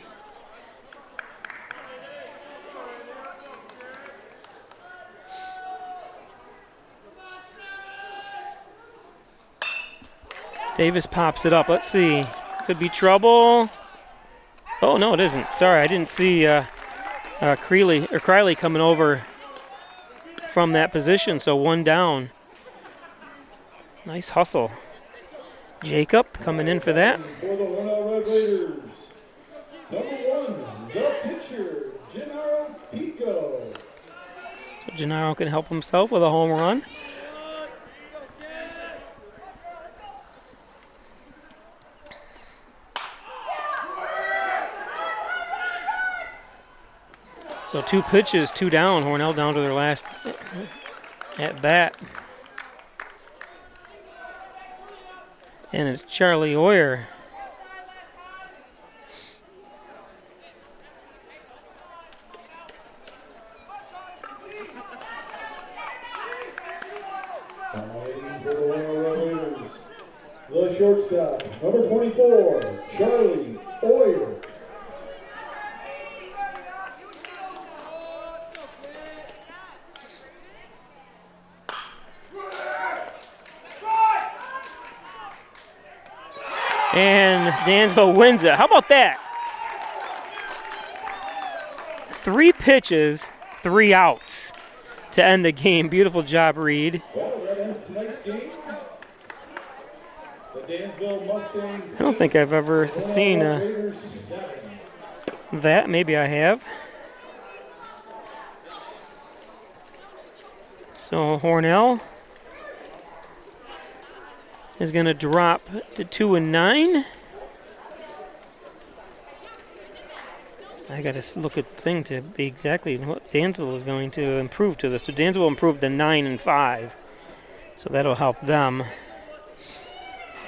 Davis pops it up. Let's see. Could be trouble. Oh, no, it isn't. Sorry, I didn't see Criley coming over from that position, so one down. Nice hustle. Jacob coming in for that. For the Hornell Red Raiders, number 1, the pitcher, Gennaro Pico. So Gennaro can help himself with a home run. So 2 pitches, 2 down. Hornell down to their last at bat. And it's Charlie Oyer. Dominating for the Hornell Red Raiders, the shortstop, number 24, Charlie Oyer. And Dansville wins it. How about that? 3 pitches, 3 outs to end the game. Beautiful job, Reed. Well, that ends tonight's game. The Dansville Mustangs. I don't think I've ever seen that. Maybe I have. So Hornell is going to drop to 2-9. I got to look at the thing to be exactly what Dansville is going to improve to this. So Dansville improved to 9-5, so that'll help them,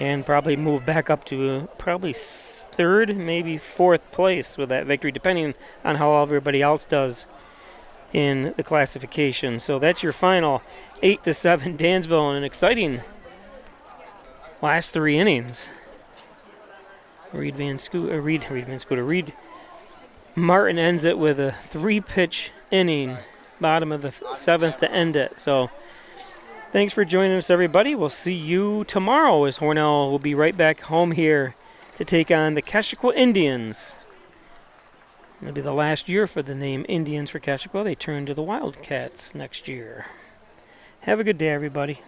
and probably move back up to probably 3rd, maybe 4th place with that victory, depending on how everybody else does in the classification. So that's your final 8-7 Dansville, and an exciting last 3 innings. Reed Martin ends it with a 3-pitch inning, bottom of the 7th to end it. So thanks for joining us, everybody. We'll see you tomorrow as Hornell will be right back home here to take on the Keshequa Indians. It'll be the last year for the name Indians for Keshequa. They turn to the Wildcats next year. Have a good day, everybody.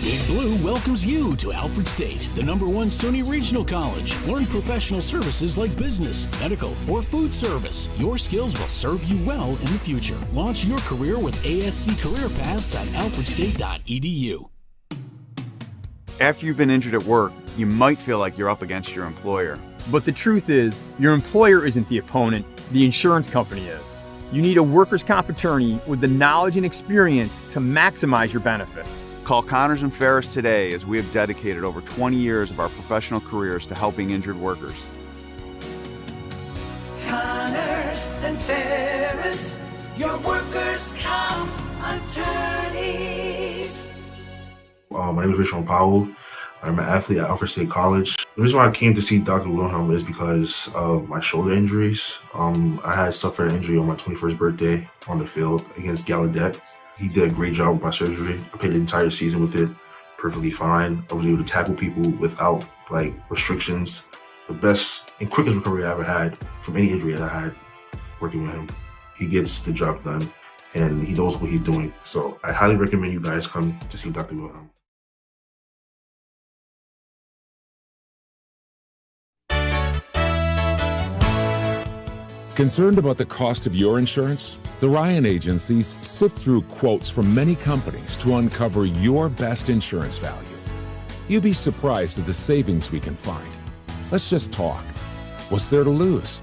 Big Blue welcomes you to Alfred State, the #1 SUNY Regional College. Learn professional services like business, medical, or food service. Your skills will serve you well in the future. Launch your career with ASC Career Paths at alfredstate.edu. After you've been injured at work, you might feel like you're up against your employer. But the truth is, your employer isn't the opponent, the insurance company is. You need a workers' comp attorney with the knowledge and experience to maximize your benefits. Call Connors and Ferris today, as we have dedicated over 20 years of our professional careers to helping injured workers. Connors and Ferris, your workers' comp attorneys. My name is Richard Powell. I'm an athlete at Alfred State College. The reason why I came to see Dr. Wilhelm is because of my shoulder injuries. I had suffered an injury on my 21st birthday on the field against Gallaudet. He did a great job with my surgery. I played the entire season with it perfectly fine. I was able to tackle people without restrictions. The best and quickest recovery I ever had from any injury that I had working with him. He gets the job done and he knows what he's doing. So I highly recommend you guys come to see Dr. Wilhelm. Concerned about the cost of your insurance? The Ryan agencies sift through quotes from many companies to uncover your best insurance value. You'd be surprised at the savings we can find. Let's just talk. What's there to lose?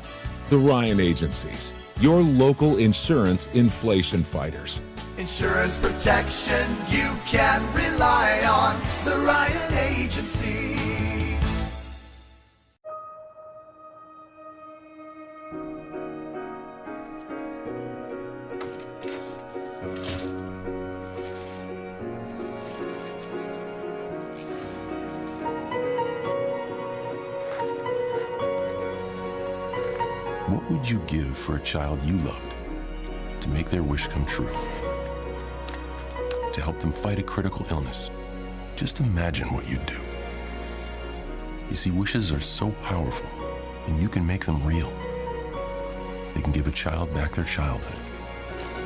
The Ryan agencies, your local insurance inflation fighters. Insurance protection you can rely on. The Ryan Agency. What would you give for a child you loved to make their wish come true? To help them fight a critical illness? Just imagine what you'd do. You see, wishes are so powerful, and you can make them real. They can give a child back their childhood,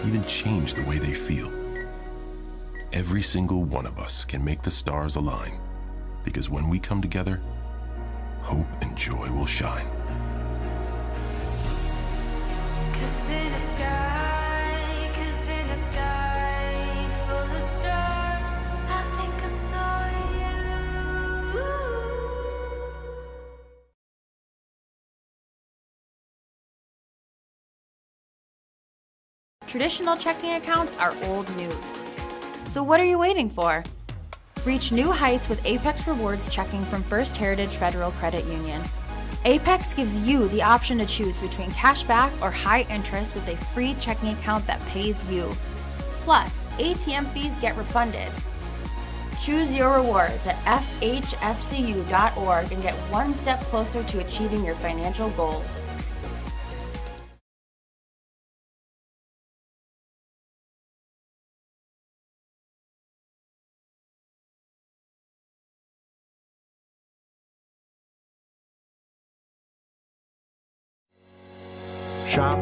even change the way they feel. Every single one of us can make the stars align, because when we come together, hope and joy will shine. Traditional checking accounts are old news. So what are you waiting for? Reach new heights with Apex Rewards checking from First Heritage Federal Credit Union. Apex gives you the option to choose between cash back or high interest with a free checking account that pays you. Plus, ATM fees get refunded. Choose your rewards at FHFCU.org and get one step closer to achieving your financial goals. Shop,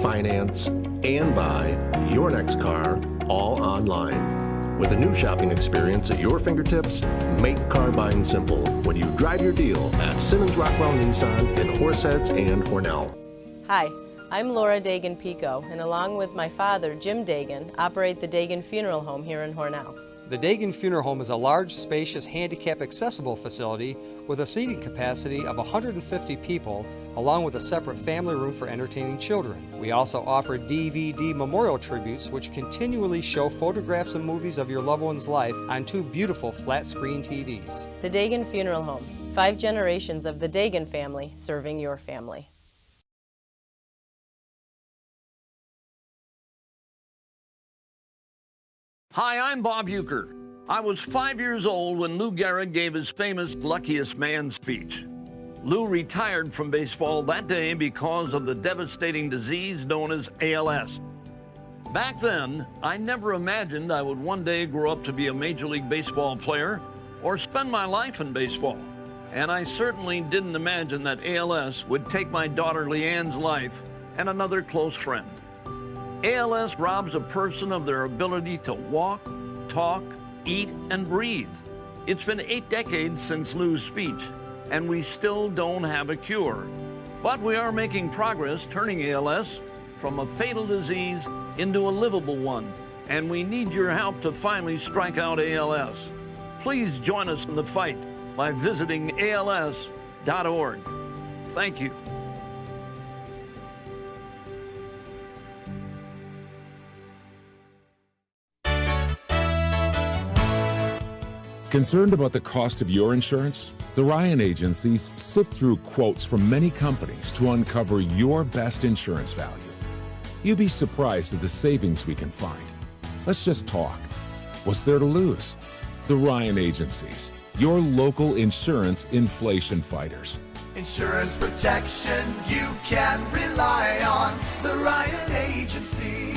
finance, and buy your next car all online. With a new shopping experience at your fingertips, make car buying simple when you drive your deal at Simmons Rockwell Nissan in Horseheads and Hornell. Hi, I'm Laura Dagan-Pico, and along with my father, Jim Dagan, operate the Dagan Funeral Home here in Hornell. The Dagan Funeral Home is a large, spacious, handicap-accessible facility with a seating capacity of 150 people, along with a separate family room for entertaining children. We also offer DVD memorial tributes, which continually show photographs and movies of your loved one's life on 2 beautiful flat-screen TVs. The Dagan Funeral Home, 5 generations of the Dagan family serving your family. Hi, I'm Bob Euchre. I was 5 years old when Lou Gehrig gave his famous luckiest man speech. Lou retired from baseball that day because of the devastating disease known as ALS. Back then, I never imagined I would one day grow up to be a Major League Baseball player or spend my life in baseball. And I certainly didn't imagine that ALS would take my daughter Leanne's life and another close friend. ALS robs a person of their ability to walk, talk, eat, and breathe. It's been 8 decades since Lou's speech, and we still don't have a cure. But we are making progress turning ALS from a fatal disease into a livable one, and we need your help to finally strike out ALS. Please join us in the fight by visiting ALS.org. Thank you. Concerned about the cost of your insurance? The Ryan agencies sift through quotes from many companies to uncover your best insurance value. You'd be surprised at the savings we can find. Let's just talk. What's there to lose? The Ryan agencies, your local insurance inflation fighters. Insurance protection you can rely on. The Ryan Agency.